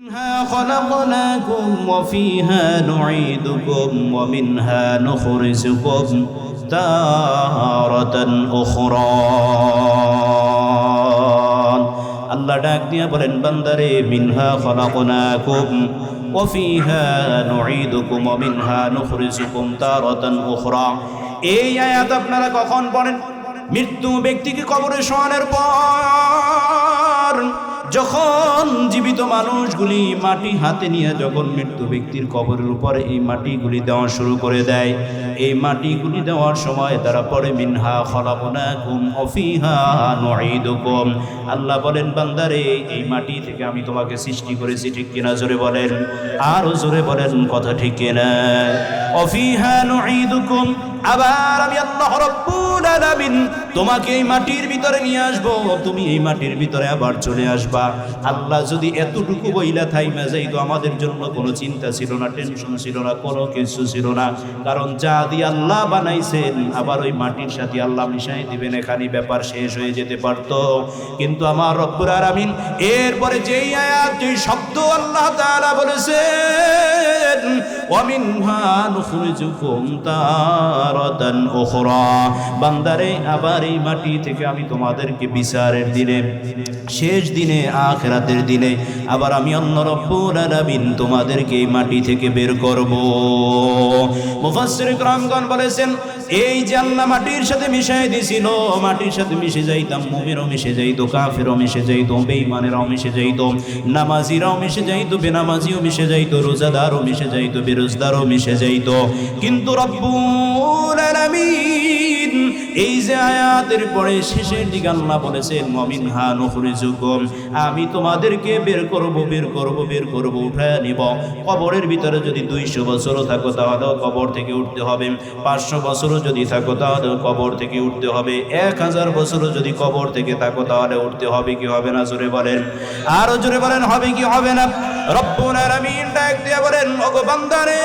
منها خلقناكم وفيها نعيدكم ومنها نخرجكم تارة أخرى আল্লাহ ডাক দিয়া বলেন বান্দারে মিনহা খলাকনাকুম ওয়া ফিহা নুঈদুকুম ওয়া মিনহা নুখরিজুকুম তারাতান উখরা। এই আয়াত আপনারা কখন পড়েন? মৃত্যু ব্যক্তিকে কবরে শোয়ানোর পর, যখন জীবিত মানুষগুলি মাটি হাতে নিয়ে যখন মৃত্যু ব্যক্তির কবরের উপরে এই মাটিগুলি দেওয়া শুরু করে দেয়, এই মাটিগুলি দেওয়ার সময় তারা পড়ে মিনহা খলাকনাকুম ওয়া ফিহা নুঈদুকুম। আল্লাহ বলেন বান্দারে এই মাটি থেকে আমি তোমাকে সৃষ্টি করেছি, ঠিক কিনা? জোরে বলেন, আরো জোরে বলেন, কথা ঠিক কিনা? ওয়া ফিহা নুঈদুকুম, আবার আমি আল্লাহ রাব্বুল আলামিন তোমাকে এই মাটির ভিতরে নিয়ে আসবো, তুমি এই মাটির ভিতরে আবার চলে আসবা। আল্লাহ যদি এতটুকু বইলা থাইমা যাইতো, আমাদের জন্য কোনো চিন্তা ছিল না, টেনশন ছিল না, কোনো কিছু ছিল না। কারণ যা দিয়ে আল্লাহ বানাইছেন আবার ওই মাটির সাথে আল্লাহ মিশাই দিবেন, এখানে ব্যাপার শেষ হয়ে যেতে পারত। কিন্তু আমার রব্বুল আলামিন এরপরে যেই আয়াত, যেই শব্দ আল্লাহ তাআলা বলেছেন ওয়া মিনহা নুখরিজুকুম তারাতান উখরা, বান্দারে আবার এই মাটি থেকে আমি তোমাদেরকে বিচারের দিনে, শেষ দিনে, আখিরাতের দিনে আবার আমি আল্লাহ রাব্বুল আলামিন তোমাদেরকে এই মাটি থেকে বের করব। মুফাসসির কিরামগণ বলেছেন এই যে আল্লাহ মাটির সাথে মিশাই দিছিল, মাটির সাথে মিশে যাইতাম, মুমিনও মিশে যাইতো, কাফেরও মিশে যাইতো, বেঈমানেরাও মিশে যাইতো, নামাজিরাও মিশে যাইতো, বেনামাজিও মিশে যাইতো, রোজাদারও মিশে যাইতো, বেরোজদারও মিশে যাইতো। কিন্তু রব্বুল আলামিন এই যে আয়াতের পরে শেষের দিকে আল্লাহ বলেছেন ওয়া মিনহা নুখরিজুকুম, আমি তোমাদেরকে বের করব, বের করব, বের করব, উঠায় নিব। কবরের ভিতরে যদি 200 বছরও থাকো তাহলেও কবর থেকে উঠতে হবে, 500 বছরও যদি থাকো তাহলেও কবর থেকে উঠতে হবে, 1000 বছরও যদি কবর থেকে থাকো তাহলে উঠতে হবে, কি হবে না? জোরে বলেন, আরো জোরে বলেন, হবে কি হবে না? রব্বুল আলামিন ডাক দিয়ে বলেন, ওগো বান্দারে,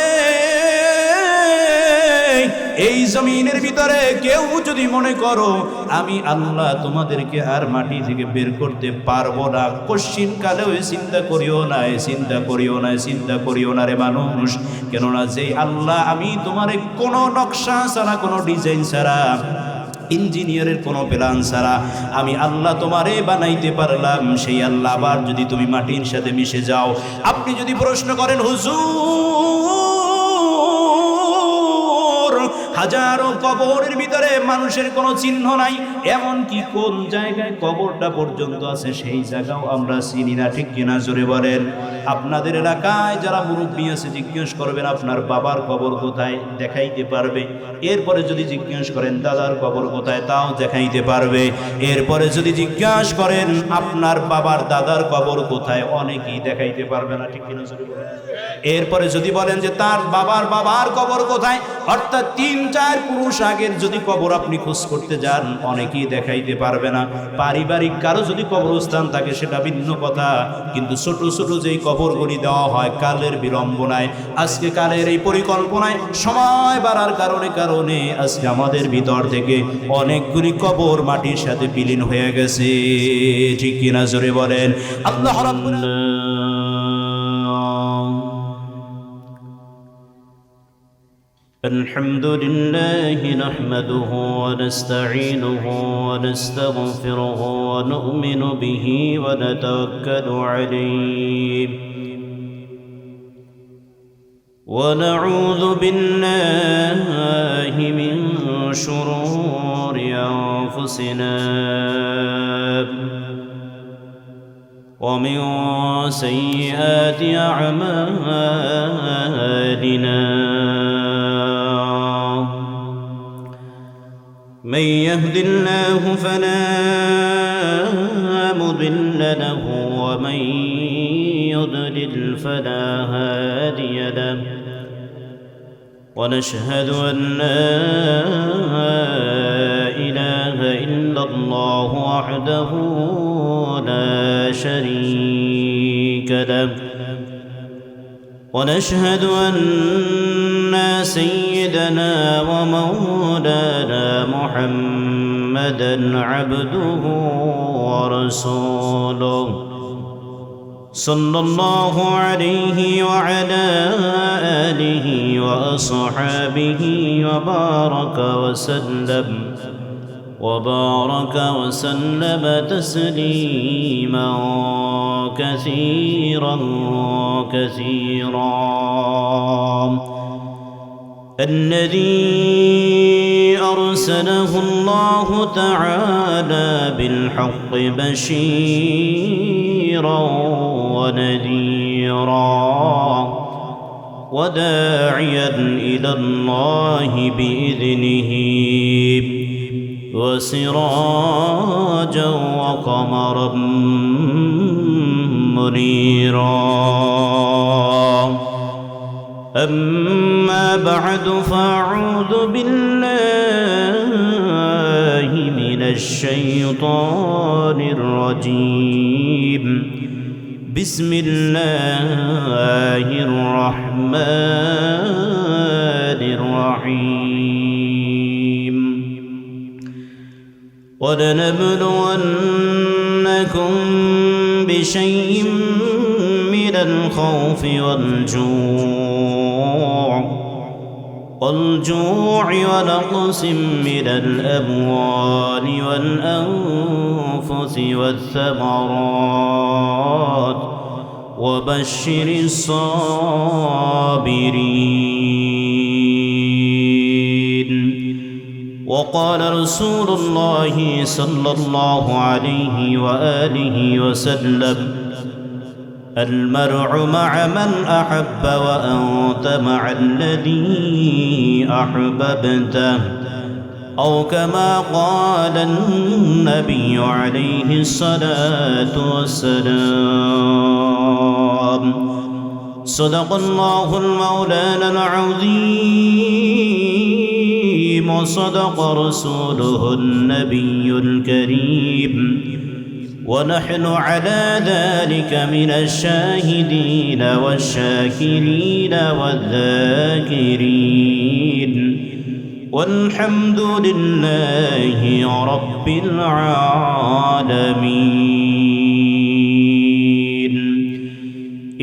এই জমিনের ভিতরে কেউ যদি মনে করো আমি আল্লাহ তোমাদেরকে আর মাটি থেকে বের করতে পারবো না, কশ্চিন কালেও চিন্তা করিও না, চিন্তা করিও না, চিন্তা করিও না রে মানুষ। কেননা যে আল্লাহ আমি তোমারে কোনো নকশা ছাড়া, কোনো ডিজাইন ছাড়া, ইঞ্জিনিয়ারের কোনো প্ল্যান ছাড়া আমি আল্লাহ তোমারে বানাইতে পারলাম, সেই আল্লাহ আবার যদি তুমি মাটির সাথে মিশে যাও। আপনি যদি প্রশ্ন করেন হুজুর, হাজারো কবরের ভিতরে মানুষের কোনো চিহ্ন নাই, এমন কি কোন জায়গায় কবরটা পর্যন্ত আছে সেই জায়গাও আমরা চিনি না, ঠিক কিনা? জোরে বলেন। আপনাদের এলাকায় যারা মুরব্বী আছে জিজ্ঞেস করবেন আপনার বাবার কবর কোথায়, দেখাইতে পারবে। এরপরে যদি জিজ্ঞেস করেন দাদার কবর কোথায়, তাও দেখাইতে পারবে। এরপরে যদি জিজ্ঞেস করেন আপনার বাবার দাদার কবর কোথায়, অনেকেই দেখাইতে পারবে না, ঠিক কিনা? জোরে বলেন। এরপরে যদি বলেন যে তার বাবার বাবার কবর কোথায়, অর্থাৎ 3-4 পুরুষ আগের যদি কবর আপনি খোঁজ করতে যান, অনেকেই দেখাইতে পারবে না। পারিবারিক কারো যদি কবরস্থান থাকে সেটা ভিন্ন কথা, কিন্তু ছোট ছোট যেই কবরগুলি দেওয়া হয় কালের বিড়ম্বনায়, আজকে কালের এই পরিকল্পনায় সময় বাড়ার কারণে আজকে আমাদের ভিতর থেকে অনেকগুলি কবর মাটির সাথে বিলীন হয়ে গেছে, ঠিক কিনা? জোরে বলেন। আল্লাহ রাব্বুল الحمد لله نحمده ونستعينه ونستغفره ونؤمن به ونتوكل عليه ونعوذ بالله من شرور أنفسنا ومن سيئات أعمالنا، من يهد الله فلا مضل له ومن يضلل فلا هادي له، ونشهد أن لا إله إلا الله وحده لا شريك له، ونشهد أن سيدنا ومولانا محمدًا عبده ورسوله صلى الله عليه وعلى آله وأصحابه وبارك وسلم تسليما كثيرا كثيرا. الذي أرسله الله تعالى بالحق بشيرا ونذيرا وداعيا إلى الله بإذنه وسراجا وقمرا منيرا. أما بعد فأعوذ بالله من الشيطان الرجيم. بسم الله الرحمن الرحيم. ولنبلونكم بشيء من الخوف والجوع ونقص من الأموال والأنفس والثمرات وبشر الصابرين. وقال رسول الله صلى الله عليه وآله وسلم: المرء مع من أحب وأنت مع الذي أحببته، أو كما قال النبي عليه الصلاة والسلام. صدق الله المولانا العظيم وصدق رسوله النبي الكريم، ونحن على ذلك من الشاهدين والشاكرين والذاكرين، والحمد لله رب العالمين.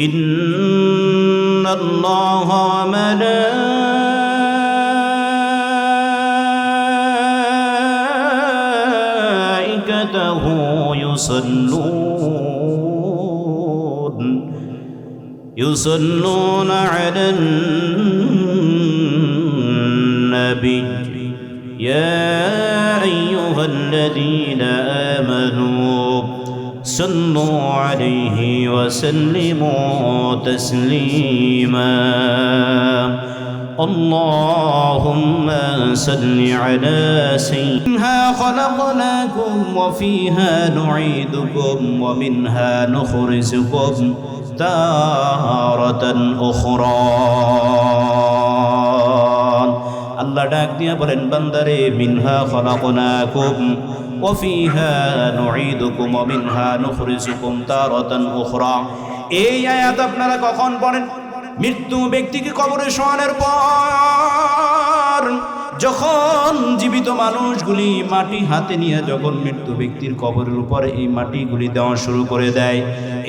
إن الله وملائكته يصلون على النبي. يا أيها الذين آمنوا صلوا عليه وسلموا تسليما. اللهم صل على سيدنا. خلقناكم وفيها نعيدكم ومنها نخرجكم تارة أخرى. আল্লাহ ডাক দিয়া বলেন, বান্দারে, মিনহা খলাকনাকুম ওয়া ফিহা নুঈদুকুম ওয়া মিনহা নুখরিজুকুম তারাতান উখরা। এই আয়াত আপনারা কখন পড়েন? মৃত্যু ব্যক্তিকে কবরে শোয়ানোর পর, যখন জীবিত মানুষগুলি মাটি হাতে নিয়ে যখন মৃত্যু ব্যক্তির কবরের উপরে এই মাটিগুলি দেওয়া শুরু করে দেয়,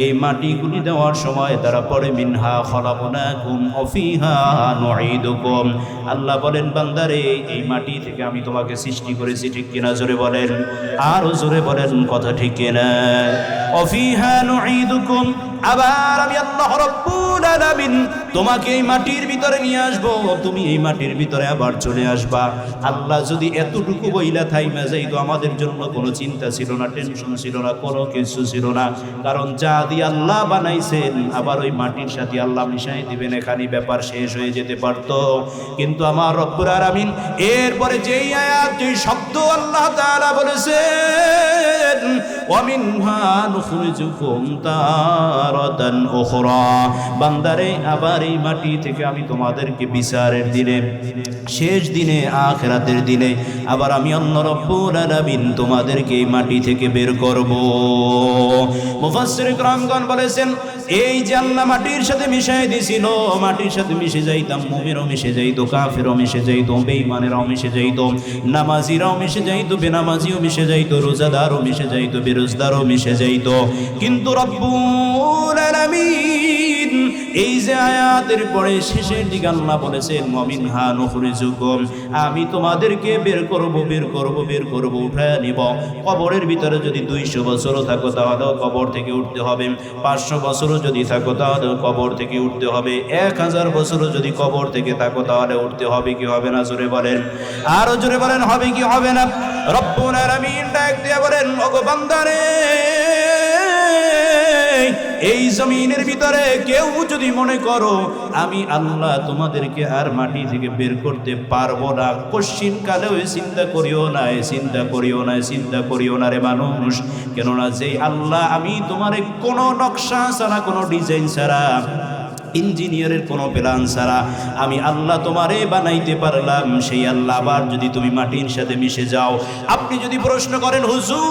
এই মাটিগুলি দেওয়ার সময় তারা পড়ে মিনহা খলাকনাকুম ওয়া ফিহা নুঈদুকুম। আল্লাহ বলেন, বান্দারে, এই মাটি থেকে আমি তোমাকে সৃষ্টি করেছি, ঠিক কিনা? জোরে বলেন, আরো জোরে বলেন, কথা ঠিক কিনা? ওয়া ফিহা নুঈদুকুম, আবার আমি আল্লাহ রাব্বুল আলামিন তোমাকে এই মাটির ভিতরে নিয়ে আসবো, তুমি এই মাটির ভিতরে আবার চলে আসবা। আল্লাহ যদি এতটুকু বইলা থাইমা যাইতো, আমাদের জন্য কোনো চিন্তা ছিল না, টেনশন ছিল না, কোনো কিছু ছিল না। কারণ যা দিয়ে আল্লাহ বানাইছেন আবার ওই মাটির সাথে আল্লাহ মিশাই দিবেন, এখানে ব্যাপার শেষ হয়ে যেতে পারতো। কিন্তু আমার রব্বুল আলামিন এরপরে যেই আয়াত, যেই শব্দ আল্লাহ তাআলা বলেছেন, ওয়া মিনহা নুখরিজুকুম তারাতান উখরা, বান্দারে, আবার এই মাটি থেকে আমি তোমাদেরকে বিচারের দিনে, শেষ দিনে, আখিরাতের দিনে আবার আমি আল্লাহ রাব্বুল আলামিন তোমাদেরকে এই মাটি থেকে বের করব। মুফাসসির ইকরামগণ বলেছেন, এই যে আল্লাহ মাটির সাথে মিশাই দিছিল, মাটির সাথে মিশে যাইতাম, মুমিনও মিশে যাইতো, কাফেরও মিশে যাইতো, বেঈমানেরাও মিশে যাইতো, নামাজিরাও মিশে যাইতো, বেনামাজিও মিশে যাইতো, রোজাদারও মিশে যাইতো, বেরোজদারও মিশে যাইতো। কিন্তু রব্বুল আলামিন এই যে আয়াতের পরে শেষের দিকে আল্লাহ বলেছেন মিনহা নুখরিজুকুম, আমি তোমাদেরকে বের করব, বের করব, বের করব, উঠায় নিব। কবরের ভিতরে যদি 200 বছরও থাকো তাহলেও কবর থেকে উঠতে হবে, 500 বছরও যদি থাকো তাহলেও কবর থেকে উঠতে হবে, 1000 বছরও যদি কবর থেকে থাকো তাহলে উঠতে হবে কি হবে না? জোরে বলেন, আরো জোরে বলেন, হবে কি হবে না? রব্বুল আলামিন ডাক দিয়ে বলেন, ওগো বান্দারে, এই জমিনের ভিতরে কেউ যদি মনে করো আমি আল্লাহ তোমাদেরকে আর মাটি থেকে বের করতে পারবো না, কশ্চিন কালেও চিন্তা করিও না, চিন্তা করিও না, চিন্তা করিও না রে মানুষ। কেননা যে আল্লাহ আমি তোমারে কোনো নকশা ছাড়া, কোনো ডিজাইন ছাড়া, ইঞ্জিনিয়ারের কোনো প্ল্যান ছাড়া আমি আল্লাহ তোমারে বানাইতে পারলাম, সেই আল্লাহ আবার যদি তুমি মাটির সাথে মিশে যাও। আপনি যদি প্রশ্ন করেন হুজুর,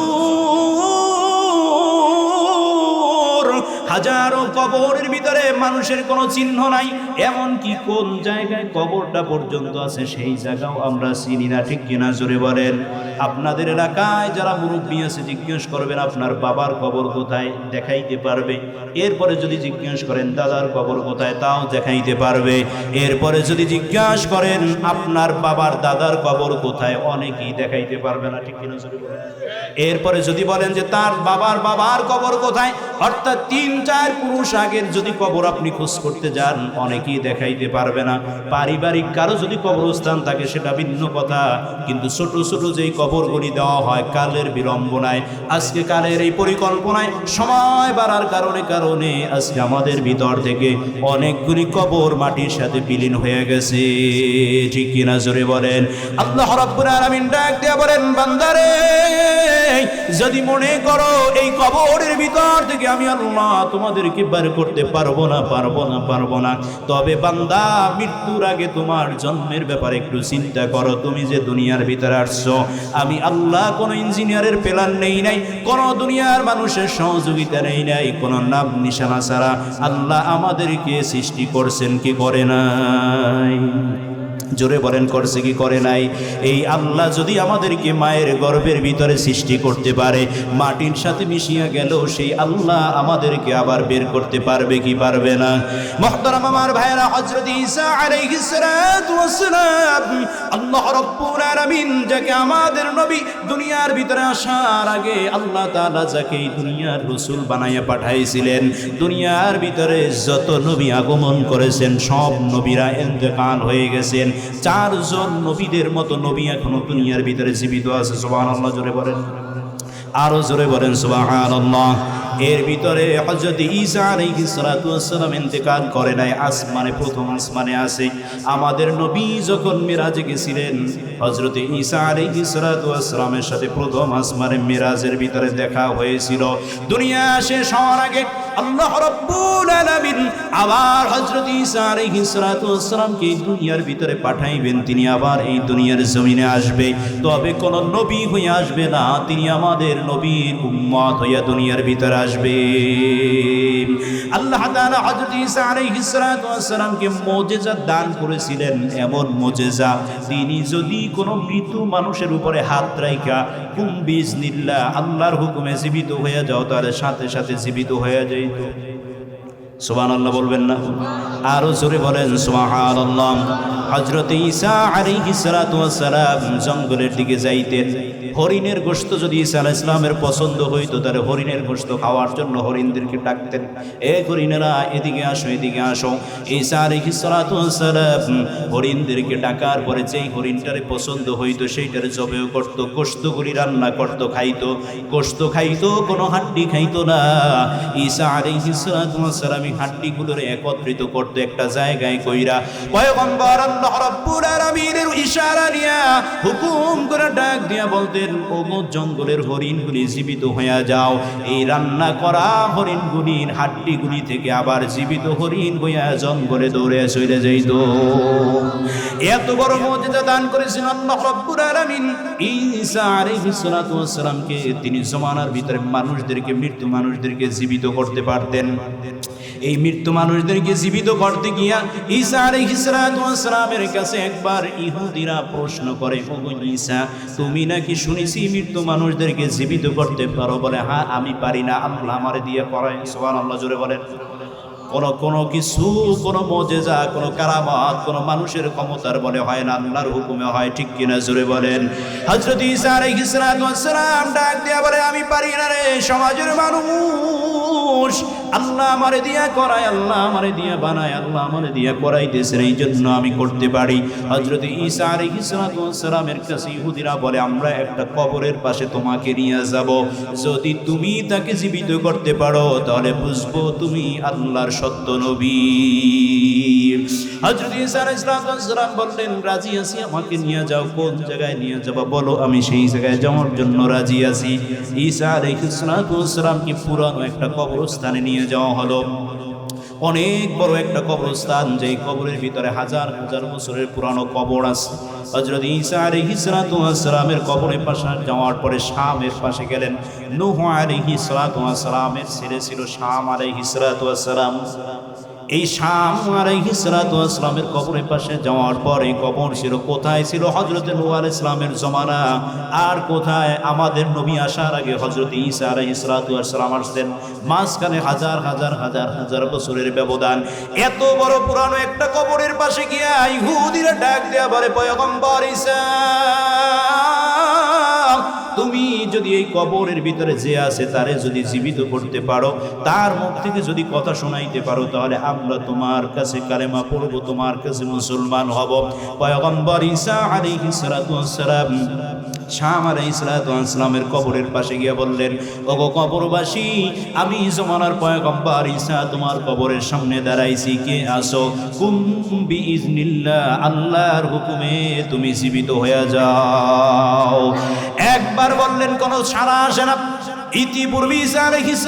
হাজারো কবরের ভিতরে মানুষের কোনো চিহ্ন নাই, এমন কি কোন জায়গায় কবরটা পর্যন্ত আছে সেই জায়গাও আমরা চিনি না, ঠিক কিনা? জোরে বলেন। আপনাদের এলাকায় যারা মুরব্বী আছে জিজ্ঞেস করবেন আপনার বাবার কবর কোথায়, দেখাইতে পারবে। এরপরে যদি জিজ্ঞেস করেন দাদার কবর কোথায়, তাও দেখাইতে পারবে। এরপরে যদি জিজ্ঞাসা করেন আপনার বাবার দাদার কবর কোথায়, অনেকেই দেখাইতে পারবে না, ঠিক কিনা? জোরে বলেন। এরপরে যদি বলেন যে তার বাবার কবর কোথায়, অর্থাৎ 3-4 পুরুষ আগের যদি কবর আপনি খোঁজ করতে যান, অনেকেই দেখাইতে পারবে না। পারিবারিক কারো যদি কবরস্থান থাকে সেটা ভিন্ন কথা, কিন্তু ছোট ছোট যেই কবরগুলি দেওয়া হয় কালের বিড়ম্বনায়, আজকে কালের এই পরিকল্পনায় সময় বাড়ার কারণে আজকে আমাদের ভিতর থেকে অনেকগুলি কবর মাটির সাথে বিলীন হয়ে গেছে, ঠিক কিনা? জোরে বলেন। আল্লাহ রাব্বুল আলামিন ডাক দিয়ে বলেন, বান্দারে যদি মনে করো এই কবরের ভিতর থেকে আমি আল্লাহ তোমাদেরকে বের করতে পারবো না, তবে বান্দা মৃত্যুর আগে তোমার জন্মের ব্যাপারে একটু চিন্তা করো। তুমি যে দুনিয়ার ভিতরে আসছো, আমি আল্লাহ কোনো ইঞ্জিনিয়ারের প্ল্যান নেই নাই, কোনো দুনিয়ার মানুষের সহযোগিতা নেই নাই, কোনো নাম নিশানা ছাড়া আল্লাহ আমাদেরকে সৃষ্টি করছেন কি করে নাই? জোরে বলেন, করছে কি করে নাই? এই আল্লাহ যদি আমাদেরকে মায়ের গর্ভের ভিতরে সৃষ্টি করতে পারে, মাটির সাথে মিশিয়া গেল, সেই আল্লাহ আমাদেরকে আবার বের করতে পারবে কি পারবে না? মুহতারাম আমার ভাইরা, হযরত ঈসা আলাইহিস সালাতু ওয়াস সালাম, আল্লাহ রাব্বুল আলামিন যাকে আমাদের নবী দুনিয়ার ভিতরে আসার আগে আল্লাহ তাআলা যাকে এই দুনিয়ার রাসূল বানাইয়া পাঠাইছিলেন, দুনিয়ার ভিতরে যত নবী আগমন করেছেন সব নবীরা ইন্তেকাল হয়ে গেছেন। 4 জন নবীদের মতো নবী এখনো দুনিয়ার ভিতরে জীবিত আছে। সুবহানাল্লাহ, জোরে বলেন, আরো জোরে বলেন সুবহানাল্লাহ। এর ভিতরে হযরত ঈসা আলাইহিস সালাতু ওয়াস সালাম ইন্তেকাল করে নাই, আসমানে, প্রথম আসমানে আছে। আমাদের নবী যখন মিরাজে গেছিলেন, হযরত ঈসা আলাইহিস সালাতু ওয়াস সালামের সাথে প্রথম আসমানে মিরাজের ভিতরে দেখা হয়েছিল। দুনিয়া শেষ হওয়ার আগে আল্লাহ রাব্বুল আলামিন আবার হযরত ঈসা আলাইহিস সালাতু ওয়াস সালামকে এই দুনিয়ার ভিতরে পাঠাইবেন, তিনি আবার এই দুনিয়ার জমিনে আসবে। তবে কোন নবী হয়ে আসবে না, তিনি আমাদের নবীর উম্মত হইয়া দুনিয়ার ভিতরে আসবে। আল্লাহ তাআলা হযরত ঈসা আলাইহিস সালাতু ওয়াস সালামকে মুজিজা দান করেছিলেন, এমন মুজিজা তিনি যদি কোনো মৃত মানুষের উপরে হাত রাখা কুম বিইজনিল্লাহ আল্লাহর হুকুমে জীবিত হয়ে যাও, তাহলে সাথে সাথে জীবিত হয়ে যাইত। সুবহানাল্লাহ বলবেন না? আরো জোরে বলেন সুবহানাল্লাহ। হযরত ঈসা আলাইহিস সালাতু ওয়াস সালাম জঙ্গলের দিকে যাইতেন। হরিণের গোশত যদি ঈসা আলাইহিস সালামের পছন্দ হইতো, তাহলে হরিণের গোশত খাওয়ার জন্য হরিণদেরকে ডাকতেন, এ হরিণেরা এদিকে আসো, এদিকে আসো। ঈসা আলাইহিস সালাতু ওয়াস সালাম হরিণদেরকে ডাকার পরে যেই হরিণটারে পছন্দ হইতো সেইটারে জবেও করতো, গোশতগুলি রান্না করতো, খাইতো। গোশত খাইতো, কোনো হাড্ডি খাইতো না। ঈসা আলাইহিস সালাতু ওয়াস সালাম হাড্ডিগুলোরে একত্রিত করতো একটা জায়গায় কইরা। পয়গম্বর আল্লাহ রাব্বুল আলামিনের ইশারা নিয়া হুকুম করে ডাক দিয়া বলতেন, ওগো জঙ্গলের হরিণগুলি জীবিত হয়ে যাও। এই রান্না করা হরিণগুলির হাড্ডিগুলি থেকে আবার জীবিত হরিণ হইয়া জঙ্গলে দৌড়ে চলে যাইত। এত বড় মুজিজা দান করেছেন আল্লাহ রাব্বুল আলামিন ঈসা আলাইহিস সালাতু ওয়াস সালামকে। তিনি জমানার ভিতরে মানুষদেরকে, মৃত্যু মানুষদেরকে জীবিত করতে পারতেন। এই মৃত্যু মানুষদেরকে জীবিত করতে গিয়া ঈসা আলাইহিস সালাতু ওয়াস সালামের কাছে একবার ইহুদিরা প্রশ্ন করে, ওগো ঈসা, তুমি নাকি শুনেছি মৃত্যু মানুষদেরকে জীবিত করতে পারো? বলে, হ্যাঁ আমি পারি না, আল্লাহ আমারে দিয়ে করায়। সুবহানাল্লাহ, জোরে বলেন। কোনো কিছু, কোনো মুজিজা, কোনো কারামাত কোনো মানুষের ক্ষমতার বলে হয় না, আল্লাহর হুকুমে হয়। ঠিক কিনা, জোরে বলেন। হযরত ঈসা আলাইহিস সালাতু ওয়াস সালাম ডাক দিয়া বলে, আমি পারি না রে সমাজের মানুষ, আল্লাহ আমারে দিয়া করায়, আল্লাহ আমারে দিয়া বানায়, আল্লাহ আমারে দিয়া করাইতেছেন, এই জন্য আমি করতে পারি। হযরত ঈসা আলাইহিস সালাতু ওয়াস সালামের কাছে ইহুদিরা বলে, আমরা একটা কবরের পাশে তোমাকে নিয়ে যাব, যদি তুমি তাকে জীবিত করতে পারো তাহলে বুঝবো তুমি আল্লাহর সত্য নবী। হযরত ঈসা আলাইহিস সালাম বললেন, রাজি আছি, আমাকে নিয়ে যাও। কোন জায়গায় নিয়ে যাবো বলো, আমি সেই জায়গায় যাওয়ার জন্য রাজি আছি। ঈসা আলাইহিস সালামকে পুরানো একটা কবরস্থানে নিয়ে যাওয়া হলো। অনেক বড় একটা কবরস্থান, যেই কবরের ভিতরে হাজার হাজার বছরের পুরানো কবর আছে। হযরত ঈসা আলাইহিস সালামের কবরের পাশে যাওয়ার পরে শামের পাশে গেলেন। নূহ আলাইহিস সালামের ছেলে ছিল শাম আলাইহিস সালাম। এই শাম আলাইহিস সালামের কবরের পাশে যাওয়ার পর এই কবর ছিল কোথায়? ছিল হযরত নূহ আলাইহিস সালামের জমানা। আর কোথায়? আমাদের নবী আসার আগে হযরত ঈসা আলাইহিস সালাম আসলেন। মাঝখানে হাজার হাজার হাজার হাজার বছরের ব্যবধান। এত বড় পুরানো একটা কবরের পাশে গিয়া ইহুদিরা ডাক দেয়া বলে, পয়গম্বর ঈসা, তুমি যদি এই কবরের ভিতরে যে আছে তারে যদি জীবিত করতে পারো, তার মুখ থেকে যদি কথা শোনাইতে পারো, তাহলে আমরা তোমার কাছে কালেমা পড়ব, তোমার কাছে মুসলমান হব। পয়গম্বর ঈসা আলাইহিস সালাম শাম আলাইহিস সালামের কবরের পাশে গিয়া বললেন, ওগো কবরবাসী, আমি জমানার পয়গম্বর ঈসা তোমার কবরের সামনে দাঁড়াইছি, কে আসো? কুম বিইজনিল্লাহ, আল্লাহর হুকুমে তুমি জীবিত হয়ে যাও। একবার বললেন, কোনো সাড়া আসে না। ইতিপূর্বে ঈসা আলাইহিস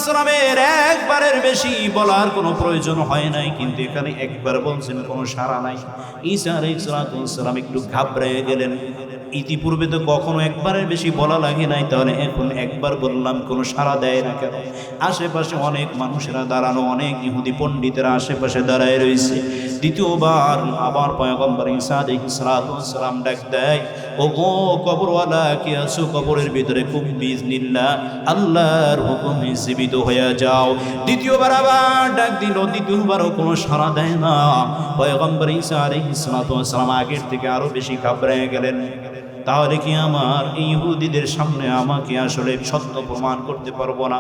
সালামের একবারের বেশি বলার কোনো প্রয়োজন হয় নাই, কিন্তু এখানে একবার বলছেন, কোনো সাড়া নাই। ঈসা আলাইহিস সালাম একটু ঘাবড়ে গেলেন। ইতিপূর্বে তো কখনো একবারের বেশি বলা লাগে নাই, তাহলে এখন একবার বললাম কোনো সাড়া দেয় না কেন? আশেপাশে অনেক মানুষেরা দাঁড়ানো, অনেক ইহুদি পণ্ডিতেরা আশেপাশে দাঁড়ায় রয়েছে। দ্বিতীয়বার আবার পয়গম্বর ঈসা আলাইহিস সালাম ডাক দেয়, ওগো কবরওয়ালা, কে আছো কবরের ভিতরে? কুম বিইজনিল্লাহ, আল্লাহর হুকুমে জীবিত হয়ে যাও। দ্বিতীয়বার আবার ডাক দিল, দ্বিতীয়বারও কোনো সাড়া দেয় না। পয়গম্বর ঈসা আলাইহিস সালাম আগের থেকে আরো বেশি ঘাবড়ে গেলেন। তাহলে কি আমার এই ইহুদিদের সামনে আমাকে আসলে সত্য প্রমাণ করতে পারবো না?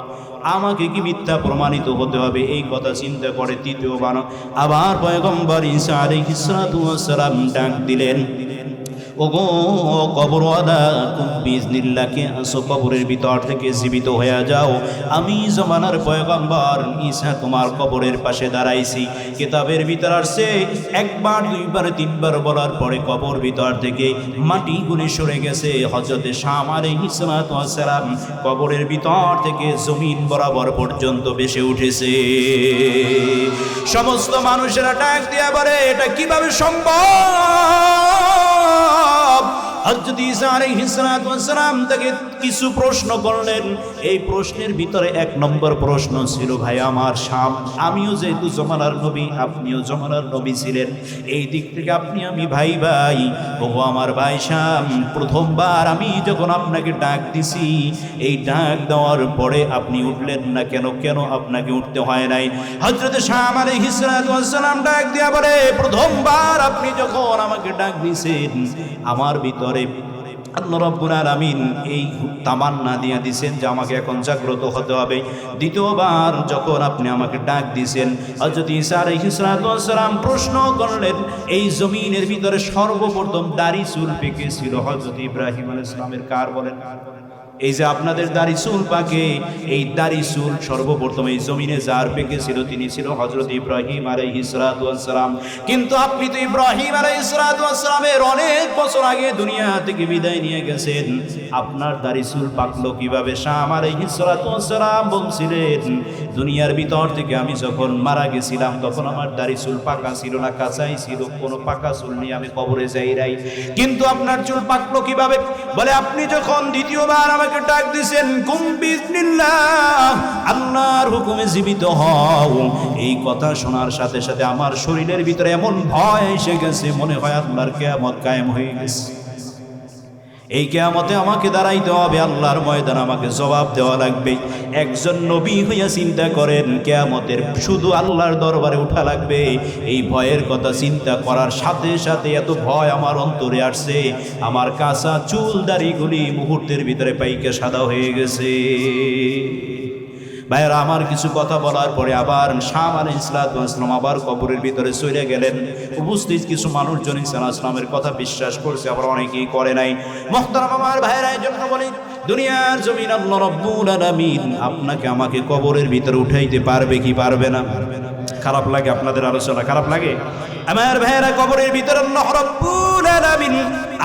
আমাকে কি মিথ্যা প্রমাণিত হতে হবে? এই কথা চিন্তা করে তৃতীয়বার আবার পয়গম্বর ঈসা আলাইহিস সালাম ডাক দিলেন, ওগো কবরওয়ালা, কুম বিইজনিল্লাহ, কে আসো কবরের ভিতর থেকে জীবিত হয়ে যাও। আমি জমানার পয়গম্বর ঈসা তোমার কবরের পাশে দাঁড়াইছি। কিতাবের ভিতর আসছে, একবার দুইবার তিনবার বলার পরে কবর ভিতর থেকে মাটিগুলি সরে গেছে। হযরত শাম আলাইহিস সালাম কবরের ভিতর থেকে জমিন বরাবর পর্যন্ত ভেসে উঠেছে। সমস্ত মানুষেরা ডাক দিয়া বলে, এটা কিভাবে সম্ভব? হযরত ঈসা আলাইহিস সালাম তাকে কিছু প্রশ্ন করলেন। এই প্রশ্নের ভিতরে এক নম্বর প্রশ্ন ছিল, ভাই আমার শাম, আমিও যেহেতু জমানার নবী, আপনিও জমানার নবী ছিলেন, এই দিক থেকে আপনি আমি ভাই ভাই। ওগো আমার ভাই শাম, প্রথমবার আমি যখন আপনাকে ডাক দিছি, এই ডাক দেওয়ার পরে আপনি উঠলেন না কেন? কেন আপনাকে উঠতে হয় নাই? হযরত শাম আলাইহিস সালাম ডাক দিয়া বলে, প্রথমবার আপনি যখন আমাকে ডাক দিছেন, আমার ভিতরে আল্লাহ রাব্বুল আলামিন এই তামান্না দিয়ে দিয়েছেন যে আমাকে এখন জাগ্রত হতে হবে। দ্বিতীয়বার যখন আপনি আমাকে ডাক দিয়েছেন, হযরত ঈসা আলাইহিস সালাম প্রশ্ন করলেন, এই জমিনের ভিতরে সর্বপ্রথম দাড়ি চুল পেকেছিল হযরত ইব্রাহিম আলাইহিস সালামের কার বলেন? এই যে আপনাদের দাড়ি চুল পাকে, এই দাড়ি চুল সর্বপ্রথম এই জমিনে যার পেকেছিল তিনি ছিল হযরত ইব্রাহিম আলাইহিস সালাম। কিন্তু আপনি তো ইব্রাহিম আলাইহিস সালামের অনেক বছর আগে দুনিয়া থেকে বিদায় নিয়ে গেছেন, আপনার দাড়ি চুল পাকলো কিভাবে? শাম আলাইহিস সালাম বলছিলেন দুনিয়ার ভিতর থেকে আমি যখন মারা গেছিলাম তখন আমার দাড়ি চুল পাকা ছিল না, কাঁচাই ছিল, কোনো পাকা চুল নিয়ে আমি কবরে যাই নাই। কিন্তু আপনার চুল পাকলো কিভাবে? বলে আপনি যখন দ্বিতীয়বার আমাকে ডাক দিয়েছেন কুম বিসমিল্লাহ, আল্লাহর হুকুমে জীবিত হও, এই কথা শোনার সাথে সাথে আমার শরীরের ভিতরে এমন ভয় এসে গেছে, মনে হয় আল্লাহর কিয়ামত কায়েম হয়ে গেছে। এই কিয়ামতে আমাকে দাঁড়াইতে হবে, আল্লাহর ময়দান আমাকে জবাব দেওয়া লাগবে। একজন নবী হইয়া চিন্তা করেন কিয়ামতের শুধু আল্লাহর দরবারে উঠা লাগবে, এই ভয়ের কথা চিন্তা করার সাথে সাথে এত ভয় আমার অন্তরে আসছে, আমার কাঁচা চুল দাড়িগুলি মুহূর্তের ভিতরে পাইকে সাদা হয়ে গেছে। ভাইয়েরা, আমার কিছু কথা বলার পরে আবার শাম আলাইহিস সালাতু ওয়াস সালাম আবার কবরের ভিতরে চলে গেলেন। উপস্থিত কিছু মানুষজন ঈসা আলাইহিস সালামের কথা বিশ্বাস করছে, আবার অনেকেই করে নাই। মুহতারাম আমার ভাইয়েরা, এই জন্য বলি দুনিয়ার জমিন আল্লাহ রাব্বুল আলামিন আপনাকে আমাকে কবরের ভিতরে উঠাইতে পারবে কি পারবে না? খারাপ লাগে আপনাদের আলোচনা? খারাপ লাগে আমার ভাইয়েরা? কবরের ভিতরে আল্লাহ রাব্বুল আলামিন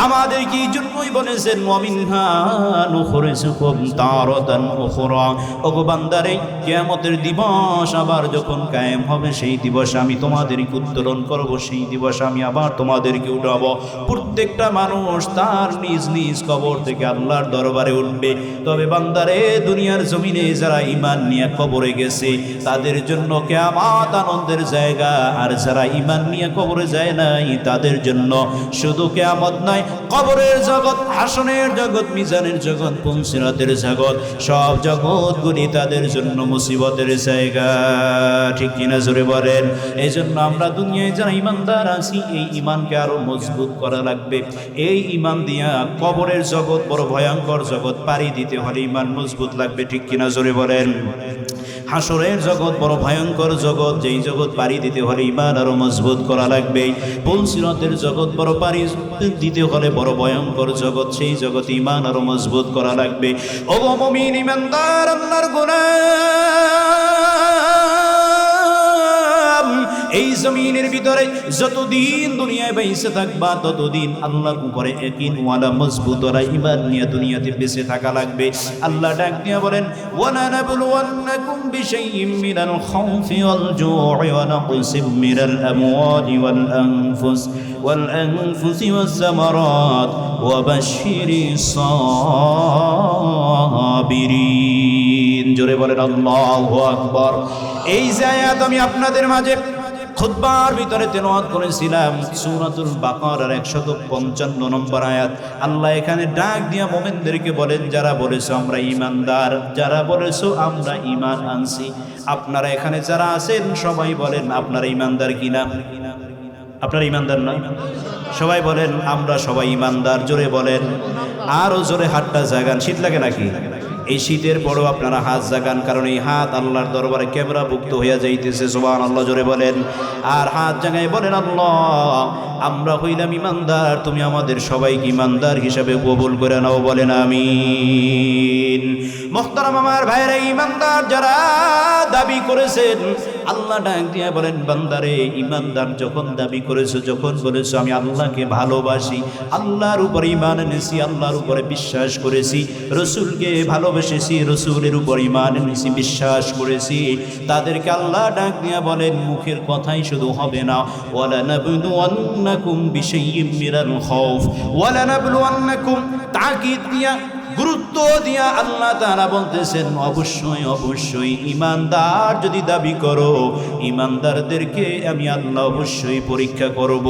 আমাদের কি জন্যই বলেছেন ওয়ামিনহা নুখরিজুকুম তারাতান উখরা, ওগো বান্দারে কিয়ামতের দিবস আবার যখন কায়েম হবে সেই দিবস আমি তোমাদেরকে উত্তোলন করব, সেই দিবস আমি আবার তোমাদেরকে উঠাবো। প্রত্যেকটা মানুষ তার নিজ নিজ কবর থেকে আল্লাহর দরবারে উঠবে। তবে বান্দারে, দুনিয়ার জমিনে যারা ঈমান নিয়ে কবরে গেছে তাদের জন্য কিয়ামত আনন্দের জায়গা, আর যারা ঈমান নিয়ে কবরে যায় নাই তাদের জন্য শুধু কিয়ামত নয়, কবরের জগৎ, হাসনের জগৎ, মিজানের জগৎ, পুনসিরাতের জগৎ, সব জগৎগুলি তাদের জন্য মুসিবতের জায়গা। ঠিক কিনা জোরে বলেন? এই জন্য আমরা দুনিয়ায় যারা ইমানদার আছি এই ইমানকে আরো মজবুত করা লাগবে। এই ইমান দিয়া কবরের জগৎ, বড় ভয়ঙ্কর জগৎ পাড়ি দিতে হলে ইমান মজবুত লাগবে। ঠিক কিনা জোরে বলেন? হাসরের জগৎ বড় ভয়ঙ্কর জগৎ, যেই জগৎ পাড়ি দিতে হলে ইমান আরো মজবুত করা লাগবে। পুনসিরাতের জগৎ বড় পাড়ি দিতে হলে বড় ভয়ঙ্কর জগৎ, সেই জগৎ ইমান আরো মজবুত করা লাগবে। ও মুমিন ইমানদার আল্লাহর গোলাম, এই জমিনের ভিতরে যতদিন দুনিয়ায় বেঁচে থাকবা ততদিন আল্লাহর উপরে ইয়াকিনওয়ালা মজবুত ওরা ঈমান নিয়ে দুনিয়াতে বেঁচে থাকা লাগবে। আল্লাহ ডাক দিয়ে বলেন ওয়ালা নাবলুওয়ান্নাকুম বিশাইইম মিনাল খাউফি ওয়াল জু'i ওয়া নাকসিম মিনাল আমওয়ালি ওয়াল আনফুসি ওয়াজ জামারাত ওয়া বাশশিরিস সাবিরিন। জোরে বলেন আল্লাহু আকবার। এই যে আয়াত আমি আপনাদের মাঝে খুতবার ভিতরে তেলাওয়াত করেছিলাম, সূরাতুল বাকারার 155 নম্বর আয়াত। আল্লাহ এখানে ডাক দিয়া মুমিনদেরকে বলেন, যারা বলেছো আমরা ঈমানদার, যারা বলেছো আমরা ঈমান আনছি, আপনারা এখানে যারা আছেন সবাই বলেন আপনারা ঈমানদার কিনা? আপনারা ঈমানদার না? সবাই বলেন আমরা সবাই ঈমানদার। জোরে বলেন, আরো জোরে হাতটা জাগান। শীত লাগে নাকি? এই শীতের পরও আপনারা হাত জাগান, কারণ এই হাত আল্লাহর দরবারে ক্যামেরাভুক্ত হইয়া যাইতেছে। সুবহানাল্লাহ, জোরে বলেন। আর হাত জাগায় বলেন আল্লাহ আমরা হইলাম ইমানদার, তুমি আমাদের সবাইকে ইমানদার হিসাবে কবুল করে নাও। বলেন আমিন। মুহতারাম আমার ভাইরা, ইমানদার যারা দাবি করেছেন আল্লাহ ডাক দিয়ে বলেন বান্দারে, ইমানদার যখন দাবি করেছো, যখন বলেছো আমি আল্লাহকে ভালোবাসি, আল্লাহর উপর ঈমান এনেছি, আল্লাহর উপরে বিশ্বাস করেছি, রসুলকে ভালোবেসেছি, রসুলের উপর ঈমান এনেছি, বিশ্বাস করেছি, তাদেরকে আল্লাহ ডাক দিয়ে বলেন মুখের কথাই শুধু হবে না, ওয়ালা নাবলুওয়ান্নাকুম বিশাইইম মিনাল খাউফ ওয়ালা নাবলুওয়ান্নাকুম, তাকিদ দিয়া গুরুত্ব দিয়া আল্লাহ তাআলা বলতেছেন অবশ্যই অবশ্যই ইমানদার যদি দাবি করো, ইমানদারদেরকে আমি আল্লাহ অবশ্যই পরীক্ষা করব।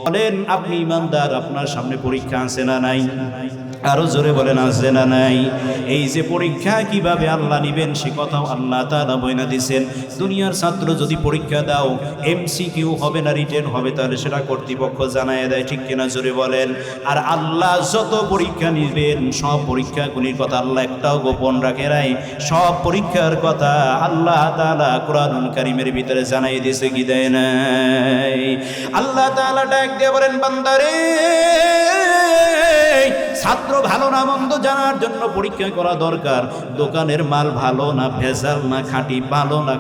বলেন আপনি ইমানদার, আপনার সামনে পরীক্ষা আছে না নাই? আরো জোরে বলেন আছে না নাই? এই যে পরীক্ষা কিভাবে আল্লাহ নিবেন সে কথাও আল্লাহ তাআলা বইনা দিয়েছেন। দুনিয়ার ছাত্র যদি পরীক্ষা দাও MCQ হবে না রিটেন হবে, তাহলে সেটা কর্তৃপক্ষ জানায় দেয়। ঠিক কিনা জোরে বলেন? আর আল্লাহ যত পরীক্ষা নিবেন সব পরীক্ষাগুলির কথা আল্লাহ একটাও গোপন রাখে নাই। সব পরীক্ষার কথা আল্লাহ তাআলা কোরআনুল কারীমের ভিতরে জানাই দিয়েছে, কি দেয় নাই? আল্লাহ তাআলা ডাক দিয়ে বলেন বান্দারে ছাত্র ভালো না মন্দ জানার জন্য পরীক্ষা করা দরকার। দোকানের মাল ভালো না ভেজাল না খাঁটি, ভালো না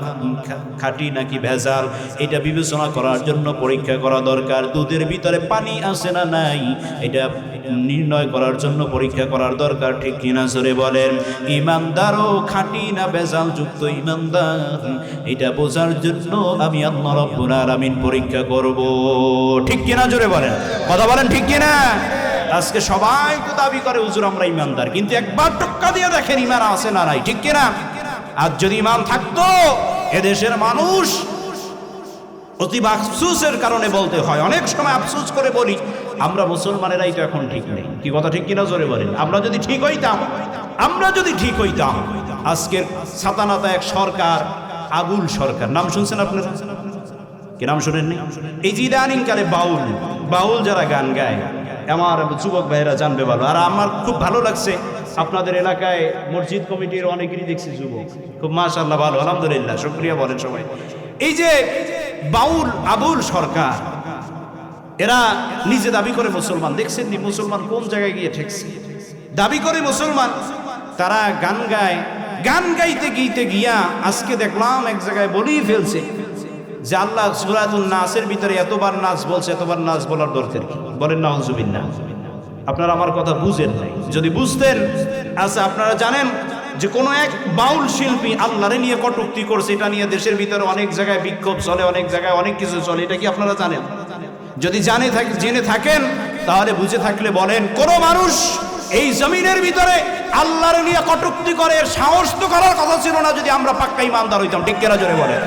খাঁটি নাকি ভেজাল, এটা বিবেচনা করার জন্য পরীক্ষা করা দরকার। দুধের ভিতরে পানি আছে না নাই, এটা নির্ণয় করার জন্য পরীক্ষা করার দরকার। ঠিক কিনা জোরে বলেন? ইমানদারও খাঁটি না ভেজাল যুক্ত ইমানদার, এটা বোঝার জন্য আমি আল্লাহ রাব্বুল আলামিন পরীক্ষা করব। ঠিক কিনা জোরে বলেন? কথা বলেন ঠিক কিনা? আজকে সবাই তো দাবি করে হুজুর আমরা ইমানদার, কিন্তু একবার টক্কা দিয়ে দেখেন ইমান আছে না নাই। ঠিক কিনা? আর যদি ইমান থাকতো, এদেশের মানুষ অতি আফসোসের কারণে বলতে হয়, অনেক সময় আফসোস করে বলি আমরা মুসলমানেরাই তো এখন ঠিক নেই। কি কথা ঠিক কিনা জোরে বলেন? আমরা যদি ঠিক হইতাম আজকের ছাতানাতা এক সরকার, আবুল সরকার, নাম শুনছেন আপনারা? কি নাম শুনেননি? এই যে ইদানিংকালে বাউল যারা গান গায়, আমার যুবক ভাইয়েরা জানবে ভালো। আর আমার খুব ভালো লাগছে, আপনাদের এলাকায় মসজিদ কমিটির অনেকেরই দেখছি যুবক, খুব মাশাআল্লাহ, ভালো, আলহামদুলিল্লাহ, শুকরিয়া বলেন সবাই। এই যে বাউল আবুল সরকার, এরা নিজে দাবি করে মুসলমান, দেখছেন নি মুসলমান কোন জায়গায় গিয়ে ঠেকছে? দাবি করে মুসলমান, তারা গান গায়, গান গাইতে গিয়ে গিয়া আজকে দেখলাম এক জায়গায় বলেই ফেলছে যে আল্লাহ সূরাতুন নাসের ভিতরে এতবার নাচ বলছে, এতবার নাচ বলার দরকার কি? বলেন নাউজুবিল্লাহ। আপনারা আমার কথা বুঝেন নাই, যদি বুঝতেন। আচ্ছা, আপনারা জানেন যে কোনো এক বাউল শিল্পী আল্লাহরে নিয়ে কটূক্তি করছে, এটা নিয়ে দেশের ভিতরে অনেক জায়গায় বিক্ষোভ চলে, অনেক জায়গায় অনেক কিছু চলে, এটা কি আপনারা জানেন? যদি জেনে থাকেন তাহলে বুঝে থাকলে বলেন, কোন মানুষ এই জমিনের ভিতরে আল্লাহর নিয়ে কটূক্তি করে সাহস তো করার কথা ছিল না যদি আমরা পাক্কা ইমানদার হইতাম। ঠিক কিনা জোরে বলেন?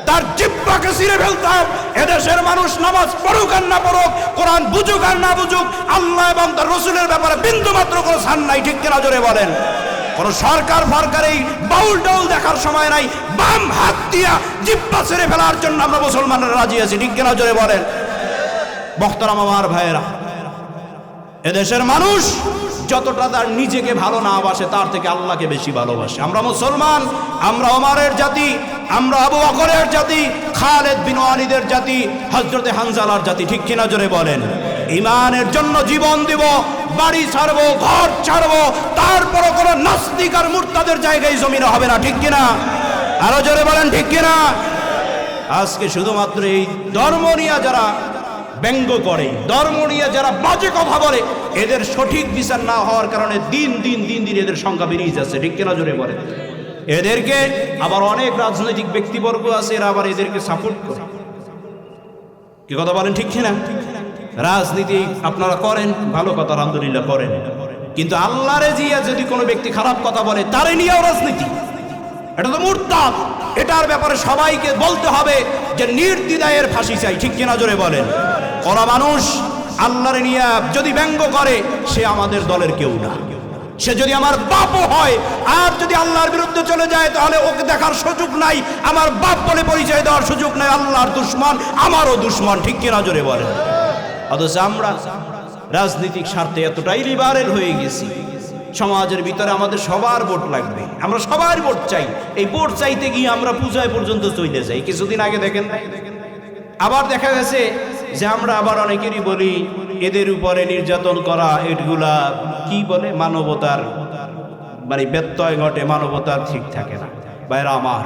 তার জিহ্বাকে ছিঁড়ে ফেলতাম। এদেশের মানুষ নামাজ পড়ুক আর না পড়ুক, কোরআন বুঝুক আর না বুঝুক, আল্লাহ এবং তার রাসূলের ব্যাপারে বিন্দু মাত্র কোনো ছাড় নাই। ঠিক কিনা জোরে বলেন? কোন সরকার এই বাউল ডাউল দেখার সময় নাই, বাম হাত দিয়া জিহ্বা ছেড়ে ফেলার জন্য আমরা মুসলমানরা রাজি আছি। ঠিক কিনা জোরে বলেন? মুহতারাম আমার ভাইয়েরা, এদেশের মানুষ যতটা তার নিজেকে ভালো না বাসে, তার থেকে আল্লাহকে বেশি ভালোবাসে। আমরা মুসলমান, আমরা ওমরের জাতি, আমরা আবু বকরের জাতি, খালেদ বিন ওয়ালিদের জাতি, হযরতে হানজালার জাতি। ঠিক কিনা জোরে বলেন? ইমানের জন্য জীবন দিব, বাড়ি ছাড়বো, ঘর ছাড়বো, তারপরও কোনো নাস্তিক আর মুরতাদের জায়গায় জমিনে হবে না। ঠিক কিনা? আরো জোরে বলেন ঠিক কিনা? আজকে শুধুমাত্র এই ধর্ম নিয়ে যারা ব্যঙ্গ করে, ধর্ম নিয়ে যারা বাজে কথা বলে, এদের সঠিক বিচার না হওয়ার কারণে দিন দিন এদের সংখ্যা বেরিয়ে যাচ্ছে। ঠিক কিনা জোরে বলেন? এদেরকে আবার অনেক রাজনৈতিক ব্যক্তিবর্গ আছে, এরা আবার এদেরকে সাপোর্ট করে। কি কথা বলেন ঠিক কিনা? রাজনীতি আপনারা করেন, ভালো কথা, আলহামদুলিল্লাহ করেন, কিন্তু আল্লাহরে জিয়া যদি কোনো ব্যক্তি খারাপ কথা বলে, তারে নিয়েও রাজনীতি, এটা তো মুরতাদ। এটার ব্যাপারে সবাইকে বলতে হবে যে নির্দ্বিধায় ফাঁসি চাই। ঠিক কিনা জোরে বলেন? কোন মানুষ আল্লাহরে নিয়ে যদি ব্যঙ্গ করে, সে আমাদের দলের কেউ না। সে যদি আমার বাপও হয়, আর যদি আল্লাহর বিরুদ্ধে চলে যায়, তাহলে ওকে দেখার সুযোগ নাই, আমার বাপ বলে পরিচয় দেওয়ার সুযোগ নাই। আল্লাহর দুশমন, আমারও দুশমন। ঠিক কিনা জোরে বলেন? অথচ আমরা রাজনৈতিক স্বার্থে এতটাই লিবারেল হয়ে গেছি, সমাজের ভিতরে আমাদের সবার ভোট লাগবে, আমরা সবার ভোট চাই। এই ভোট চাইতে গিয়ে আমরা পূজায় পর্যন্ত চলে যাই। কিছুদিন আগে দেখেন, আবার দেখা গেছে যে আমরা আবার অনেকেরই বলি এদের উপরে নির্যাতন করা, এগুলা কি বলে, মানবতার মানে ব্যত্যয় ঘটে, মানবতার ঠিক থাকে না। ভাইরা আমার,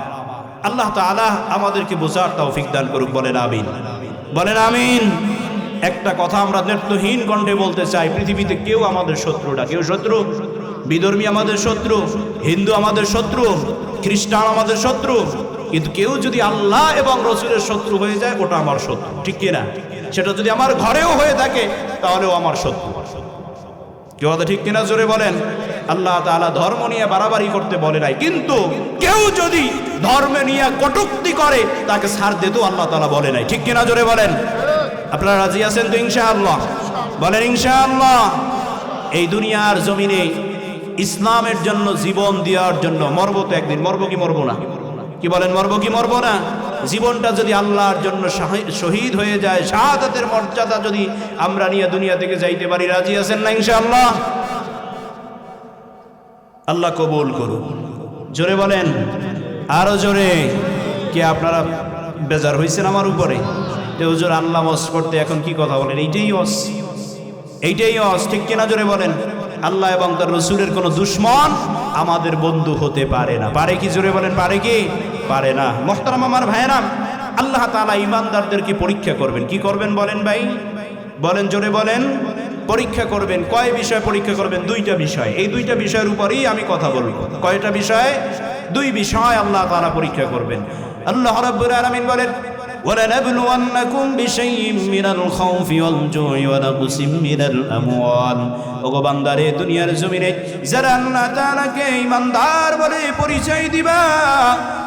আল্লাহ তাআলা আমাদেরকে বোঝার তৌফিক দান করুক। বলেন আমিন, বলেন আমিন। একটা কথা আমরা নেত্রহীন কণ্ঠে বলতে চাই, পৃথিবীতে কেউ আমাদের শত্রু না। কেউ শত্রু? বিধর্মী আমাদের শত্রু, হিন্দু আমাদের শত্রু, খ্রিস্টান আমাদের শত্রু, কিন্তু কেউ যদি আল্লাহ এবং রাসূলের শত্রু হয়ে যায়, ওটা আমার শত্রু। ঠিক কিনা? সেটা যদি আমার ঘরেও হয়ে থাকে, তাহলেও আমার শত্রু। কেউ ঠিক কিনা জোরে বলেন? আল্লাহ তাআলা ধর্ম নিয়ে বাড়াবাড়ি করতে বলে নাই, কিন্তু কেউ যদি ধর্মে নিয়ে কটূক্তি করে, তাকে ছাড় দিতেও আল্লাহ তাআলা বলে নাই। ঠিক কিনা জোরে বলেন? আপনারা রাজি আছেন তো ইনশাআল্লাহ? বলেন ইনশাআল্লাহ। এই দুনিয়ার জমিনে ইসলামের জন্য জীবন দেওয়ার জন্য মরবো তো একদিন, মরবো কি মরবো না? কি বলেন, মরবো কি মরবো না? জীবনটা যদি আল্লাহর জন্য শহীদ হয়ে যায়, শাহাদাতের মর্যাদা যদি আমরা নিয়ে দুনিয়া থেকে যাইতে পারি, রাজি আছেন না ইনশাআল্লাহ? আল্লাহ কবুল করুন। জোরে বলেন, আরো জোরে। কে আপনারা বেজার হয়েছেন আমার উপরে যে হুজুর আল্লাহ ওয়াজ করতে এখন কি কথা বলেন? এইটাই ওয়াজ, এইটাই ওয়াজ। ঠিক কিনা জোরে বলেন? আল্লাহ এবং তার রসুলের কোনো দুশ্মন আমাদের বন্ধু হতে পারে না। পারে কি? জোরে বলেন, পারে কি? পারে না। মোহতারাম আমার ভাইয়েরা, আল্লাহ তাআলা ঈমানদারদেরকে পরীক্ষা করবেন। কি করবেন বলেন ভাই? বলেন, জোরে বলেন। পরীক্ষা করবেন। কয় বিষয় পরীক্ষা করবেন? দুইটা বিষয়। এই দুইটা বিষয়ের উপরেই আমি কথা বলবো। কয়টা বিষয়? দুই বিষয় আল্লাহ তাআলা পরীক্ষা করবেন। আল্লাহ রাব্বুল আলামিন বলেন, وَلَنَبْلُوَنَّكُمْ بِشَيْءٍ مِّنَ الْخَوْفِ وَالْجُوعِ وَنَقْصٍ مِّنَ الْأَمْوَالِ। ওগো বান্দারে, দুনিয়ার জমিনে যারা আল্লাহ তাআলাকে ঈমানদার বলে পরিচয় দিবা,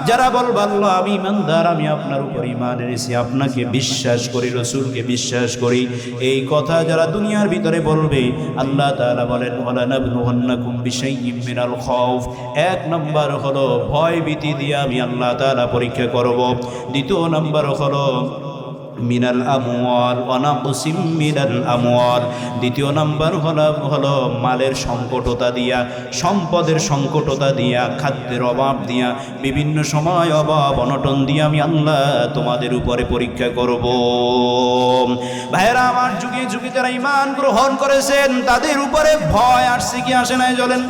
যারা বলবা আল্লাহ আমি ঈমানদার, আমি আপনার উপর ঈমান এনেছি, আপনাকে বিশ্বাস করি, রাসূলকে বিশ্বাস করি, এই কথা যারা দুনিয়ার ভিতরে বলবে, আল্লাহ তাআলা বলেন ওয়ালানাবলুওয়ান্নাকুম বিশাইইম মিনাল খাউফ। এক নাম্বার হলো ভয় ভীতি দিয়ে আমি আল্লাহ তাআলা পরীক্ষা করব। দ্বিতীয় নাম্বার হলো মিনাল আমওয়াল ওয়া নাকসিম মিনাল আমওয়াল। দ্বিতীয় নাম্বার হলো মালের সংকটতা দিয়া, সম্পদের সংকটতা দিয়া, খাদ্যের অভাব দিয়া, বিভিন্ন সময় অভাব অনটন দিয়া আমি আল্লাহ তোমাদের উপরে পরীক্ষা করব। ভাইরা আমার, যুগে যুগে যারা ঈমান গ্রহণ করেছেন তাদের উপরে ভয় আসছে কি আসে নাই? চলেন,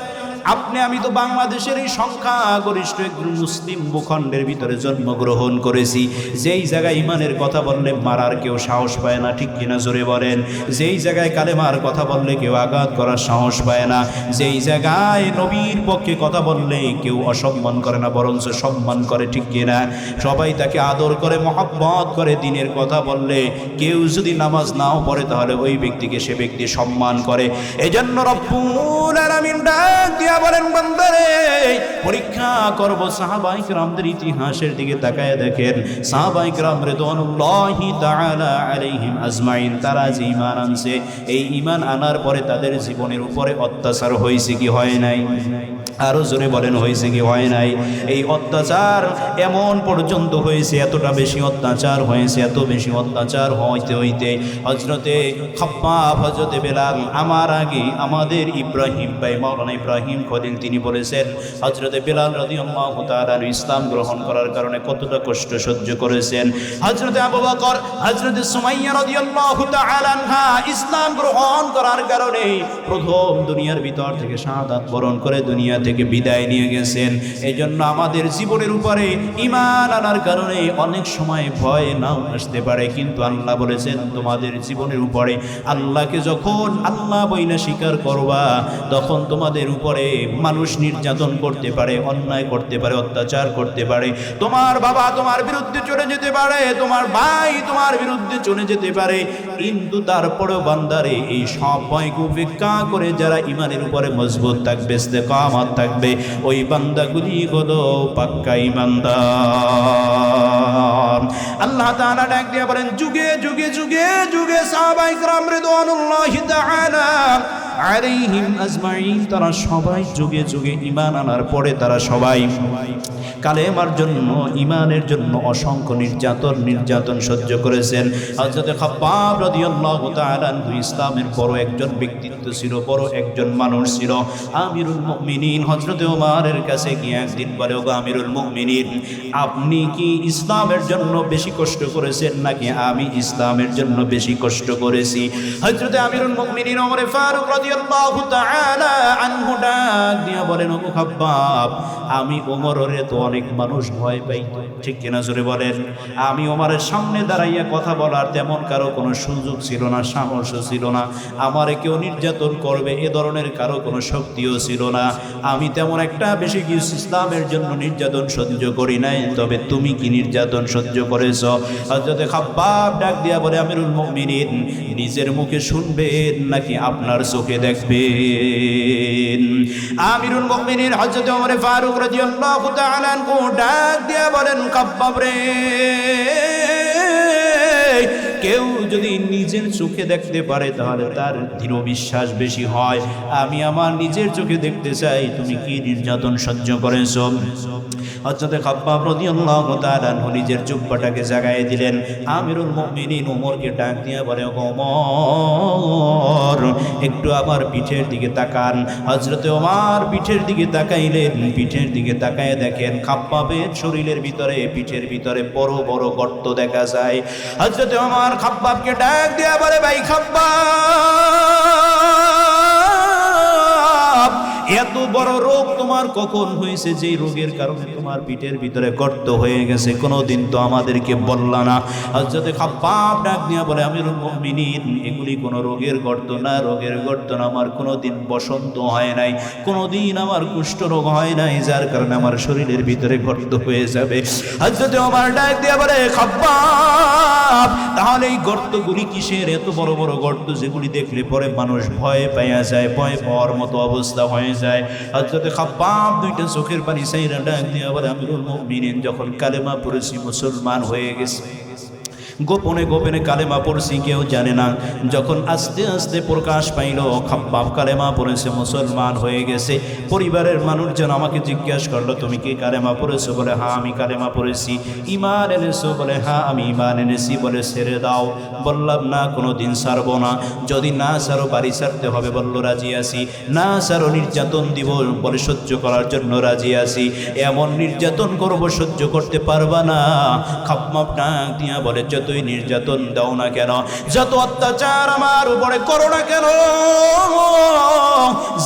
আপনি আমি তো বাংলাদেশের এই সংখ্যাগরিষ্ঠ একজন মুসলিম ভূখণ্ডের ভিতরে জন্মগ্রহণ করেছি, যেই জায়গায় ইমানের কথা বললে মারার কেউ সাহস পায় না, ঠিক কিনা জোরে বলেন? যেই জায়গায় কালেমার কথা বললে কেউ আঘাত করার সাহস পায় না, যেই জায়গায় নবীর পক্ষে কথা বললে কেউ অসম্মান করে না, বরঞ্চ সম্মান করে, ঠিক কিনা? সবাই তাকে আদর করে, মহব্বত করে। দিনের কথা বললে কেউ যদি নামাজ নাও পড়ে তাহলে ওই ব্যক্তিকে সে ব্যক্তি সম্মান করে। এজন্য রব্বুল আলামিন ডাক দিয়া বলেন, বান্দারে পরীক্ষা করব। সাহাবায়ে কেরামদের ইতিহাসের দিকে তাকায় দেখেন, সাহাবায়ে কেরাম রিদওয়ানুল্লাহি তাআলা আলাইহিম আজমাইন, তারা যে ঈমান আনছে, এই ঈমান আনার পরে তাদের জীবনের উপরে অত্যাচার হয়েছে কি হয় নাই? আরো জোরে বলেন, হয়েছে কি হয় নাই? এই অত্যাচার এমন পর্যন্ত হয়েছে, এতটা বেশি অত্যাচার হয়েছে, এত বেশি অত্যাচার হইতে হইতে হযরতে খাব্বাব, হযরতে বেলাল, আমার আগে আমাদের ইব্রাহিম ভাই মাওলানা ইব্রাহিম খলিল তিনি বলেছেন, হযরতে বেলাল রাদিয়াল্লাহু তাআলা ইসলাম গ্রহণ করার কারণে কতটা কষ্ট সহ্য করেছেন। হযরতে আবু বকর, হযরতে সুমাইয়া রাদিয়াল্লাহু তাআলা আনহা ইসলাম গ্রহণ করার কারণে প্রথম দুনিয়ার ভিতর থেকে শাহাদাত বরণ করে দুনিয়া থেকে বিদায় নিয়ে গেছেন। এই জন্য আমাদের জীবনের উপরে ঈমান আনার কারণে অনেক সময় ভয় নাও আসতে পারে, কিন্তু আল্লাহ বলেছেন তোমাদের জীবনের উপরে আল্লাহকে যখন আল্লাহ বইলা স্বীকার করবা, তখন তোমাদের উপরে মানুষ নির্যাতন করতে পারে, অন্যায় করতে পারে, অত্যাচার করতে পারে, তোমার বাবা তোমার বিরুদ্ধে চলে যেতে পারে, তোমার ভাই তোমার বিরুদ্ধে চলে যেতে পারে, কিন্তু তারপরেও বান্দারে এই সব ভয়কে উপেক্ষা করে যারা ঈমানের উপরে মজবুত থাকবে, ইস্তেকামত থাকবে, ওই বান্দাগুলি হলো পাক্কা ঈমানদার। আল্লাহ তাআলা ডাক দিয়ে বলেন, যুগে যুগে যুগে যুগে সাহাবায়ে কেরাম রিদওয়ানুল্লাহি তাআলা আলাইহিম আজমাইন, তারা সবাই যুগে যুগে ঈমান আনার পরে তারা সবাই কালেমার জন্য, ঈমানের জন্য অসংখ্য নির্যাতন সহ্য করেছেন। হযরত খাব্বাব রাদিয়াল্লাহু তাআলা আনহু ইসলামের বড় একজন ব্যক্তিত্ব ছিল, বড় একজন মানুষ ছিল, আমিরুল মুমিনিন। হযরত ওমরের কাছে গিয়ে একদিন বলে, ওগো আমিরুল মুমিনিন, আপনি কি ইসলামের জন্য বেশি কষ্ট করেছেন নাকি আমি ইসলামের জন্য বেশি কষ্ট করেছি? হযরত আমিরুল মুমিনিন ওমর ফারুক রাদিয়াল্লাহু তাআলা আনহু ডাক দিয়ে বলেন, ওগো খাব্বাব, আমি ওমরের তো অনেক মানুষ ভয় পাইত, ঠিক কিনা জোরে বলেন? আমি ওমরের সামনে দাঁড়াইয়া কথা বলার তেমন কারো কোনো সুযোগ ছিল না, সাহসও ছিল না, আমারে কেউ নির্যাতন করবে এ ধরনের কারো কোনো শক্তিও ছিল না। আমি তেমন একটা বেশি কিছু ইসলামের জন্য নির্যাতন সহ্য করি নাই, তবে তুমি কি নির্যাতন সহ্য করেছ? হযরত খাব্বাব ডাক দিয়া বলে, আমিরুল মুমিনিন, নিজের মুখে শুনবেন নাকি আপনার চোখে দেখবেন? আমিরুল মুমিনিন হযরত ওমর ফারুক রাদিয়াল্লাহু তাআলা আনহু ডাক দিয়া বলেন, খাব্বাব রে, কেউ যদি নিজের চোখে দেখতে পারে তাহলে তার দৃঢ় বিশ্বাস বেশি হয়। আমি আমার নিজের চোখে দেখতে চাই তুমি কি নির্যাতন সহ্য করেছো। হযরত খাব্বাব রাদিয়াল্লাহু তাআলা আনহু নিজের জুব্বাটাকে জাগায় দিলেন। আমিরুল মুমিনিন ওমরকে ডাক দিয়ে বলে, ওমর, একটু আমার পিঠের দিকে তাকান। হযরত ওমর পিঠের দিকে তাকাইলেন, পিঠের দিকে তাকায় দেখেন খাব্বাবের শরীরের ভিতরে, পিঠের ভিতরে বড় বড় গর্ত দেখা যায়। হযরত ওমর খাব্বাবকে ডাক দিয়ে বলে, ভাই খাব্বাব, এত বড় রোগ তোমার কখন হয়েছে, যে রোগের কারণে তোমার পিঠের ভিতরে গর্ত হয়ে গেছে, কোনোদিন তো আমাদেরকে বললা না। হযরত খাব্বাব ডাক দিয়া বলে, আমিরুল মুমিনিন, এগুলি কোনো রোগের গর্ত না, রোগের গর্ত না, আমার কোনোদিন বসন্ত হয় নাই, কোনোদিন আমার কুষ্ঠ রোগ হয় নাই, যার কারণে আমার শরীরের ভিতরে গর্ত হয়ে যাবে। হযরত ওমর ডাক দিয়া বলে, খাব্বাব, তাহলে এই গর্তগুলি কিসের? এত বড় বড় গর্ত যেগুলি দেখলে পরে মানুষ ভয় পাইয়া যায়, ভয় পাওয়ার মতো অবস্থা হয়ে যায়। হযরত খাব্বাব দুইটা চোখের পানি ছাইরা ডাক দিয়া বলে, আমিরুল মুমিনিন, যখন কালেমা পড়েছি মুসলমান হয়ে গেছে, গোপনে গোপনে কালেমা পড়ছি, কেউ জানে না। যখন আস্তে আস্তে প্রকাশ পাইল খাব্বাব কালেমা পড়েছে, মুসলমান হয়ে গেছে, পরিবারের মানুষজন আমাকে জিজ্ঞাসা করলো, তুমি কি কালেমা পড়েছো? বলে, হ্যাঁ আমি কালেমা পড়েছি। ঈমান এনেছো? বলে, হ্যাঁ আমি ঈমান এনেছি। বলে, ছেড়ে দাও। বললাম, না, কোনো দিন ছাড়বো না। যদি না ছাড়ো বাড়ি ছাড়তে হবে। বলল, রাজি আছি। না ছাড়ো নির্যাতন দিব। বলে, সহ্য করার জন্য রাজি আছি। এমন নির্যাতন করবো, সহ্য করতে পারবা না। খাব্বাব ডাক দিয়া বলে, যতই নির্যাতন দাও না কেন, যত অত্যাচার আমার উপরে করো না কেন,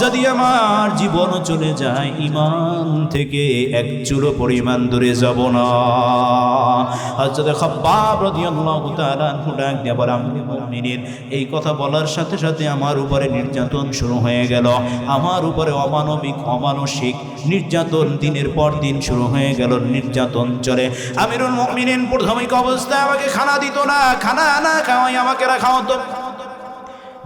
যদি আমার জীবন চলে যায়, ঈমান থেকে এক চুলো পরিমাণ দূরে যাব না। হযরত খাব্বাব রাদিয়াল্লাহু তাআলা আনহু ডাক দিয়া বলে, আমিরুল মুমিনিন, এই কথা বলার সাথে সাথে আমার উপরে নির্যাতন শুরু হয়ে গেল। আমার উপরে অমানবিক অমানসিক নির্যাতন দিনের পর দিন শুরু হয়ে গেল। নির্যাতন চলে। আমিরুল মুমিনিন প্রাথমিক অবস্থায় আমাকে খানা দিত না, খানা না খাওয়াই আমাকে রাখা হতো।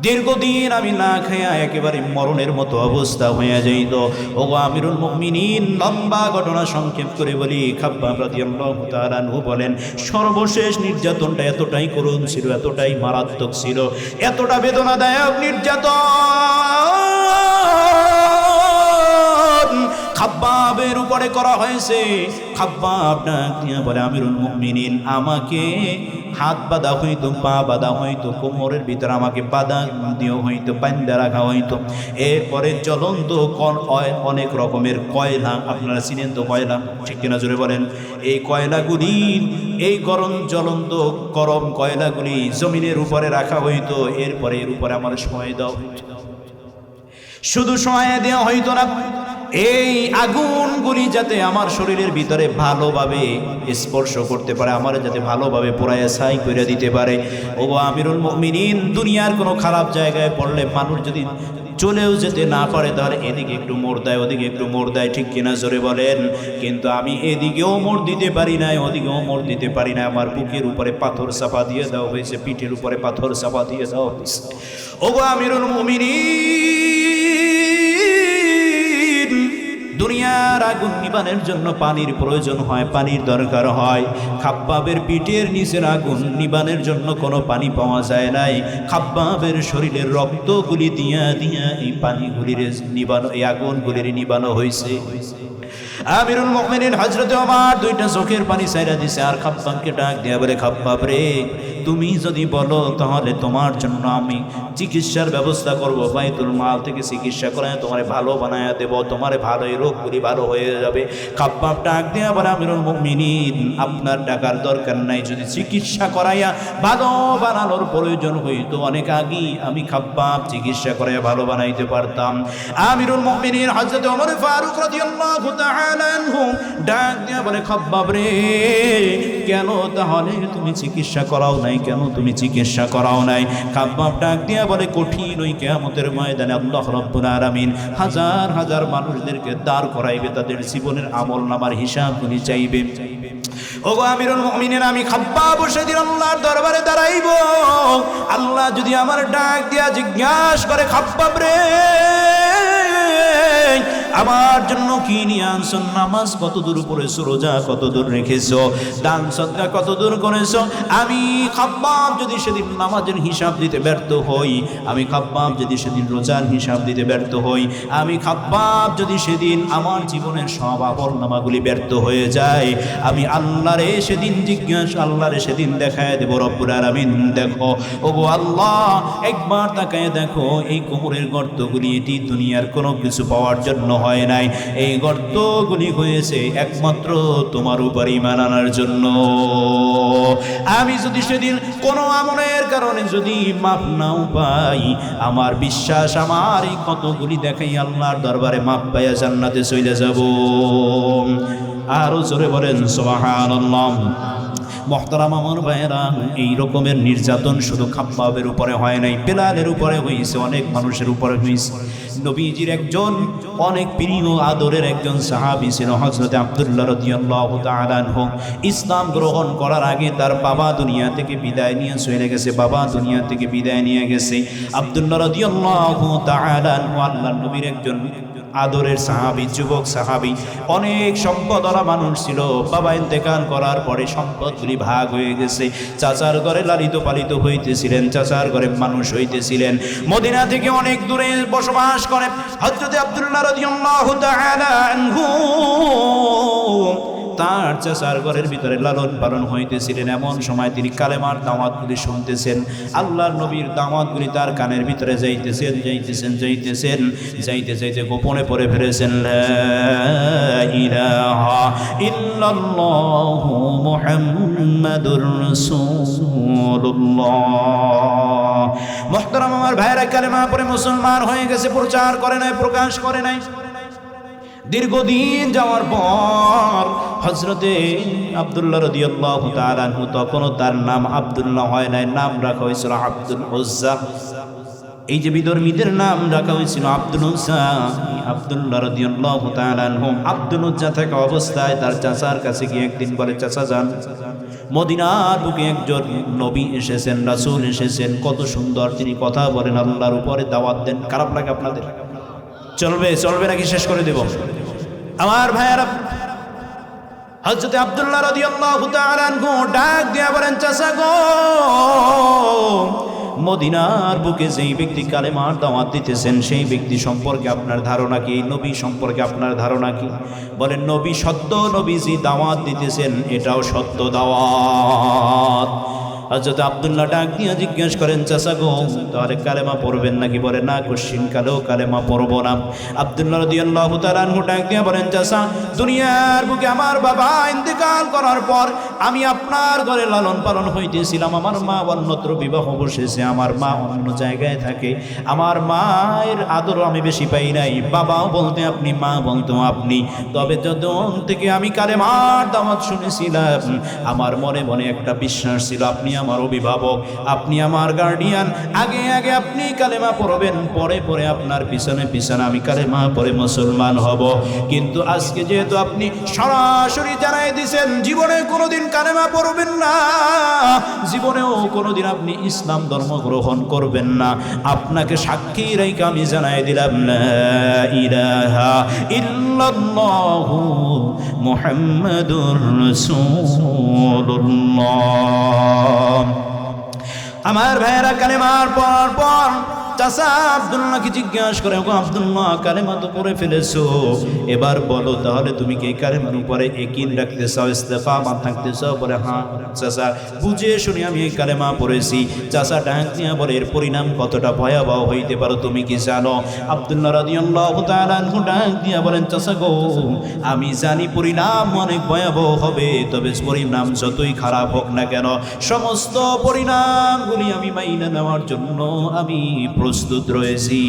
দীর্ঘদিন আমি না খাইয়া একেবারে মরণের মতো অবস্থা হয়ে যাইত। ও আমিরুল মুমিনিন, লম্বা ঘটনা সংক্ষেপ করে বলি, খাব্বাব রাদিয়াল্লাহু তাআলা আনহু বলেন, সর্বশেষ নির্যাতনটা এতটাই করুণ ছিল, এতটাই মারাত্মক ছিল, এতটা বেদনাদায়ক নির্যাতন খাব্বাবের উপরে করা হয়েছে। খাব্বাব ডাক দিয়া বলে, আমিরুল মুমিনিন, আমাকে হাত বাঁধা হইতো, পা বাঁধা হইতো, কোমরের ভিতরে আমাকে বাঁধা দিয়ে হইতো, বান্ধা রাখা হইতো। এরপরে জ্বলন্ত অনেক রকমের কয়লা, আপনারা চিনেন তো কয়লা, ঠিক কিনা জোরে বলেন? এই কয়লাগুলি, এই জ্বলন্ত গরম কয়লাগুলি জমিনের উপরে রাখা হইতো। এরপরে এর উপরে আমার শোয়া দেওয়া হইতো। শুধু শোয়া দেওয়া হইতো না, এই আগুনগুলি যাতে আমার শরীরের ভিতরে ভালোভাবে স্পর্শ করতে পারে, আমার যাতে ভালোভাবে পোড়ায় ছাই করে দিতে পারে। ও আমিরুল মুমিনিন, দুনিয়ার কোনো খারাপ জায়গায় পড়লে মানুষ যদি চলেও যেতে না পারে, তাহলে এদিকে একটু মোড় দেয়, ওদিকে একটু মোড় দেয়, ঠিক কিনা জোরে বলেন? কিন্তু আমি এদিকেও মোড় দিতে পারি না, ওদিকেও মোড় দিতে পারি না। আমার বুকের উপরে পাথর চাপা দিয়ে দেওয়া হয়েছে, পিঠের উপরে পাথর চাপা দিয়ে দেওয়া হয়েছে। ও আমিরুল মুমিনিন, দুনিয়ার আগুন নিবানের জন্য পানির প্রয়োজন হয়, পানির দরকার হয়। খাব্বাবের পিঠের নিচের আগুন নিবানের জন্য কোনো পানি পাওয়া যায় নাই। খাব্বাবের শরীরের রক্তগুলি দিয়া দিয়া এই পানিগুলির নিবানো, এই আগুনগুলির নিবানো হয়েছে। আমিরুল মুমিনিন হযরত ওমর দুইটা চোখের পানি ছাইরা দিছে, আর খাব্বাবকে ডাক দিয়া বলে, খাব্বাব রে, তুমি যদি বলো তাহলে তোমার জন্য আমি চিকিৎসার ব্যবস্থা করব, বাইতুল মাল থেকে চিকিৎসা করায় তোমারে ভালো বানায়া দেব, তোমারে ভালো, এই রোগগুলি ভালো হয়ে যাবে। খাব্বাব ডাক দিয়া বলে, আমিরুল মুমিনিন, আপনার টাকার দরকার নাই, যদি চিকিৎসা করাইয়া ভালো বানানোর প্রয়োজন হইতো অনেক আগেই আমি খাব্বাব চিকিৎসা করাইয়া ভালো বানাইতে পারতাম। আমিরুল মুমিনিন হযরত ওমর ফারুক রাদিয়াল্লাহু তাআলা আনহু ডাক দিয়া বলে, খাব্বাব রে, কেন তাহলে তুমি চিকিৎসা করাও নাই, কেন তুমি চিকিৎসা করাও নাই? খাব্বাব ডাক দিয়া বলে, কঠিন ওই কিয়ামতের ময়দানে আল্লাহ রাব্বুল আলামিন হাজার হাজার মানুষদেরকে দাঁড় করাইবে, তাদের জীবনের আমলনামার হিসাবগুলি চাইবে। ওগো আমিরুল মুমিনিন, আমি খাব্বাব সেদিন আল্লাহর দরবারে দাঁড়াইব। আল্লাহ যদি আমার ডাক দিয়া জিজ্ঞাসা করে, খাব্বাব রে, আমার জন্য কি নিয়ে আনছো? নামাজ কত দূর পড়েছো, রোজা কত দূর রেখেছো, দান সদকা কত দূর করেছো? আমি খাব্বাব যদি সেদিন নামাজের হিসাব দিতে ব্যর্থ হই, আমি খাব্বাব যদি সেদিন রোজার হিসাব দিতে ব্যর্থ হই, আমি খাব্বাব যদি সেদিন আমার জীবনের সব আমলনামাগুলি ব্যর্থ হয়ে যায়, আমি আল্লাহরে সেদিন আল্লাহরে সেদিন দেখায় দেব, রব্বুল আলামিন দেখো, ওগো আল্লাহ একবার তাকায় দেখো, এই কোমরের গর্তগুলি এটি দুনিয়ার কোনো কিছু পাওয়ার জন্য হয় নাই। এই গর্তগুলি হয়েছে একমাত্র তোমার উপর ঈমান আনার জন্য। আমি যদি সেদিন কোনো আমলের কারণে যদি মাপ নাও পাই, আমার বিশ্বাস আমার এই কতগুলি দেখাই আল্লাহর দরবারে মাপ পাইয়া জান্নাতে চলে যাব। আরো জোরে বলেন সুবহানাল্লাহ। মুহতারাম আমার ভাইয়েরা, এই রকমের নির্যাতন শুধু খাব্বাবের উপরে হয় নাই, বেলালের উপরে হয়েছে, অনেক মানুষের উপরে হয়েছে। নবীজির একজন অনেক প্রিয় আদরের একজন সাহাবী ছিল হযরত আব্দুল্লাহ রাদিয়াল্লাহু তাআলা আনহু। ইসলাম গ্রহণ করার আগে তার বাবা দুনিয়া থেকে বিদায় নিয়ে চলে গেছে, বাবা দুনিয়া থেকে বিদায় নিয়ে গেছে। আব্দুল্লাহ রাদিয়াল্লাহু তাআলা আনহু আল্লাহর নবীর একজন আদরের সাহাবী, যুবক সাহাবী, অনেক সম্পদওয়ালা মানুষ ছিল। বাবা ইন্তেকাল করার পরে সম্পদগুলি ভাগ হয়ে গেছে। চাচার ঘরে লালিত পালিত হইতেছিলেন, চাচার ঘরে মানুষ হইতেছিলেন। মদিনা থেকে অনেক দূরে বসবাস করে হযরত আব্দুল্লাহ রাদিয়াল্লাহু তাআলা আনহু তার চাচার ঘরের ভিতরে লালন পালন হইতেছিলেন। এমন সময় তিনি কালেমার দাওয়াতগুলি শুনতেছেন, আল্লাহর নবীর দাওয়াতগুলি তার কানের ভিতরে যাইতেছেন, যাইতে যাইতে গোপনে পড়ে ফেলেছেন লা ইলাহা ইল্লাল্লাহু মুহাম্মাদুর রাসূলুল্লাহ। মুহতারাম আমার ভাইরা, কালেমা পড়ে মুসলমান হয়ে গেছে, প্রচার করে নাই, প্রকাশ করে নাই। দীর্ঘদিন যাওয়ার পর হযরতে আব্দুল্লাহ রাদিয়াল্লাহু তাআলা আনহু, তখনও তার নাম আব্দুল্লাহ হয় নাই, নাম রাখা হয়েছিল আব্দুল উজ্জা। এই যে বিধর্মীদের নাম রাখা হয়েছিল আব্দুল উজ্জা, আব্দুল্লাহ রাদিয়াল্লাহু তাআলা আনহু আব্দুল উজ্জা থাকা অবস্থায় তার চাচার কাছে গিয়ে একদিন বলে, চাচা যান, মদিনার বুকে একজন নবী এসেছেন, রাসূল এসেছেন, কত সুন্দর তিনি কথা বলেন, আল্লাহর উপরে দাওয়াত দেন। খারাপ লাগে আপনাদের? চলবে নাকি শেষ করে দেব? আমার ভাইয়ারা, হযরত আব্দুল্লাহ রাদিয়াল্লাহু তাআলা আনহু ডাক দিয়া বলেন, চাচা গো, মদিনার বুকে যেই ব্যক্তি কালেমার দাওয়াত দিতেছেন সেই ব্যক্তি সম্পর্কে আপনার ধারণা কি? নবী সম্পর্কে আপনার ধারণা কি? বলেন, নবী সত্য, নবীজি দাওয়াত দিতেছেন, এটাও সত্য দাওয়াত। হযরত আব্দুল্লাহ ডাক দিয়ে জিজ্ঞেস করেন, চাচা গো, তাহলে কালেমা পড়বেন নাকি? বলে, না, কোশ্চিন কালেও কালেমা পড়ব না। আব্দুল্লাহ রাদিয়াল্লাহু তাআলা আনহু ডাক দিয়ে বলেন, চাচা, দুনিয়ার বুকে আমার বাবা ইন্তেকাল করার পর আমি আপনার ঘরে লালন পালন হইতেছিলাম। আমার মা অন্যত্র বিবাহ বসেছে, আমার মা অন্য জায়গায় থাকে, আমার মায়ের আদর আমি বেশি পাই নাই। বাবাও বলতে আপনি, মা বলতো আপনি। তবে যখন থেকে আমি কালেমার দাওয়াত শুনেছিলাম, আমার মনে মনে একটা বিশ্বাস ছিল, আপনি আমার অভিভাবক, আপনি আমার গার্ডিয়ান, আগে আগে আপনি কালেমা পড়বেন, পরে পরে আপনার পিছনে পিছনে আমি কালেমা পড়ে মুসলমান হব। কিন্তু আজকে যেহেতু আপনি সরাসরি জানাই দিয়েছেন জীবনে কোনোদিন কালেমা পড়বেন না, জীবনেও কোনোদিন আপনি ইসলাম ধর্ম গ্রহণ করবেন না, আপনাকে সাক্ষী রেখে আমি জানাই দিলাম, লা ইলাহা ইল্লাল্লাহু মুহাম্মাদুর রাসূলুল্লাহ। আমার ভাইয়েরা, কালেমার পর চাচা আব্দুল্লাহকে জিজ্ঞাসা করে, আব্দুল্লাহ, কালেমা তো পড়ে ফেলেছো, এবার বলো তাহলে তুমি কি কালেমার উপরে ইয়াকিন রাখতে চাও, ইস্তেকামাত থাকতে চাও? বলে, হ্যাঁ চাচা, বুঝে শুনে আমি এই কালেমা পড়েছি। চাচা ডাক দিয়া বলে, এর পরিণাম কতটা ভয়াবহ হইতে পারো তুমি কি জানো? আব্দুল্লাহ রাদিয়াল্লাহু তাআলা আনহু ডাক দিয়া বলেন, চাচা গো, আমি জানি পরিণাম অনেক ভয়াবহ হবে, তবে পরিণাম যতই খারাপ হোক না কেন, সমস্ত পরিণামগুলি আমি মাইনা নেওয়ার জন্য আমি প্রস্তুত রয়েছি।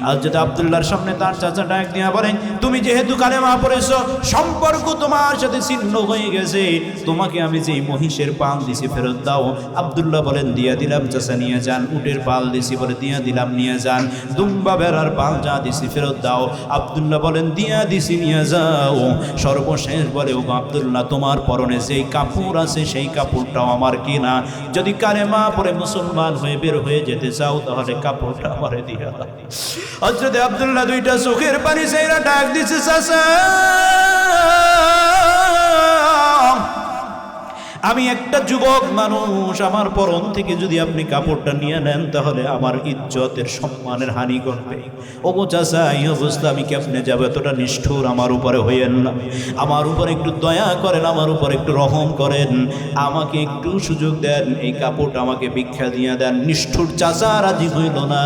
আর যদি আব্দুল্লাহর সামনে তার চাচা ডাক দিয়া বলেন, তুমি যেহেতু কালেমা পড়েছো, সম্পর্ক তোমার সাথে ছিন্ন হয়ে গেছে, তোমাকে আমি যে মহিষের পাল দিছি ফেরত দাও। আব্দুল্লাহ বলেন, দিয়া দিলাম চাচা, নিয়ে যান। উটের পাল দিছি, বলে দিয়া দিলাম, নিয়ে যান। দুম্বা বেড়ার পাল যা দিছি ফেরত দাও। আব্দুল্লাহ বলেন, দিয়া দিছি, নিয়ে যাও। সর্বশেষ বলে, ও আব্দুল্লাহ, তোমার পরনে যেই কাপড় আছে সেই কাপড়টাও আমার কিনা, যদি কালেমা পড়ে মুসলমান হয়ে বের হয়ে যেতে চাও তাহলে কাপড়টা আমারে দিয়া দাও। হযরত আব্দুল্লাহ দুইটা চোখের পানি ছেড়ে ডাক দিছে, চাচা আমি একটা যুবক মানুষ, আমার পরন থেকে যদি আপনি কাপড়টা নিয়ে নেন তাহলে আমার ইজ্জতের সম্মানের হানি ঘটবে। ওগো চাচা, এই অবস্থা আমি কেমনে যাব? এতটা নিষ্ঠুর আমার উপরে হইয়েন না, আমার উপর একটু দয়া করেন, আমার উপর একটু রহম করেন, আমাকে একটু সুযোগ দেন, এই কাপড়টা আমাকে ভিক্ষা দিয়ে দেন। নিষ্ঠুর চাচা রাজি হইল না।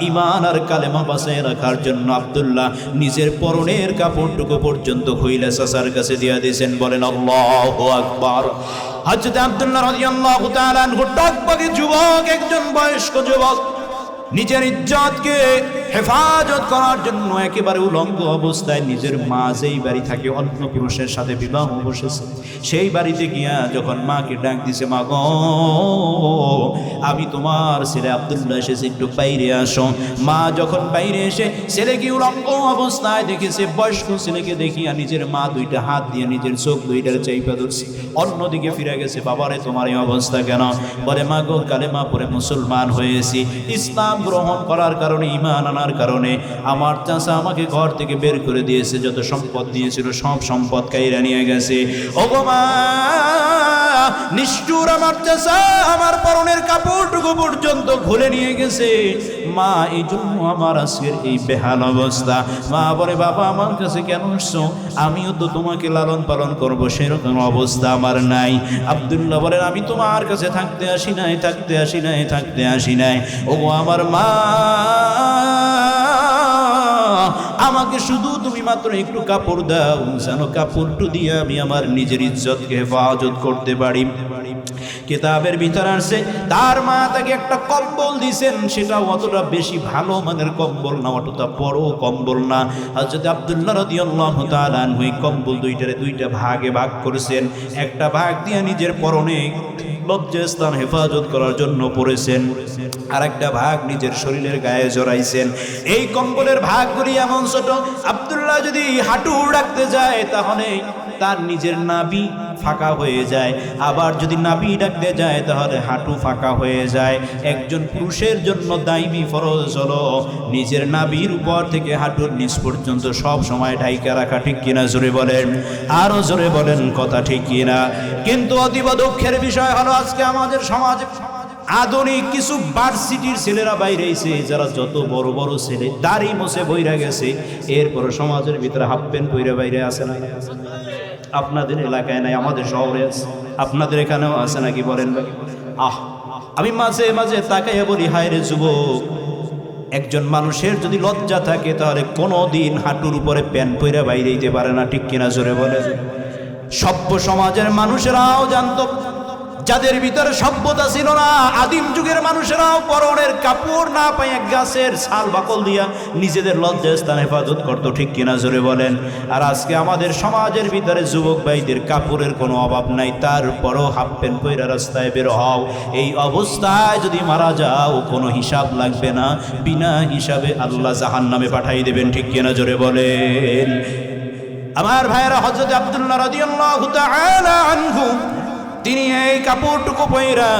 ঈমান আর কালেমা বাঁচায় রাখার জন্য আব্দুল্লাহ নিজের পরনের কাপড়টুকু পর্যন্ত হইলে চাচার কাছে দিয়ে দিয়েছেন। বলেন আল্লাহু আকবার। হযরত আব্দুল্লাহ রাদিয়াল্লাহু তাআলা আনহু টকবগে যুবক, একজন বয়স্ক যুবক, নিজের ইজ্জতকে হেফাজত করার জন্য একেবারে উলঙ্গ অবস্থায় নিজের মা যেই বাড়ি থাকে অন্য পুরুষের সাথে বিবাহ বসেছে, সেই বাড়িতে গিয়া যখন মাকে ডাক দিছে, মা গো আমি তোমার ছেলে আব্দুল্লাহ এসেছে, একটু বাইরে আসো। মা যখন বাইরে এসে ছেলেকে উলঙ্গ অবস্থায় দেখেছে, বয়স্ক ছেলেকে দেখিয়া নিজের মা দুইটা হাত দিয়ে নিজের চোখ দুইটার চাইপা ধরছে, অন্যদিকে ফিরে গেছে। বাবারে তোমার এই অবস্থা কেন? বলে মা গো কালেমা পড়ে মুসলমান হয়েছি, ইসলাম গ্রহণ করার কারণে, ঈমান আনার কারণে আমার চাচা আমাকে ঘর থেকে বের করে দিয়েছে, যত সম্পদ দিয়েছিল সব সম্পদ কাইরা নিয়ে গেছে। ওগো মা, নিষ্ঠুর আমার চাচা আমার পরনের কাপড়টুকু পর্যন্ত খুলে নিয়ে গেছে। মা, এই জন্য আমার আজকের এই বেহাল অবস্থা। মা বলে বাবা আমার কাছে কেন আসছো? আমিও তো তোমাকে লালন পালন করবো, সেরকম অবস্থা আমার নাই। আব্দুল্লাহ বলেন আমি তোমার কাছে থাকতে আসি নাই, থাকতে আসি নাই, থাকতে আসি নাই। ওগো আমার মা, আমাকে শুধু তুমি মাত্র একটু কাপড় দাও, যেন কাপড়টু দিয়ে আমি আমার নিজের ইজ্জতকে হেফাজত করতে পারি। কিতাবের ভিতরে আসছে তার মা তাকে একটা কম্বল দিয়েছেন, সেটা অতটা বেশি ভালো মানের কম্বল না, অতটা বড় কম্বল না। হযরত আব্দুল্লাহ রাদিয়াল্লাহু তাআলা আনহু এই কম্বল দুইটা ভাগে ভাগ করেছেন। একটা ভাগ দিয়ে নিজের পরনে লজ্জাস্থান হেফাজত করার জন্য পড়েছেন, আর একটা ভাগ নিজের শরীরের গায়ে জড়াইছেন। এই কম্বলের ভাগগুলি এমন ছোট, আব্দুল্লাহ যদি হাঁটু রাখতে যায় তাহলে তার নিজের নাভি ফাঁকা হয়ে যায়, আবার যদি নাভি রাখতে যায় তাহলে হাঁটু ফাঁকা হয়ে যায়। একজন পুরুষের জন্য দাইমি ফরজ হলো নিজের নাভির উপর থেকে হাঁটুর নিচ পর্যন্ত সব সময় ঢাইকা রাখা। ঠিক কিনা? জোরে বলেন, আরো জোরে বলেন, কথা ঠিক কিনা? কিন্তু অতীব দুঃখের বিষয় হলো আজকে আমাদের সমাজে আধুনিক কিছু ভার্সিটির ছেলেরা বাইরে এসে, যারা যত বড় বড় ছেলে দাড়ি মোছে বইরা গেছে, এরপর সমাজের ভিতরে হাফ প্যান্ট বইরা বাইরে আসে না? আপনাদের এলাকায় নাই, আমাদের শহরে আছে, আপনাদের এখানেও আছে নাকি বলেন ভাই? আমি মাঝে মাঝে তাকাইয়া বলি, হায় রে যুবক, একজন মানুষের যদি লজ্জা থাকে তাহলে কোনোদিন হাঁটুর উপরে প্যান্ট পইরা বাইরে যেতে পারে না। ঠিক কিনা? জোরে বলে। সভ্য সমাজের মানুষেরাও জানতো, যাদের ভিতরে সভ্যতা ছিল না, আদিম যুগের মানুষেরাও পরনের কাপড় না পায় গাছের ছাল বাকল দিয়া নিজেদের লজ্জাস্থান হেফাজত করতো। ঠিক কিনা? জোরে বলেন। আর আজকে আমাদের সমাজের ভিতরে যুবক ভাইদের কাপড়ের কোনো অভাব নাই, তারপরও হাফ প্যান্ট পইরা রাস্তায় বের হও। এই অবস্থায় যদি মারা যাও কোনো হিসাব লাগবে না, বিনা হিসাবে আল্লাহ জাহান্নামে পাঠাই দেবেন। ঠিক কিনা? জোরে বলেন। আমার ভাইয়েরা, হযরত আব্দুল্লাহ রাদিয়াল্লাহু তাআলা আনহু তিনি এই কাপড়টুকু পয়রা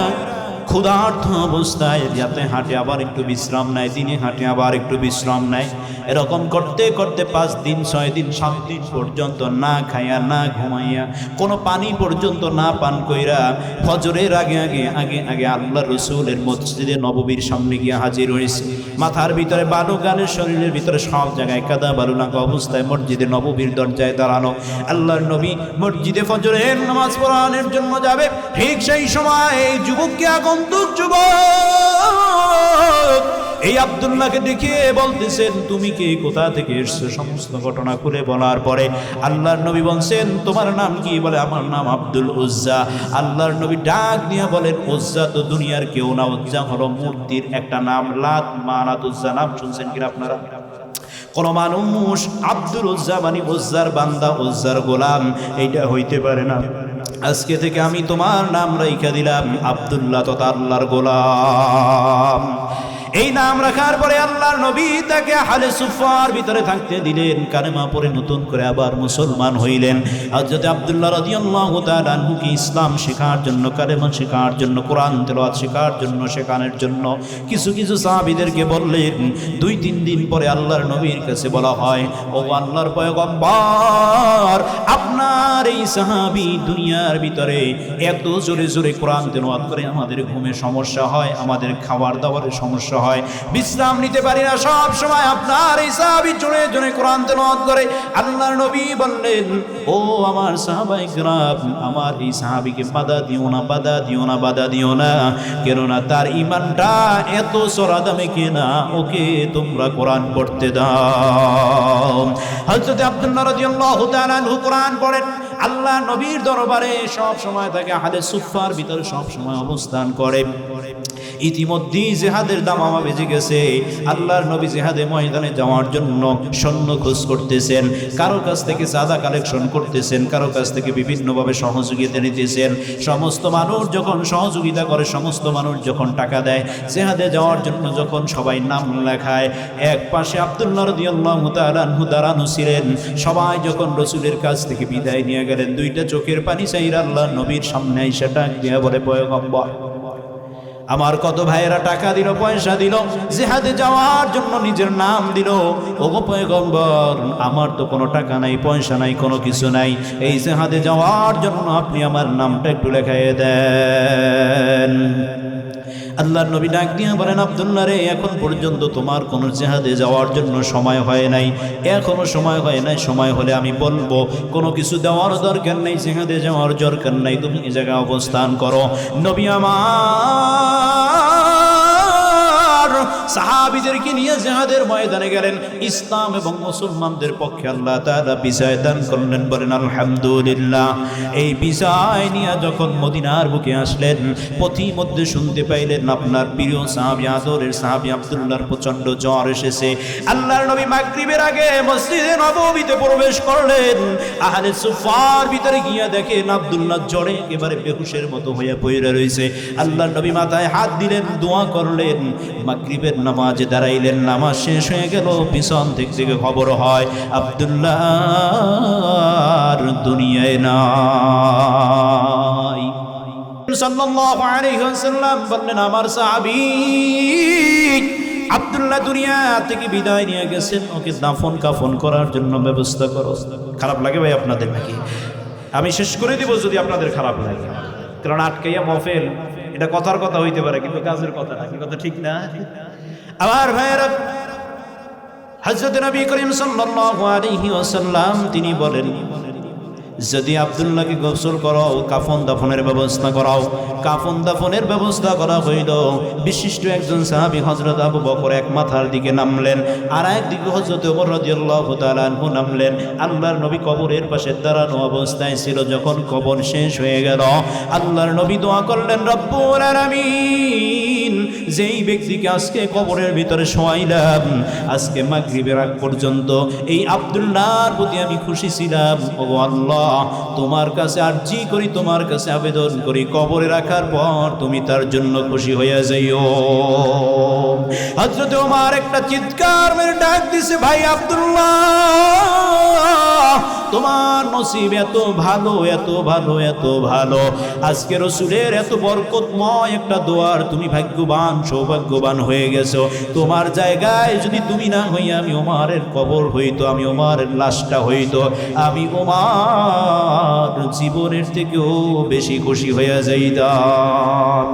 ক্ষুধার্ত অবস্থায় যাতে হাঁটে আবার একটু বিশ্রাম নেয়, দিনে হাঁটে আবার একটু বিশ্রাম নেয়, এরকম করতে করতে 5 দিন 6 দিন 7 দিন পর্যন্ত না খাইয়া না ঘুমাইয়া কোনো পানি পর্যন্ত না পান কইরা ফজরের আগে আগে আগে আগে আল্লাহ রসুলের মসজিদে নববীর সামনে গিয়ে হাজির হয়েছে। মাথার ভিতরে বালু, গানের শরীরের ভিতরে সব জায়গায় কাদা বালু নাকা অবস্থায় মসজিদে নববীর দরজায় দাঁড়ানো। আল্লাহর নবী মসজিদে ফজরের নামাজ পড়ানোর জন্য যাবে, ঠিক সেই সময় এই যুবককে আগন্তুক যুবক এই আব্দুল্লাহকে দেখিয়ে বলতেছেন, তুমি কে, কোথা থেকে এসছো? সমস্ত ঘটনা খুলে বলার পরে আল্লাহর নবী বলছেন, তোমার নাম কি? বলে আমার নাম আব্দুল উজ্জা। আল্লাহর নবী ডাক নিয়ে বলেন, উজ্জা তো দুনিয়ার কেউ না, উজ্জা হলো মূর্তির একটা নাম। লাত, মানাত, উজ্জা নাম শুনছেন কিনা আপনারা? কোন মানুষ আব্দুল উজ্জা মানে উজ্জার বান্দা, উজ্জার গোলাম, এইটা হইতে পারে না। আজকে থেকে আমি তোমার নাম রাইখা দিলাম আব্দুল্লাহ, তথা আল্লাহর গোলাম। এই নাম রাখার পরে আল্লাহর নবী তাকে হালে সুফার ভিতরে থাকতে দিলেন, কালেমা পড়ে নতুন করে আবার মুসলমান হইলেন। হযরত আব্দুল্লাহ রাদিয়াল্লাহু তাআলা আনহুকে ইসলাম শেখার জন্য, কালেমা শেখার জন্য, কোরআন তেলাওয়াত শেখার জন্য, শেখানোর জন্য কিছু কিছু সাহাবীদেরকে বললেন। 2-3 দিন পরে আল্লাহর নবীর কাছে বলা হয়, ও আল্লাহর পয়গম্বর, আপনার এই সাহাবী দুনিয়ার দুনিয়ার ভিতরে এত জোরে জোরে কোরআন তেলাওয়াত করে আমাদের ঘুমে সমস্যা হয়, আমাদের খাবার দাবারের সমস্যা হয়, বিশ্রাম নিতে পারি না, সব সময় আপনার এই সাহাবী জোরে জোরে কোরআন তেলাওয়াত করে। আল্লাহর নবী বললেন, ও আমার সাহাবায়ে কেরাম, আমার এই সাহাবীকে বাধা দিও না, বাধা দিও না, বাধা দিও না, কেননা তার ঈমানটা এত চড়া দামে কেনা, ওকে তোমরা কোরআন পড়তে দাও। হযরত আব্দুল্লাহ রাদিয়াল্লাহু তাআলা আনহু কোরআন পড়েন, আল্লাহ নবীর দরবারে সব সময় থাকে, আহলে সুফফার ভিতরে সব সময় অবস্থান করে। ইতিমধ্যেই জিহাদের দামামা বেজে গেছে, আল্লাহর নবী জিহাদে ময়দানে যাওয়ার জন্য সৈন্য খোঁজ করতেছেন, কারো কাছ থেকে চাঁদা কালেকশন করতেছেন, কারো কাছ থেকে বিভিন্নভাবে সহযোগিতা নিতেছেন। সমস্ত মানুষ যখন সহযোগিতা করে, সমস্ত মানুষ যখন টাকা দেয়, জিহাদে যাওয়ার জন্য যখন সবাই নাম লেখায়, এক পাশে আব্দুল্লাহ রাদিয়াল্লাহু তাআলা আনহু দাঁড়ানো ছিলেন। সবাই যখন রাসূলের কাছ থেকে বিদায় নিয়ে গেলেন, দুইটা চোখের পানি চাইরা আল্লাহর নবীর সামনে এসে ডাক দিয়ে বলে, পয়গম্বর, আমার কত ভাইয়েরা টাকা দিল, পয়সা দিল, জিহাদে যাওয়ার জন্য নিজের নাম দিল, ওগো পয়গম্বর, আমার তো কোনো টাকা নাই, পয়সা নাই, কোনো কিছু নাই, এই জিহাদে যাওয়ার জন্য আপনি আমার নামটা একটু লেখাইয়ে দেন। আল্লাহর নবী ডাক দিয়ে বলেন, আব্দুল্লাহ রে, এখন পর্যন্ত তোমার কোনো জিহাদে যাওয়ার জন্য সময় হয় নাই, এখনো সময় হয় নাই, সময় হলে আমি বলবো, কোনো কিছু দেওয়ার দরকার নেই, জিহাদে যাওয়ার দরকার নাই, তুমি এই জায়গায় অবস্থান করো। নবী আমার সাহাবীদেরকে নিয়ে জিহাদের ময়দানে গেলেন, ইসলাম এবং মুসলমানদের পক্ষে আল্লাহ তাআলা বিজয় দান করলেন, বলেন আলহামদুলিল্লাহ। এই বিজয় নিয়ে যখন মদিনার বুকে আসলেন, পথিমধ্যে শুনতে পাইলেন আপনার প্রিয় সাহাবী, আদরের সাহাবী আব্দুল্লাহর প্রচন্ড জ্বর এসেছে। আল্লাহর নবী মাগরিবের আগে মসজিদে নববীতে প্রবেশ করলেন, আহলে সুফার ভিতরে গিয়ে দেখেন আব্দুল্লাহ জ্বরে একেবারে বেহুশের মতো হয়ে পড়ে রয়েছে। আল্লাহর নবী মাথায় হাত দিলেন, দোয়া করলেন, মাগরিবের নামাজে দাঁড়াইলেন, নামাজ শেষ হয়ে গেল, পিছন থেকে খবর হয় আব্দুল্লাহ দুনিয়ায় নাই। সাল্লাল্লাহু আলাইহি ওয়াসাল্লাম বললেন, আমার সাহাবী আব্দুল্লাহ দুনিয়া থেকে বিদায় নিয়ে গেছেন, ওকে দাফন কাফন করার জন্য ব্যবস্থা করো। খারাপ লাগে ভাই আপনাদের নাকি? আমি শেষ করে দিব যদি আপনাদের খারাপ লাগে, কারণ আটকাইয়া মফেল, এটা কথার কথা হইতে পারে কিন্তু কাজের কথা না, কি কথা ঠিক না? আমার ভাইয়েরা, হযরত নবী করিম সাল্লাল্লাহু আলাইহি ওয়াসাল্লাম তিনি বলেন, যদি আব্দুল্লাহকে গোসল করাও, কাফন দাফনের ব্যবস্থা করাও। কাফন দাফনের ব্যবস্থা করা হইল। বিশিষ্ট একজন সাহাবী হযরত আবু বকর এক মাথার দিকে নামলেন, আর একদিকে হযরত ওমর রাদিয়াল্লাহু তাআলা আনহু নামলেন। আল্লাহর নবী কবরের পাশে দাঁড়ানো অবস্থায় ছিল। যখন কবর শেষ হয়ে গেল, আল্লাহর নবী দোয়া করলেন, রব্বুল আলামিন, যেই ব্যক্তিকে আজকে কবরের ভিতরে শোয়াইলাম, আজকে মাগরিবের আগ পর্যন্ত এই আব্দুল্লাহর প্রতি আমি খুশি ছিলাম, ওগো আল্লাহ, তোমার কাছে আরজি করি, তোমার কাছে আবেদন করি, কবরে রাখার পর তুমি তার জন্য খুশি হইয়া যাইও। হযরত ওমর একটা চিৎকার মেরে ডাক দিছে, ভাই আব্দুল্লাহ, তোমার নসিব এত ভালো, এত ভালো, এত ভালো, আজকে রাসূলের এত বরকতময় একটা দোয়ার তুমি ভাগ্যবান, সৌভাগ্যবান হয়ে গেছো। তোমার জায়গায় যদি তুমি না হইয়া আমি ওমরের কবর হইতো, আমি ওমরের লাশটা হইতো, আমি ওমর জীবনের থেকেও বেশি খুশি হইয়া যাইতাম।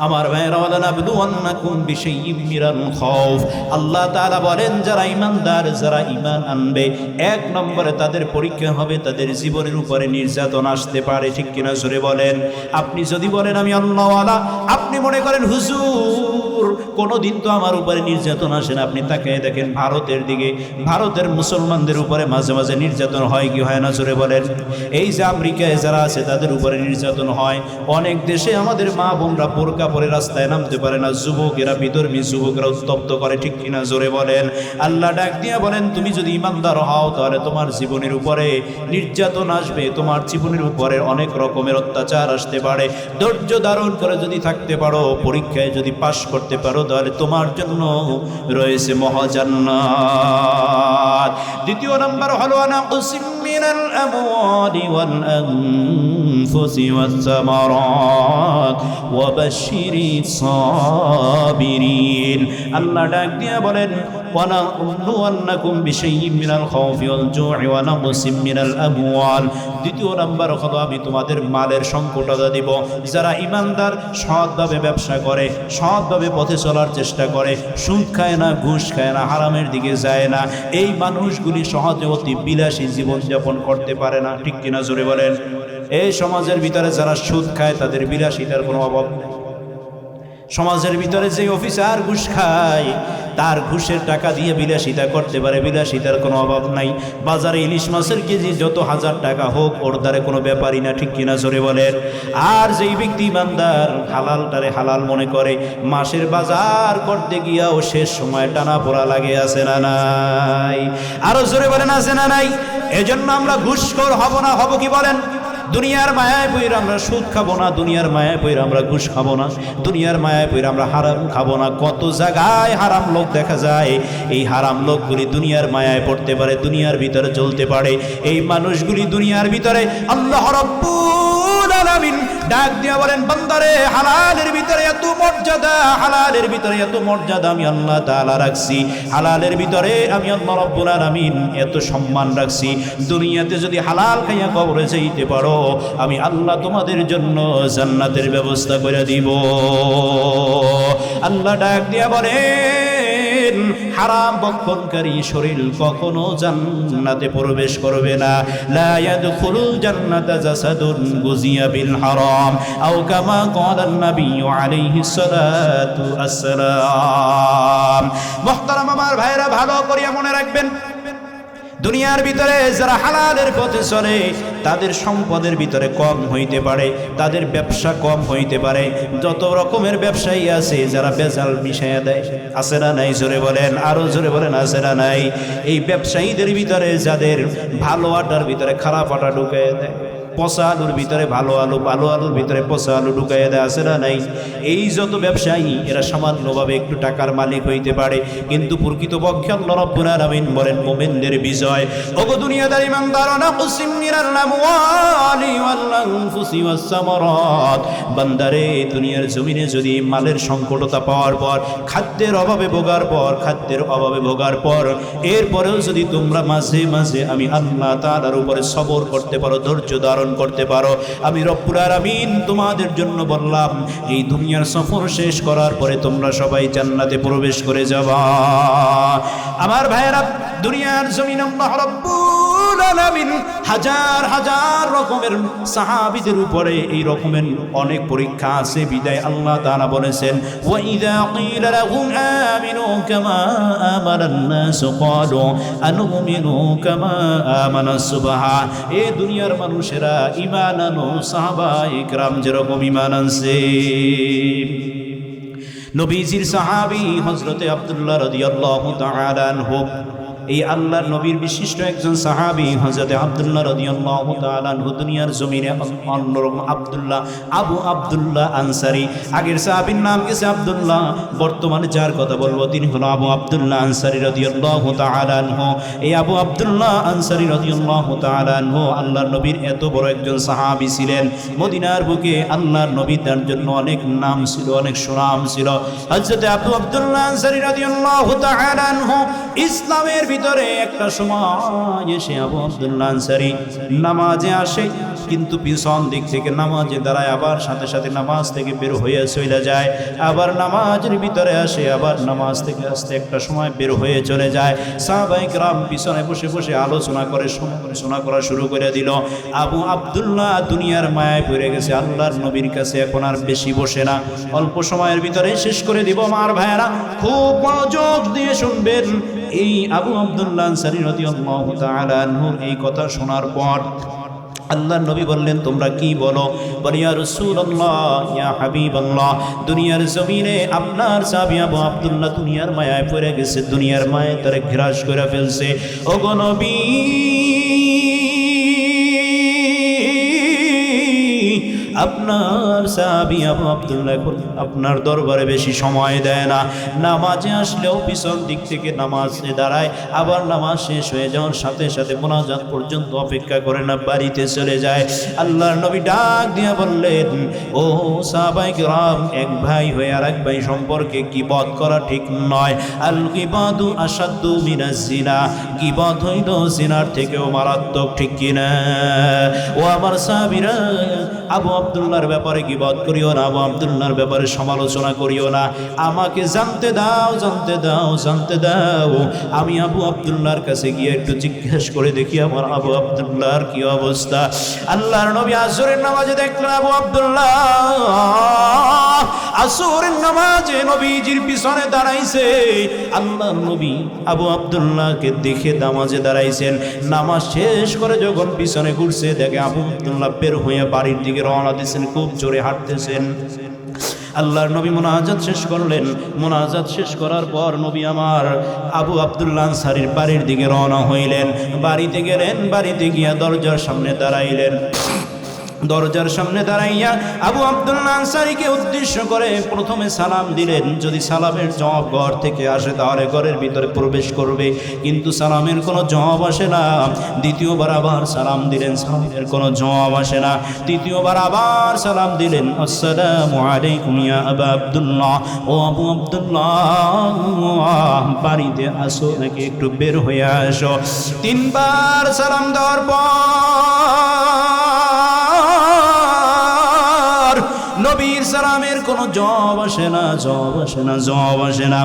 আমার ভাইয়েরা, ওয়ালানাবলুওয়ান্নাকুম বিশাইইম মিনাল খাউফ, আল্লাহ তাআলা বলেন, যারা ঈমানদার, যারা ঈমান আনবে, এক নম্বরে তাদের পরীক্ষা হবে, তাদের জীবনের উপরে নির্যাতন আসতে পারে, ঠিক কিনা জোরে বলেন। আপনি যদি বলেন আমি আল্লাহওয়ালা, আপনি মনে করেন হুজুর কোনোদিন তো আমার উপরে নির্যাতন আসে না, আপনি তাকিয়ে দেখেন ভারতের দিকে, ভারতের মুসলমানদের উপরে মাঝে মাঝে নির্যাতন হয় কি হয় না, জোরে বলেন। এই যে আমেরিকায় যারা আছে তাদের উপরে নির্যাতন হয়। অনেক দেশে আমাদের মা বোনরা বোরকা পরে রাস্তায় নামতে পারে না, যুবকেরা, বিধর্মী যুবকরা উত্তপ্ত করে, ঠিক কিনা জোরে বলেন। আল্লাহ ডাক দিয়া বলেন, তুমি যদি ঈমানদার হও তাহলে তোমার জীবনের উপরে নির্যাতন আসবে, তোমার জীবনের উপরে অনেক রকমের অত্যাচার আসতে পারে। ধৈর্য ধারণ করে যদি থাকতে পারো, পরীক্ষায় যদি পাশ করতে পারো, তাহলে তোমার জন্য রয়েছে মহাজান্নাত। দ্বিতীয় নম্বর হলো, আনাকুসিম মিনাল আমওয়ালি ওয়াল আনফুস الأنفس والثمرات وبشر الصابرين আল্লাহ ডাক দিয়া বলেন وَنَبْلُوَنَّكُمْ بِشَيْءٍ مِّنَ الْخَوْفِ وَالْجُوعِ وَنَقْصٍ مِّنَ الْأَمْوَالِ দ্বিতীয় নাম্বার হলো আমি তোমাদের মালের সংকটতা দিব। যারা ইমানদার সৎভাবে ব্যবসা করে, সৎভাবে পথে চলার চেষ্টা করে, সুদ খায় না, ঘুষ খায় না, হারামের দিকে যায় না, এই মানুষগুলি সহজে অতি বিলাসী জীবনযাপন করতে পারে না। ঠিক কিনা জোরে বলেন? এই সমাজের ভিতরে যারা সুদ খায় তাদের বিলাসিতার কোনো অভাব নেই। সমাজের ভিতরে যে অফিসার ঘুষ খায় তার ঘুষের টাকা দিয়ে বিলাসিতা করতে পারে, বিলাসিতার কোনো অভাব নাই। বাজারে ইলিশ মাছের কেজি যত 1000 টাকা হোক, ওর দ্বারে কোনো ব্যাপারই না। ঠিক কিনা জোরে বলেন? আর যেই ব্যক্তি ইমানদার হালালটারে হালাল মনে করে, মাসের বাজার করতে গিয়াও শেষ সময় টানা পোড়া লাগে, আছে না নাই? আরো জোরে বলেন, আছে না নাই? এজন্য আমরা ঘুষখোর হব না। হব কি বলেন? দুনিয়ার মায়ায় পইরা আমরা সুদ খাবো না, দুনিয়ার মায়ায় পইরা আমরা ঘুষ খাবো না, দুনিয়ার মায়ায় পইরা আমরা হারাম খাবো না। কত জায়গায় হারাম লোক দেখা যায়, এই হারাম লোকগুলি দুনিয়ার মায়ায় পড়তে পারে, দুনিয়ার ভিতরে চলতে পারে। এই মানুষগুলি দুনিয়ার ভিতরে আল্লাহ রাব্বুল আলামিন ডাক দিয়া বলেন, বান্দারে হালালের ভিতরে এত মর্যাদা, হালালের ভিতরে এত মর্যাদা আমি আল্লাহ তাআলা রাখছি, হালালের ভিতরে আমি আল্লাহ রাব্বুল আলামিন এত সম্মান রাখছি। দুনিয়াতে যদি হালাল খাইয়া কবরে যাইতে পারো, আমি আল্লাহ তোমাদের জন্য জান্নাতের ব্যবস্থা করে দিব। আল্লাহ ডাক দিয়া বলেন, হারাম ভক্ষণকারী শরীর কখনো জান্নাতে প্রবেশ করবে না। লা ইয়াদখুলুল জান্নাতা জাসাদুন গুজিয়া বিল হারাম আও কামা ক্বালান নবী আলাইহিস সালাতু আসসালাম। মুহতারাম আমার ভাইরা, ভালো করিয়া মনে রাখবেন, দুনিয়ার ভিতরে যারা হালালের পথে চলে তাদের সম্পদের ভিতরে কম হইতে পারে, তাদের ব্যবসা কম হইতে পারে। যত রকমের ব্যবসায়ী আছে যারা বেজাল মিশাইয়া দেয়, আছে না নাই? জোরে বলেন, আরো জোরে বলেন, আছে না নাই? এই ব্যবসায়ীদের ভিতরে যাদের ভালো আটার ভিতরে খারাপ আটা ঢুকাইয়া দেয়, পচা আলুর ভিতরে ভালো আলু, ভালো আলুর ভিতরে পচা আলু ঢুকাইয়া দেয়, আছে না নাই? এই যত ব্যবসায়ী এরা সামান্যভাবে একটু টাকার মালিক হইতে পারে, কিন্তু প্রকৃতপক্ষে আল্লাহ রাব্বুল আলামিন বলেন মুমিনদের বিজয়। ওগো দুনিয়াদার ইমানদাররা, কুসিম মিনাল আমওয়ালি ওয়াল আনফুসি ওয়াস সামারাত। বান্দারে, দুনিয়ার জমিনে যদি মালের সংকটতা পাওয়ার পর, খাদ্যের অভাবে ভোগার পর, খাদ্যের অভাবে ভোগার পর, এরপরেও যদি তোমরা মাঝে মাঝে আমি আল্লাহ তাআলার উপরে সবর করতে পারো, ধৈর্য ধারণ করতে পারো, আমি রব্বুল আলামিন তোমাদের জন্য বললাম এই দুনিয়ার সফর শেষ করার পরে তোমরা সবাই জান্নাতে প্রবেশ করে যাবা। আমার ভাইয়েরা, দুনিয়ার জমিনে আল্লাহ রব্বুল আলামিন হাজার হাজার রকমের সাহাবীদের উপরে এই রকমের অনেক পরীক্ষা আছে। বিদায় আল্লাহ তাআলা বলেছেন, ওয়া ইযা ক্বিলা লাহুম আমিনু কামা আমানান নাস ক্বালু আনুমিনু কামা আমানাস সুবহা। এই দুনিয়ার মানুষেরা ঈমান আনো সাহাবায়ে কেরাম যেরকম ঈমান আনছে। নবীজির সাহাবী হযরতে আব্দুল্লাহ রাদিয়াল্লাহু তাআলা আনহু, এই আল্লাহর নবীর বিশিষ্ট একজন সাহাবী হযরতে আব্দুল্লাহ রাদিয়াল্লাহু তাআলা আনহু দুনিয়ার জমিনে অন্যরকম আব্দুল্লাহ, আবু আব্দুল্লাহ আনসারী। আগের সাহাবীর নাম গেছে আব্দুল্লাহ, বর্তমানে যার কথা বলবো তিনি হলো আবু আব্দুল্লাহ আনসারী রাদিয়াল্লাহু তাআলা আনহু। এই আবু আব্দুল্লাহ আনসারী রাদিয়াল্লাহু তাআলা আনহু আল্লাহর নবীর এত বড় একজন সাহাবী ছিলেন। মদিনার বুকে আল্লাহর নবী তার জন্য অনেক নাম ছিল, অনেক সুনাম ছিল। হযরতে আবু আব্দুল্লাহ আনসারী রাদিয়াল্লাহু তাআলা আনহু ইসলামের ভিতরে একটা সময় এসে আবু আব্দুল্লাহ আনসারী নামাজে আসে, কিন্তু পিছন দিক থেকে নামাজে দাঁড়ায়, আবার সাথে সাথে নামাজ থেকে বের হয়ে চলে যায়, আবার নামাজের ভিতরে আসে, আবার নামাজ থেকে আসতে একটা সময় বের হয়ে চলে যায়। সাহাবায়ে কেরাম পিছনে বসে বসে আলোচনা করে, শোনা করা শুরু করে দিল। আবু আব্দুল্লাহ দুনিয়ার মায়ায় পড়ে গেছে, আল্লাহর নবীর কাছে এখন আর বেশি বসে না, অল্প সময়ের ভিতরে শেষ করে দিব। আমার ভাইয়েরা, খুব মনোযোগ দিয়ে শুনবেন। এই আবু আব্দুল্লাহ আনসারী রাদিয়াল্লাহু তাআলা আনহুর এই কথা শোনার পর আল্লাহর নবী বললেন, তোমরা কি বলো? বলে, ইয়া রাসূলুল্লাহ, ইয়া হাবিবাল্লাহ, দুনিয়ার জমিনে আপনার সাহাবী আবু আব্দুল্লাহ দুনিয়ার মায়ায় পড়ে গেছে, দুনিয়ার মায়ায় তারে গ্রাস করে ফেলছে। ওগো নবী, আপনার সাহাবী আবু আব্দুল্লাহ আপনার দরবারে বেশি সময় দেয় না, নামাজে আসলেও পিছন দিক থেকে নামাজে দাঁড়ায়, আবার নামাজ শেষ হয়ে যাওয়ার সাথে সাথে মোনাজাত পর্যন্ত অপেক্ষা করে না, বাড়িতে চলে যায়। আল্লাহর নবী ডাক দিয়ে বললেন, ও সাহাবায়ে কিরাম, এক ভাই হয়ে আর এক ভাই সম্পর্কে গীবত করা ঠিক নয়। আল গীবাতু আশাদ্দু মিনাজ জিনা, গীবত হইল জিনার থেকেও মারাত্মক, ঠিক কিনা? ও আমার সাহাবীরা, আবু আব্দুল্লাহর ব্যাপারে গীবত করিও না, আবু আব্দুল্লাহর ব্যাপারে সমালোচনা করিও না। আমাকে জানতে দাও, জানতে দাও, জানতে দাও। আমি আবু আব্দুল্লাহর কাছে গিয়ে একটু জিজ্ঞেস করে দেখি আমার আবু আব্দুল্লাহর কি অবস্থা। আল্লাহর নবী আসরের নামাজে দেখলেন আবু আব্দুল্লাহ আসরের নামাজে নবীজির পিছনে দাঁড়াইছে। আল্লাহর নবী আবু আব্দুল্লাহকে দেখে নামাজে দাঁড়াইছেন। নামাজ শেষ করে যখন পিছনে ঘুরছে, দেখে আবু আব্দুল্লাহ বের হয়ে বাড়ির দিকে রওনা দিয়েছেন, খুব জোরে হাঁটতেছেন। আল্লাহর নবী মুনাজাত শেষ করলেন। মুনাজাত শেষ করার পর নবী আমার আবু আব্দুল্লাহ আনসারীর বাড়ির দিকে রওনা হইলেন। বাড়িতে গেলেন, বাড়িতে গিয়া দরজার সামনে দাঁড়াইলেন। দরজার সামনে দাঁড়াইয়া আবু আব্দুল্লাহ আনসারীকে উদ্দেশ্য করে প্রথমে সালাম দিলেন। যদি সালামের জবাব ঘর থেকে আসে তাহলে ঘরের ভিতরে প্রবেশ করবে, কিন্তু সালামের কোনো জবাব আসে না। দ্বিতীয়বার আবার সালাম দিলেন, সালামের কোনো জবাব আসে না। তৃতীয়বার আবার সালাম দিলেন, আসসালামু আলাইকুম ইয়া আবু আব্দুল্লাহ, ও আবু আব্দুল্লাহ বাড়িতে আসো নাকি একটু বের হয়ে আসো। তিনবার সালাম দেওয়ার পর নবীর সালামের কোনো জবাব আসে না, জবাব আসে না, জবাব আসে না।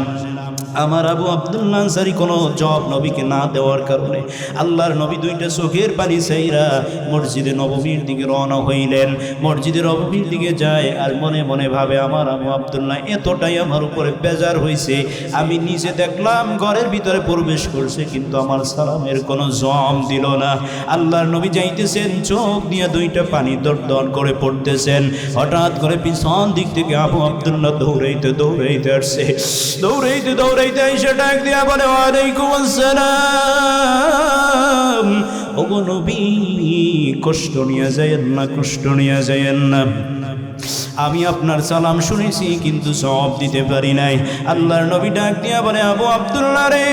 আমার আবু আব্দুল্লাহ আনসারী কোনো জবাব নবীকে না দেওয়ার কারণে আল্লাহর নবী দুইটা চোখের পানি ছাইরা মসজিদে নববীর দিকে রওনা হইলেন। মসজিদে নববীর দিকে যায় আর মনে মনে ভাবে, আমার আবু আব্দুল্লাহ এতটাই আমার উপরে বেজার হয়েছে, আমি নিজে দেখলাম ঘরের ভিতরে প্রবেশ করছে কিন্তু আমার সালামের কোনো জবাব দিল না। আল্লাহর নবী যাইতেছেন, চোখ দিয়ে দুইটা পানি দরদর করে পড়তেছেন। হঠাৎ করে পিছন দিক থেকে আবু আব্দুল্লাহ দৌড়াইতে দৌড়াইতে আসছে। দৌড়াইতে দৌড়াইতে এসে ডাক দিয়া বলে, ওয়ালাইকুম আসসালাম, ওগো নবী কষ্ট নিয়ে যায়েন না, কষ্ট নিয়ে যায়েন না। আমি আপনার সালাম শুনেছি কিন্তু জবাব দিতে পারি নাই। আল্লাহর নবী ডাক দিয়া বলে, আবু আব্দুল্লাহ রে,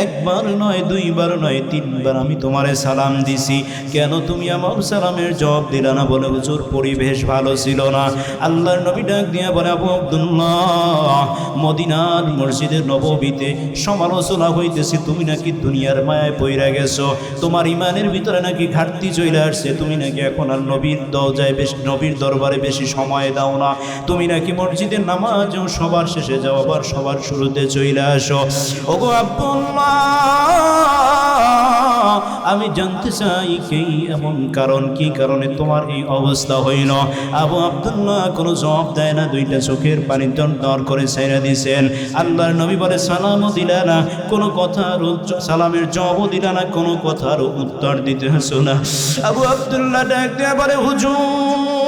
একবার নয়, দুইবার নয়, তিনবার আমি তোমারে সালাম দিছি, কেন তুমি আমার সালামের জবাব দিলা না? বলে, হুজুর পরিবেশ ভালো ছিল না। আল্লাহর নবী ডাক দিয়া বলে, আবু আব্দুল্লাহ মদিনার মসজিদের নববীতে সমালোচনা হইতেছে, তুমি নাকি দুনিয়ার মায়ায় পইরা গেছো, তোমার ইমানের ভিতরে নাকি ঘাটতি চলে আসছে, তুমি নাকি এখন আর নবীর দরজায় বেশি, নবীর দরবারে বেশি সময় দাও না, তুমি নাকি মসজিদের নামাজও সবার শেষে যাও, আবার সবার শুরুতে চলে আসো। ওগো আব্দুল্লাহ, আমি জানতে চাই কি এমন কারণ, কি কারণে তোমার এই অবস্থা হইল? আবু আব্দুল্লাহ কোনো জবাব দেয় না, দুইটা চোখের পানি দর করে ছেড়ে দিয়েছেন। আল্লাহর নবী বলে, সালামও দিলা না, কোনো কথার সালামের জবাবও দিলা না, কোনো কথার উত্তর দিতে হছো না। আবু আব্দুল্লাহ ডাক দিয়ে বলে, হুজুর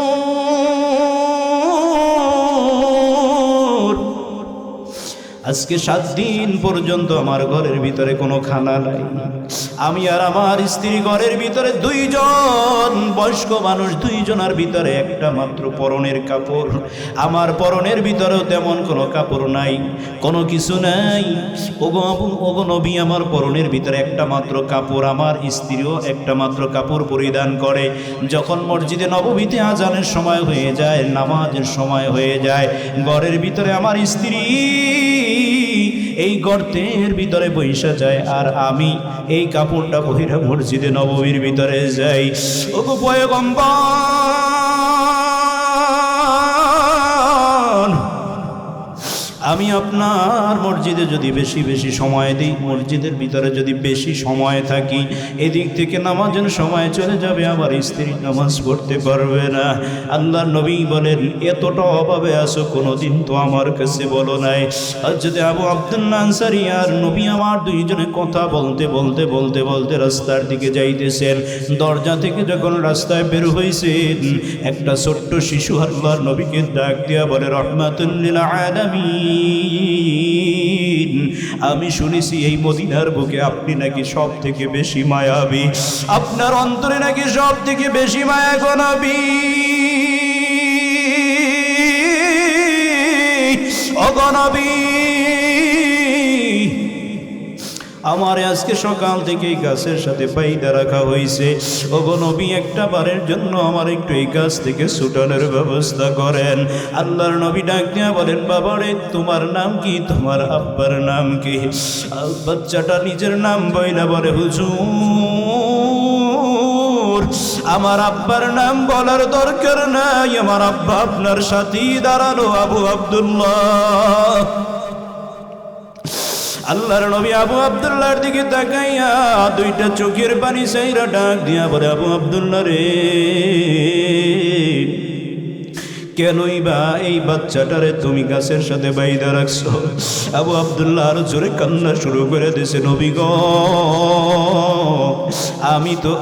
আজকে 7 দিন পর্যন্ত আমার ঘরের ভিতরে কোনো খানা নাই, আমি আর আমার স্ত্রী ঘরের ভিতরে 2 জন বয়স্ক মানুষ, 2 জনের ভিতরে একটা মাত্র পরনের কাপড়, আমার পরনের ভিতরেও তেমন কোনো কাপড় নাই, কোনো কিছু নাই। ওগো নবী, আমার পরনের ভিতরে একটা মাত্র কাপড়, আমার স্ত্রীও একটা মাত্র কাপড় পরিধান করে। যখন মসজিদে নববীতে আজানের সময় হয়ে যায়, নামাজের সময় হয়ে যায়, ঘরের ভিতরে আমার স্ত্রী এই গর্তের ভিতরে বৈশা যায় আর আমি এই কাপড়টা পরে মসজিদে নববীর ভিতরে যাই। ওগো পয়গম্বর, আমি আপনার মসজিদে যদি বেশি বেশি সময় দিই, মসজিদের ভিতরে যদি বেশি সময় থাকি, এদিক থেকে নামাজের সময় চলে যাবে, আবার স্ত্রী নামাজ পড়তে পারবে না। আল্লাহর নবী বলেন, এতটা অভাবে আসো কোনোদিন তো আমার কাছে বলো নাই। আর যদি আবু আব্দুল্লাহ আনসারী আর নবী আমার 2 জনে কথা বলতে বলতে বলতে বলতে রাস্তার দিকে যাইতেছেন। দরজা থেকে যখন রাস্তায় বের হয়েছেন, একটা ছোট্ট শিশু আল্লাহর নবীকে ডাক দিয়া বলে, রহমাতুল লিল আলামিন, আমিন। আমি শুনেছি এই মদিনার বুকে আপনি নাকি সব থেকে বেশি মায়াবী, আপনার অন্তরে নাকি সব থেকে বেশি মায়া গো নবী। ও গো নবী, আমার আজকে সকাল থেকে এই গাছের সাথে পাইদা রাখা হয়েছে। ও গো নবী, একটা বারের জন্য আমার একটু এই গাছ থেকে ছুটানোর ব্যবস্থা করেন। আল্লাহর নবী ডাক দিয়া বলেন, বাবারে তোমার নাম কি, তোমার আব্বার নাম কি? বাচ্চাটা নিজের নাম বইলা বলে, হুজুর আমার আব্বার নাম বলার দরকার নাই, আমার আব্বা আপনার সাথী দাঁড়ানো আবু আব্দুল্লাহ। আল্লাহর নবী আবু আব্দুল্লাহর দিকে তাকাইয়া দুইটা চোখের পানি চাইরা ডাক দিয়া বলে, আবু আব্দুল্লাহ রে, কেনই বা এই বাচ্চাটারে তুমি গাছের সাথে বাইদা রাখছো? আবু আব্দুল্লাহ আরো জোরে কান্না শুরু করে দিয়েছে, নবী গো, আমি তো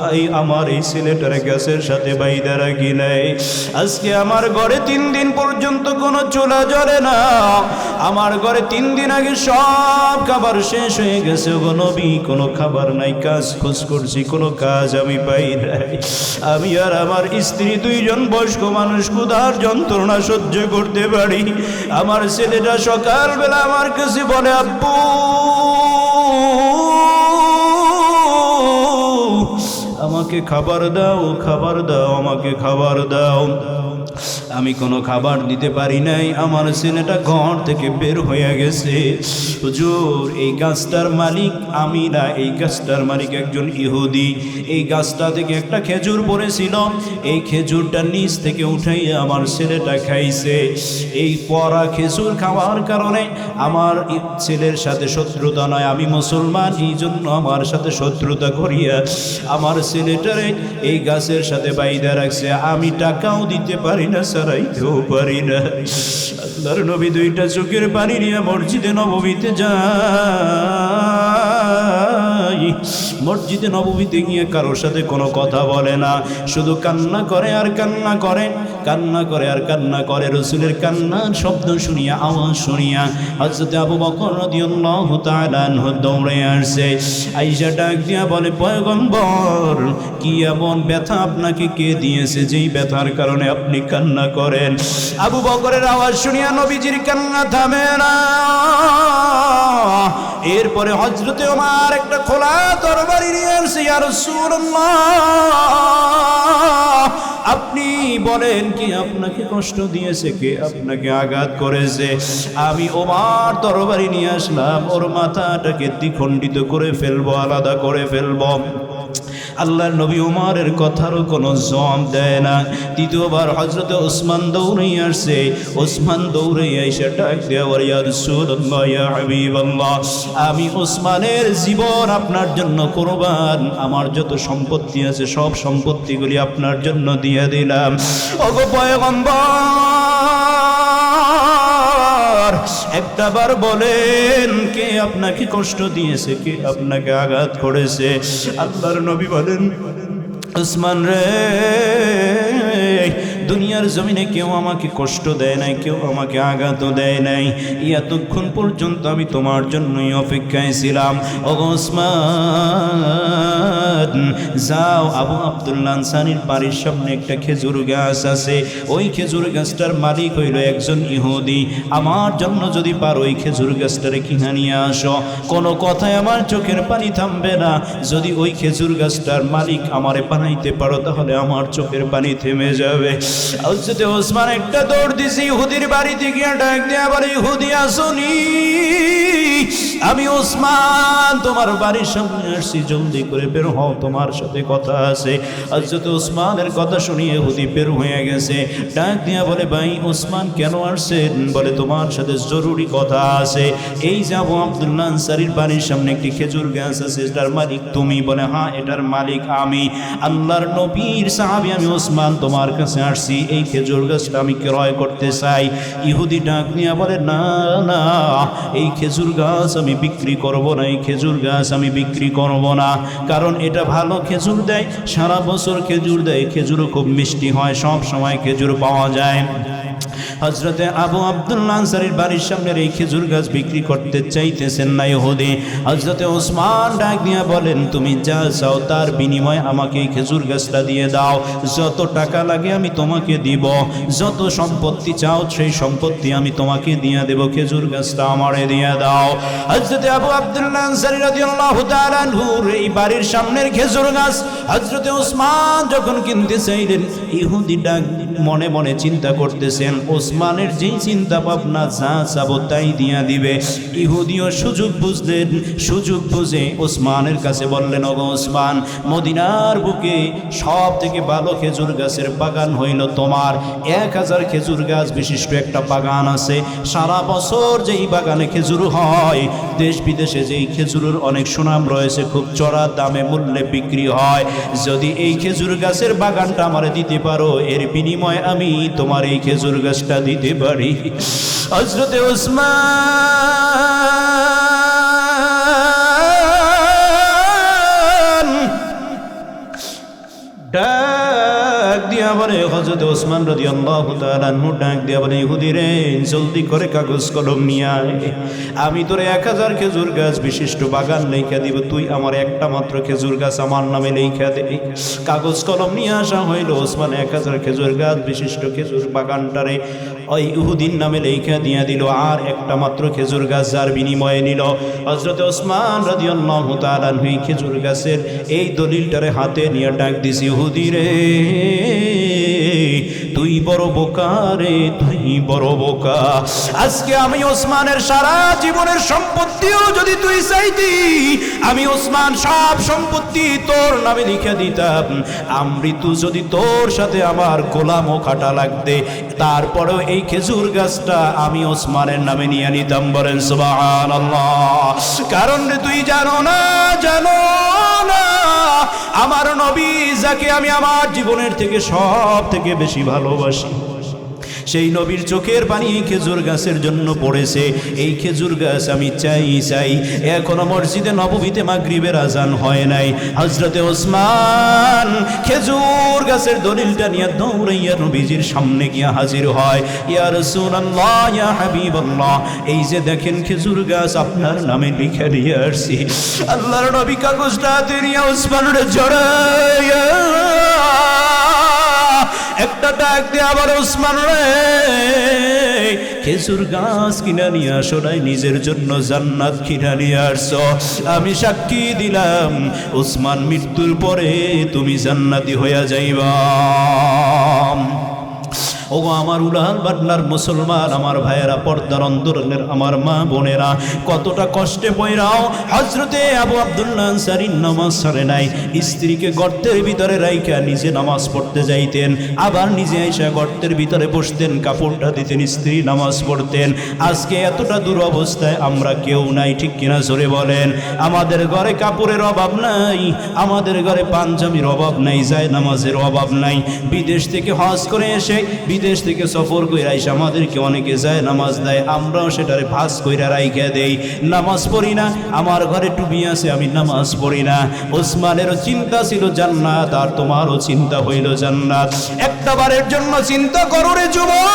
আমার এই ছেলেটারে গাছের সাথে বাইদা রাখি নাই। আজকে আমার ঘরে 3 দিন পর্যন্ত কোনো চুলা জ্বলে না, আমার ঘরে 3 দিন আগে সব খাবার শেষ হয়ে গেছে। গো নবী, কোনো খাবার নাই, কাজ খোঁজ করছি, কোনো কাজ আমি পাই নাই। আমি আর আমার স্ত্রী 2 জন বয়স্ক মানুষ ক্ষুধার যন্ত্রণা সহ্য করতে পারি। আমার ছেলেটা সকালবেলা আমার কাছে বলে, আব্বু আমাকে খাবার দাও, খাবার দাও, আমাকে খাবার দাও। আমি কোনো খাবার দিতে পারি নাই। আমার ছেলেটা ঘর থেকে বের হয়ে গেছে। হুজুর, এই গাছটার মালিক আমি না, এই গাছটার মালিক একজন ইহুদি। এই গাছটা থেকে একটা খেজুর পড়েছিল, এই খেজুরটা নিচ থেকে উঠাইয়া আমার ছেলেটা খাইছে। এই পরা খেজুর খাওয়ার কারণে আমার ছেলের সাথে শত্রুতা নয়, আমি মুসলমান, এই জন্য আমার সাথে শত্রুতা করিয়া আমার ছেলেটারে এই গাছের সাথে বাইদা রাখছে। আমি টাকাও দিতে পারি না, সারাইতেও পারি না। আল্লাহর নবী 2টা চোখের পানি নিয়ে মসজিদে নববীতে যায়। মসজিদে নববীতে গিয়ে কারোর সাথে কোনো কথা বলে না, শুধু কান্না করে আর কান্না করে, কান্না করে আর কান্না করে। রসুলের কান্নার শব্দ শুনিয়া, আওয়াজ শুনিয়া হযরত আবু বকর রাদিয়াল্লাহু তাআলা আনহু দৌড়ে আসছে। আয়েশা ডাক দিয়া বলে, পয়গম্বর, কি এমন ব্যথা আপনাকে কে দিয়েছে যেই ব্যথার কারণে আপনি কান্না করেন? আবু বকরের আওয়াজ শুনিয়া নবীজির কান্না থামে না। এরপরে হযরতে ওমর একটা খোলা তরবারি নিয়ে আসছে, ইয়া রাসূলুল্লাহ, আপনি বলেন কি আপনাকে কষ্ট দিয়েছে, কে আপনাকে আঘাত করেছে? আমি ওমর তরবারি নিয়ে আসলাম, ওর মাথাটাকে দ্বিখণ্ডিত করে ফেলবো, আলাদা করে ফেলবো। আল্লাহর নবী ওমরের কথারও কোনো জবাব দেয় না। দ্বিতীয়বার হযরতে ওসমান দৌড়ে আসছে। ওসমান দৌড়ে এসে ডাক দেয়া, ইয়া রাসূলুল্লাহ, ইয়া হাবিবাল্লাহ, আমি ওসমানের জীবন আপনার জন্য কুরবান, আমার যত সম্পত্তি আছে সব সম্পত্তিগুলি আপনার জন্য দিয়ে দিলাম। ওগো পয়গম্বর, একটাবার বলেন, কে আপনাকে কষ্ট দিয়েছে, কে আপনাকে আঘাত করেছে? আল্লাহর নবী বলেন, ওসমান রে, দুনিয়ার জমিনে কেউ আমাকে কষ্ট দেয় নাই, কেউ আমাকে আঘাতও দেয় নাই। এতক্ষণ পর্যন্ত আমি তোমার জন্যই অপেক্ষায় ছিলাম। ও ওসমান, যাও, আবু আব্দুল্লাহ আনসারীর বাড়ির সামনে একটা খেজুর গাছ আছে, ওই খেজুর গাছটার মালিক হইল একজন ইহুদি। আমার জন্য যদি পারো ওই খেজুর গাছটারে কিনে নিয়ে আসো। কোনো কথায় আমার চোখের পানি থামবে না। যদি ওই খেজুর গাছটার মালিক আমারে বানাইতে পারো, তাহলে আমার চোখের পানি থেমে যাবে। হযরত ওসমান একটা দৌড় দিছে ইহুদির বাড়িতে গিয়ে ডাক দেয়া বলে, ইহুদি আসুনি, আমি ওসমান তোমার বাড়ির সামনে আসছি, জলদি করে বের হও, তোমার সাথে কথা আছে। হযরত ওসমানের কথা শুনিয়ে ইহুদি বের হয়ে গেছে। ডাক দিয়া বলে, ভাই ওসমান কেন আসছেন? বলে, তোমার সাথে জরুরি কথা আছে। এই যে আবু আব্দুল্লাহ আনসারীর বাড়ির সামনে একটি খেজুর গাছ আছে, এটার মালিক তুমি? বলে, হ্যাঁ, এটার মালিক আমি, আল্লাহর নবীর সাহাবী আমি ওসমান তোমার কাছে আসছি, এই খেজুর গাছটা আমি ক্রয় করতে চাই। ইহুদি ডাক নিয়ে বলে, না না, এই খেজুর গাছ আমি বিক্রি করব না, এই খেজুর গাছ আমি বিক্রি করব না, কারণ এটা ভালো খেজুর দেয়, সারা বছর খেজুর দেয়, খেজুরও খুব মিষ্টি হয়, সব সময় খেজুর পাওয়া যায়। হযরতে আবু আব্দুল্লাহ আনসারীর বাড়ির সামনের এই খেজুর গাছ বিক্রি করতে চাইতেছেন না ইহুদি। হযরতে ওসমান ডাক দিয়া বলেন, তুমি যা চাও তার বিনিময়ে আমাকে এই খেজুর গাছটা দিয়ে দাও, যত টাকা লাগে আমি তোমাকে দিব, যত সম্পত্তি চাও সেই সম্পত্তি আমি তোমাকে দিয়ে দেব, খেজুর গাছটা আমারে দিয়ে দাও। হযরতে আবু আব্দুল্লাহ আনসারী রাদিয়াল্লাহু তাআলা আনহুর এই বাড়ির সামনের খেজুর গাছ হযরতে ওসমান যখন কিনতে চাইলেন, ইহুদি ডাক মনে মনে চিন্তা করতেছেন, ওসমানের যেই চিন্তা ভাবনা যা চাবো তাই দিয়া দিবে। ইহুদিও সুযোগ বুঝলেন, সুযোগ বুঝে ওসমানের কাছে বললেন, ওগো ওসমান, মদিনার বুকে সব থেকে ভালো খেজুর গাছের বাগান হইল তোমার। 1000 খেজুর গাছ বিশিষ্ট একটা বাগান আছে, সারা বছর যেই বাগানে খেজুর হয়, দেশ বিদেশে যেই খেজুরের অনেক সুনাম রয়েছে, খুব চড়া দামে মূল্যে বিক্রি হয়। যদি এই খেজুর গাছের বাগানটা আমারে দিতে পারো, এর বিনিময়ে আমি তোমার এই খেজুর গাছটা দিতে পারি। হযরতে ওসমান ডাক দিয়া বলে, হযরত ওসমান রাদিয়াল্লাহু তাআলা আনহু ডাক দিয়া বলে, ইহুদি রে, জলদি করে কাগজ কলম নিয়ে আয়, আমি তোর 1000 খেজুর গাছ বিশিষ্ট বাগান লেখা দিব, তুই আমার একটা মাত্র খেজুর গাছ আমার নামে লেখা দে। কাগজ কলম নিয়ে আসা হইল। ওসমান 1000 খেজুর গাছ বিশিষ্ট খেজুর বাগানটারে ওই ইহুদির নামে লেখা দিয়া দিল, আর একটা মাত্র খেজুর গাছ যার বিনিময়ে নিল। হযরত ওসমান রাদিয়াল্লাহু তাআলা আনহু খেজুর গাছের এই দলিলটারে হাতে নিয়ে ডাক দিছি, ইহুদি রে, তুই বড় বোকা রে, তুই বড় বোকা। আজকে আমি ওসমানের সারা জীবনের সম্পত্তিও যদি তুই চাইতি, আমি ওসমান সব সম্পত্তি তোর নামে লিখে দিতাম। আমৃত্যু যদি তোর সাথে আমার গোলামও খাটা লাগতে, তারপরেও এই খেজুর গাছটা আমি ওসমানের নামে নিয়ে নিতাম। বলেন সুবহানাল্লাহ। কারণ তুই জানো না, জানো না, আমার নবী যাকে আমি আমার জীবনের থেকে সব থেকে বেশি ভালোবাসি, সেই নবীর চোখের পানি খেজুর গাছের জন্য পড়েছে। এই খেজুর গাছ আমি চাই চাই। এখনো মসজিদে নববীতে মাগরিবের আজান হয় নাই। হযরতে ওসমান খেজুর গাছের দলিলটা নিয়ে দৌড়াইয়া নবীজির সামনে গিয়া হাজির হয়। ইয়া রাসূলুল্লাহ, ইয়া হাবিবাল্লাহ, এই যে দেখেন খেজুর গাছ আপনার নামে লিখে দিয়ে আসছি। আল্লাহর নবী কাগজটা হাতে নিয়ে ওসমানের জড়াইয়া একটা ডাক দিয়ে আবার, ওসমান রে, খেজুর গাছ কিনা নিয়ে আসো নাই, নিজের জন্য জান্নাত কিনা নিয়ে আসছো। আমি সাক্ষী দিলাম, ওসমান মৃত্যুর পরে তুমি জান্নাতি হইয়া যাইবা। ওগো আমার উলাল বাটনার মুসলমান, আমার ভাইয়েরা, পর্দার অন্তরের আমার মা বোনেরা, কতটা কষ্টে পয়রাও হযরতে আবু আব্দুল্লাহ আনসারীর নামাজ ছাড়ে নাই। স্ত্রীকে গর্তের ভিতরে রাইখা নিজে নামাজ পড়তে যাইতেন, আবার নিজে এসে গর্তের ভিতরে বসতেন, কাপড়টা দিতেন, স্ত্রী নামাজ পড়তেন। আজকে এতটা দুরবস্থায় আমরা কেউ নাই, ঠিক কিনা জোরে বলেন? আমাদের ঘরে কাপড়ের অভাব নাই, আমাদের ঘরে পাঞ্জাবির অভাব নাই, যায় নামাজের অভাব নাই। বিদেশ থেকে হজ করে এসে, বিদেশ থেকে সফর কইরা এসে আমাদেরকে অনেকে যায় নামাজ দেয়, আমরাও সেটারে ভাস কইরা রাইখা দেই, নামাজ পড়ি না। আমার ঘরে টুপি আছে, আমি নামাজ পড়ি না। ওসমানেরও চিন্তা ছিল জান্নাত, আর তোমারও চিন্তা হইল জান্নাত। একটা বারের জন্য চিন্তা করো রে যুবক,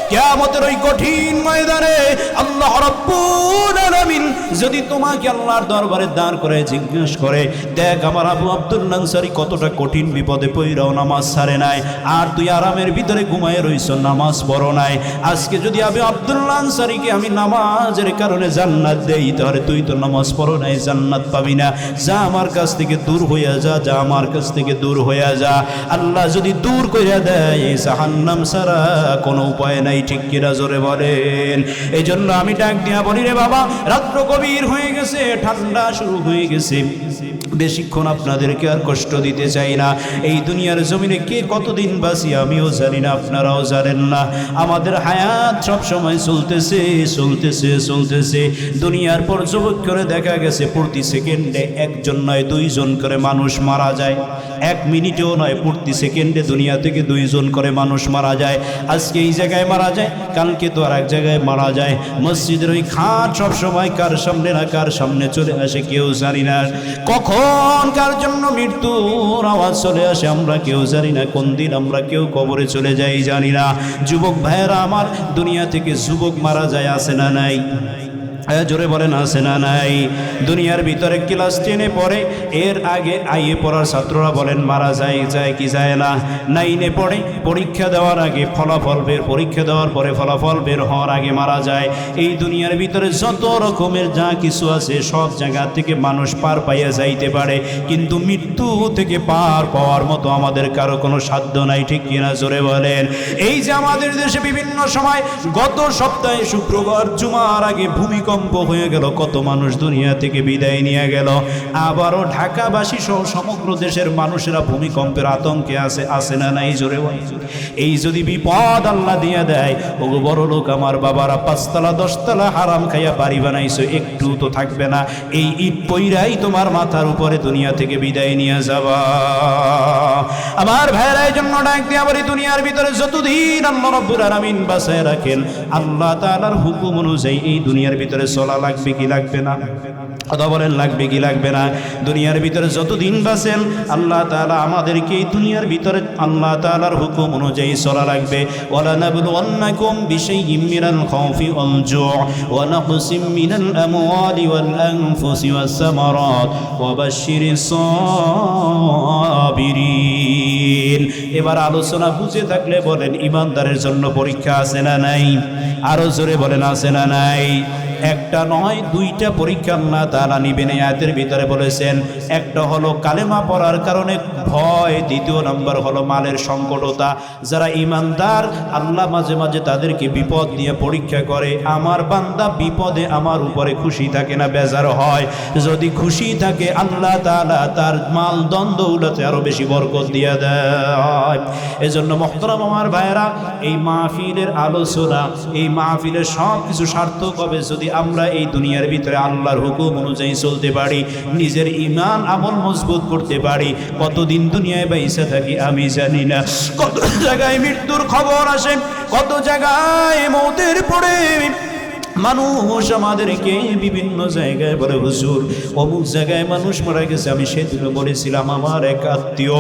কিয়ামতের ওই কঠিন ময়দানে আল্লাহ রাব্বুল আলামিন যদি তোমাকে আল্লাহর দরবারে দাঁড় করে জিজ্ঞেস করে, দেখ আমার আবু আব্দুল্লাহ আনসারী কতটা কঠিন বিপদে পইরাও নামাজ ছাড়ে নাই, আর তুই আরামের ভিতরে ঘুমায় রইছ, নামাজ পড়ো নাই। আজকে যদি আবু আব্দুল্লাহ আনসারীকে আমি নামাজের কারণে জান্নাত দেই, তাহলে তুই তো নামাজ পড়ো নাই, জান্নাত পাবি না। যা আমার কাছ থেকে দূর হইয়া যা, যা আমার কাছ থেকে দূর হইয়া যা। আল্লাহ যদি দূর কইরা দেয়, জাহান্নাম ছাড়া কোনো উপায় নাই, ঠিক কিনা জোরে বলেন? এই জন্য আমি ডাক দিয়া বলি, রে বাবা, রাত্র গভীর হয়ে গেছে, ঠান্ডা শুরু হয়ে গেছে, বেশিক্ষণ আপনাদেরকে আর কষ্ট দিতে চাই না। এই দুনিয়ার জমিনে কে কতদিন বাঁচি আমিও জানি না, আপনারাও জানেন না। আমাদের হায়াত সব সময় চলতেছে চলতেছে চলতেছে। দুনিয়ার পর্যবেক্ষণে দেখা গেছে প্রতি সেকেন্ডে একজন নয় 2 জন করে মানুষ মারা যায়। 1 মিনিটেও নয়, প্রতি সেকেন্ডে দুনিয়া থেকে 2 জন করে মানুষ মারা যায়। আজকে এই জায়গায় মারা যায়, কালকে তো আর এক জায়গায় মারা যায়। মসজিদের ওই খাট সব সময় কার সামনে না কার সামনে চলে আসে কেউ জানি না। কখন কখন কার জন্য মৃত্যুর আওয়াজ চলে আসে আমরা কেউ জানি না, কোন দিন আমরা কেউ কবরে চলে যাই জানি না। যুবক ভাইয়েরা আমার, দুনিয়া থেকে যুবক মারা যায়, আছে না নাই? জোরে বলেন আছে না নাই? দুনিয়ার ভিতরে ক্লাস 10-এ পড়ে, এর আগে আইএ পড়ার ছাত্ররা বলেন মারা যায়, যায় কি যায় না? 9-এ পড়ে, পরীক্ষা দেওয়ার আগে ফলাফল বের, পরীক্ষা দেওয়ার পরে ফলাফল বের হওয়ার আগে মারা যায়। এই দুনিয়ার ভিতরে যত রকমের যা কিছু আছে সব জায়গা থেকে মানুষ পার পাইয়া যাইতে পারে, কিন্তু মৃত্যু থেকে পার পাওয়ার মতো আমাদের কারো কোনো সাধ্য নাই, ঠিক কিনা? জোরে বলেন। এই যে আমাদের দেশে বিভিন্ন সময়, গত সপ্তাহে শুক্রবার জুমার আগে ভূমিকম্প হয়ে গেল, কত মানুষ দুনিয়া থেকে বিদায় নিয়ে গেল। আবারও ঢাকাবাসী সহ সমগ্র দেশের মানুষেরা ভূমিকম্পের আতঙ্কে আছে না নাই? জোরে বলেন। এই যদি বিপদ আল্লাহ দিয়ে দেয়, ও বড় লোক আমার বাবারা 5তলা 10তলা হারাম খাইয়া বাড়ি বানাইছো, একটু তো থাকবে না, এই ইট পইরাই তোমার মাথার উপরে দুনিয়া থেকে বিদায় নিয়ে যাবা। আমার ভাইরা এই জন্য ডাক দিয়ে আবার এই দুনিয়ার ভিতরে যতদিন আল্লাহ রাব্বুল আলামিন বাঁচায় রাখেন, আল্লাহ তাআলার হুকুম অনুযায়ী এই দুনিয়ার ভিতরে চলা লাগবে কি লাগবে না? কথা বলেন, লাগবে কি লাগবে না? দুনিয়ার ভিতরে যতদিন বাঁচেন আল্লাহ তাআলা আমাদেরকে এই দুনিয়ার ভিতরে আল্লাহ তাআলার হুকুম অনুযায়ী চলা লাগবে। ওয়ালা নাবলুওয়ান্নাকুম বিশাইইম মিনাল খাউফি ওয়াল জু'i ওয়া নাকসিম মিনাল আমওয়ালি ওয়াল আনফুসি ওয়াস সামারাত ওয়া বাশশিরিস সাবিরিন। এবার আলোচনা বুঝে থাকলে বলেন, ইমানদারের জন্য পরীক্ষা আছে না নাই? আরো জোরে বলেন, আছে না নাই? একটা নয়, দুইটা পরীক্ষা আল্লাহ তাআলা নিবেন। এই আয়াতের ভিতরে বলেছেন, একটা হলো কালেমা পড়ার কারণে ভয়, দ্বিতীয় নম্বর হলো মালের সংকটতা। যারা ইমানদার, আল্লাহ মাঝে মাঝে তাদেরকে বিপদ নিয়ে পরীক্ষা করে। আমার বান্দা বিপদে আমার উপরে খুশি থাকে না বেজার হয়? যদি খুশি থাকে আল্লাহ তাআলা তার মাল দৌলতে আরো বেশি বরকত দিয়ে দেয়। এজন্য মুহতারাম আমার ভাইয়েরা, এই মাহফিলের আলোচনা, এই মাহফিলের সব কিছু সার্থক হবে যদি আমরা এই দুনিয়ার ভিতরে আল্লাহর হুকুম অনুযায়ী চলতে পারি, নিজের ঈমান আমল মজবুত করতে পারি। কতদিন দুনিয়ায় বাইসে থাকি আমি জানি না, কত জায়গায় মৃত্যুর খবর আসে, কত জায়গায় মওতের পরে মানুষ আমাদেরকে বিভিন্ন জায়গায় বলে, হুজুর অমুক জায়গায় মানুষ মারা গেছে। আমি সেদিন বলেছিলাম, আমার এক আত্মীয়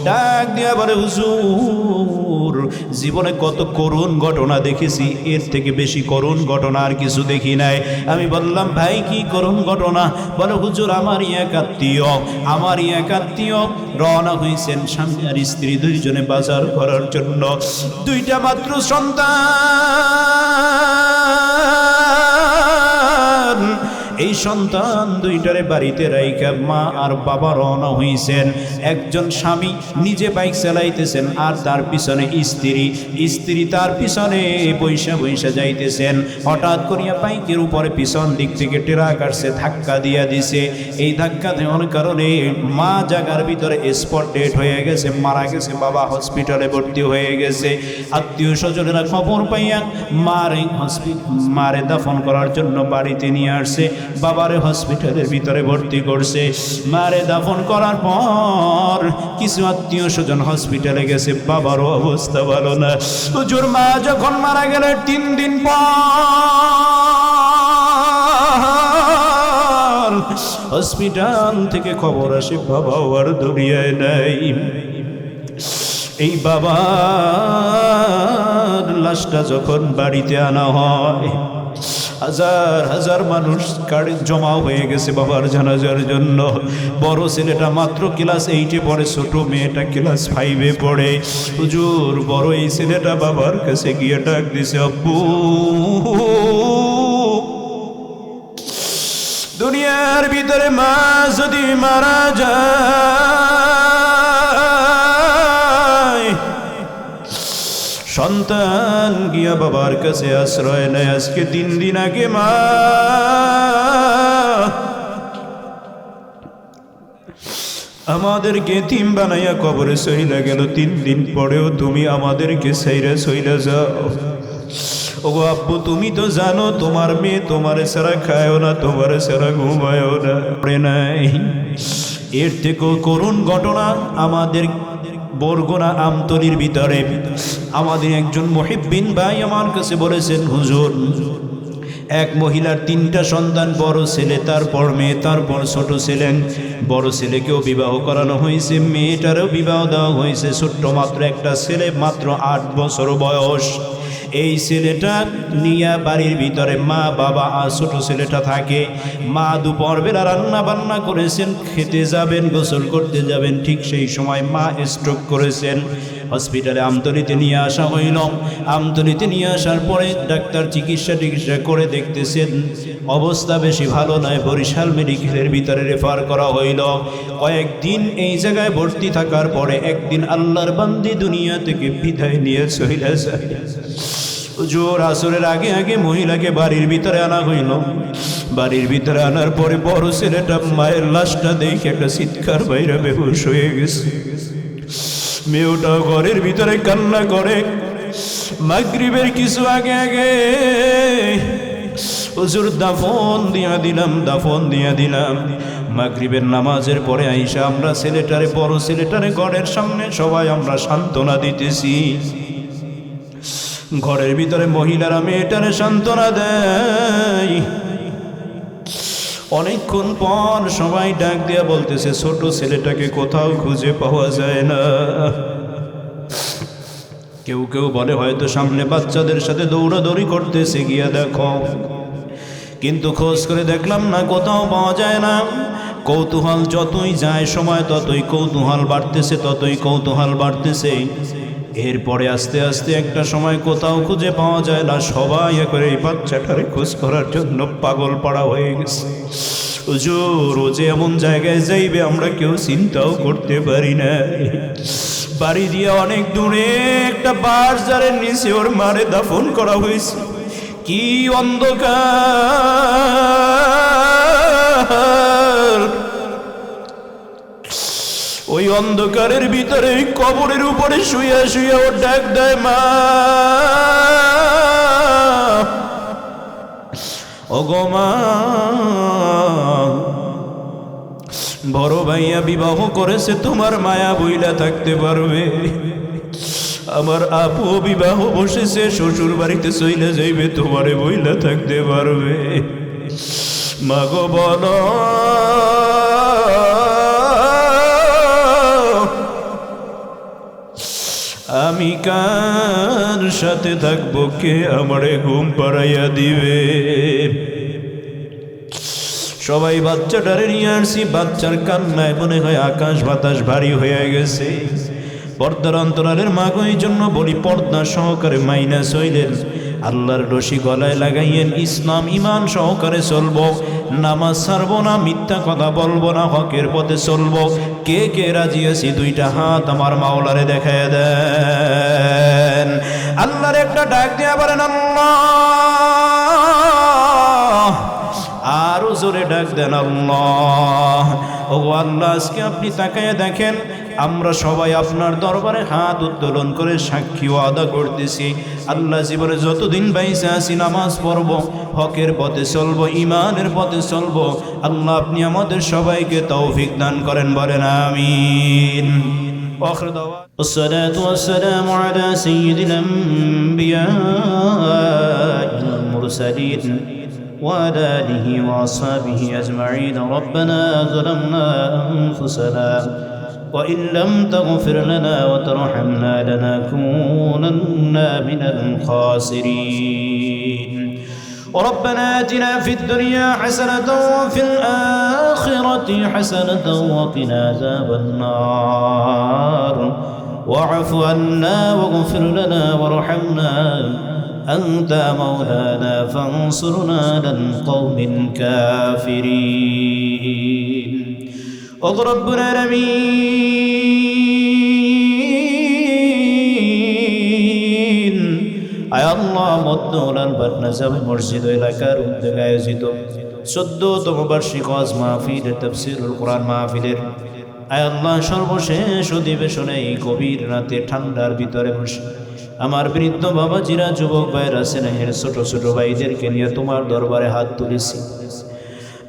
ডাক দিয়া বলে, হুজুর জীবনে কত করুণ ঘটনা দেখেছি, এর থেকে বেশি করুণ ঘটনা আর কিছু দেখি নাই। আমি বললাম, ভাই কি করুণ ঘটনা? বলে, হুজুর আমারই এক আত্মীয় রওনা হয়েছেন স্বামী আর স্ত্রী দুইজনে বাজার করার জন্য। দুইটা মাত্র সন্তান, এই সন্তান দুইটারে বাড়িতে রাইখা মা আর বাবা রওনা হইছেন। একজন স্বামী নিজে বাইক চালাইতেছেন আর তার পিছনে স্ত্রী তার পিছনে বৈশা যাইতেছেন। হঠাৎ করিয়া বাইকের উপরে পিছন দিক থেকে ট্রাক আসছে, ধাক্কা দিয়া দিছে। এই ধাক্কা দেওয়ার কারণে মা জায়গার ভিতরে স্পট ডেড হয়ে গেছে, মারা গেছে। বাবা হসপিটালে ভর্তি হয়ে গেছে। আত্মীয় স্বজনেরা খবর পাইয়া মারে দাফন করার জন্য বাড়িতে নিয়ে আসছে। বাবারে হসপিটালের ভিতরে ভর্তি করছে। মারে দাফন করার পর কিছু আত্মীয় স্বজন হসপিটালে গেছে, বাবারও অবস্থা ভালো না। হুজুর মা যখন মারা গেলেন 3 দিন পর হসপিটাল থেকে খবর আসে, বাবাও আর দুনিয়ায় নাই। এই বাবার লাশটা যখন বাড়িতে আনা হয়, হাজার হাজার মানুষ গাড়ি জমা হয়ে গেছে বাবার জানাজার জন্য। বড় ছেলেটা মাত্র ক্লাস 8-এ পড়ে, ছোট মেয়েটা ক্লাস 5-এ পড়ে। হুজুর বড় এই ছেলেটা বাবার কাছে গিয়ে ডাক দিছে, আব্বু দুনিয়ার ভিতরে মা যদি মারা যায়, সন্তান গিয়া বাবার কাছে আশ্রয় নেয়। আজকে 3 দিন আগে মা আমাদেরকে এতিম বানাইয়া কবরে সইলা গেল। 3 দিন পরেও তুমি আমাদেরকে সইলা যাও। ওগো আব্বু, তুমি তো জানো তোমার মেয়ে তোমার ছাড়া খায়ও না, তোমার ছাড়া ঘুমায়ও না, পড়ে নাই। এর থেকেও করুণ ঘটনা আমাদের বরগুনা আমতলির ভিতরে আমাদের একজন মুহিব্বিন ভাই আমার কাছে বলেছেন, হুজুর এক মহিলার 3টা সন্তান, বড় ছেলে, তারপর মেয়ে, তারপর ছোট ছেলে। বড় ছেলেকেও বিবাহ করানো হয়েছে, মেয়েটারও বিবাহ দেওয়া হয়েছে। ছোট্ট মাত্র একটা ছেলে, মাত্র 8 বছর বয়স। এই ছেলেটা নিয়ে বাড়ির ভিতরে মা বাবা আর ছোট ছেলেটা থাকে। মা দুপুর বেলা রান্না বান্না করেছেন, খেতে যাবেন, গোসল করতে যাবেন, ঠিক সেই সময় মা স্ট্রোক করেছেন। হসপিটালে আমতলীতে নিয়ে আসা হইল। আমতলীতে নিয়ে আসার পরে ডাক্তার চিকিৎসা করে দেখতেছেন অবস্থা বেশি ভালো নয়। বরিশাল মেডিকেলের ভিতরে রেফার করা হইল। কয়েকদিন এই জায়গায় ভর্তি থাকার পরে একদিন আল্লাহর বান্দি দুনিয়া থেকে বিদায় নিয়ে চলে যায়। জোর আসরের আগে আগে মহিলাকে বাড়ির ভিতরে আনা হইল। বাড়ির ভিতরে আনার পরে বড় ছেলেটা মায়ের লাশটা দেখে একটা চিৎকার বাইরে বেহুশ হয়ে গেছে। মেয়েটাও ঘরের ভিতরে কান্না করে। মাগরিবের কিছু আগে আগে হুজুর দাফন দিয়া দিলাম। মাগরিবের নামাজের পরে আইসা আমরা ছেলেটারে, বড় ছেলেটারে ঘরের সামনে সবাই আমরা সান্ত্বনা দিতেছি। ঘরের ভিতরে মহিলারা মেয়েটারে সান্ত্বনা দেয়। অনেকক্ষণ পর সবাই ডাক দিয়া বলতেছে, ছোট ছেলেটাকে কোথাও খুঁজে পাওয়া যায় না। কেউ কেউ বলে হয়তো সামনে বাচ্চাদের সাথে দৌড়াদৌড়ি করতেছে, গিয়া দেখো। কিন্তু খোঁজ করে দেখলাম না, কোথাও পাওয়া যায় না। কৌতূহল যতই যায়, সময় ততই কৌতূহল বাড়তেছে। এরপরে আস্তে আস্তে একটা সময় কোথাও খুঁজে পাওয়া যায় না। সবাই করে এই বাচ্চাটারে খোঁজ করার জন্য পাগল পাড়া হয়ে গেছে। হুজুর, ও যে এমন জায়গায় যাইবে আমরা কেউ চিন্তাও করতে পারি না। বাড়ি দিয়ে অনেক দূরে একটা বাঁশঝাড়ের নিচে ওর মারে দাফন করা হয়েছে। কি অন্ধকার! ওই অন্ধকারের ভিতরে কবরের উপরে শুয়ে শুয়ে ও ডাক দেয়, মা, ওগো মা। বড় ভাইয়া বিবাহ করেছে, তোমার মায়া বইলা থাকতে পারবে। আমার আপু বিবাহ বসেছে, শ্বশুর বাড়িতে চইলে যাইবে, তোমারে বইলা থাকতে পারবে। মাগো বলো, আমি কার সাথে থাকবো, কে আমারে ঘুম পাড়াইয়া দিবে? সবাই বাচ্চাটারে নিয়ে আসছি। বাচ্চার কান্নায় মনে হয় আকাশ বাতাস ভারী হয়ে গেছে। পর্দার অন্তরালের মাগো, এই জন্য বলি পর্দা সহকারে মাইনা চইলেন, আল্লাহর রশি গলায় লাগাইয়েন, ইসলাম ইমান সহকারে চলবো, নামাজ ছাড়বো না, মিথ্যা কথা বলবো না, হকের পথে চলবো। কে কে রাজি আছি? 2টা হাত আমার মাওলারে দেখায় দেন। আল্লাহর একটা ডাক দিয়া বলেন, আল্লাহ। আরো জোরে ডাক দেন, আল্লাহ। ও আল্লাহ, আজকে আপনি তাকায় দেখেন, আমরা সবাই আপনার দরবারে হাত উত্তোলন করে সাক্ষী আদা করতেছি। আল্লাহ, জীবনে যতদিন বাইসে আছি নামাজ পড়ব, হকের পথে চলবো, ইমানের পথে চলবো। আল্লাহ, আপনি আমাদের সবাইকে তৌফিক দান করেন, বলেন আমিন। والصلاة والسلام على سيد الأنبياء والمرسلين وعلى آله وأصحابه أجمعين. ربنا ظلمنا أنفسنا وإن لم تغفر لنا وترحمنا لنكونن من الخاسرين. وربنا آتنا في الدنيا حسنة وفي الآخرة حسنة وقنا عذاب النار. واعف عنا واغفر لنا وارحمنا أنت مولانا فانصرنا على القوم الكافرين. رب العالمين আয় আল্লাহ, মদ্দুলাল বাদনাজামে মসজিদ এলাকার উদ্যোগে আয়োজিত 14তম বার্ষিক ওয়াজ মাহফিল, তাফসীরুল কোরআন মাহফিলের আয় আল্লাহ সর্বশেষ অধিবেশনে এই গভীর রাতে ঠান্ডার ভিতরে বসে আমার বৃদ্ধ বাবাজিরা, যুবক ভাইরা, স্নেহের ছোট ছোট ভাইদেরকে নিয়ে তোমার দরবারে হাত তুলেছি।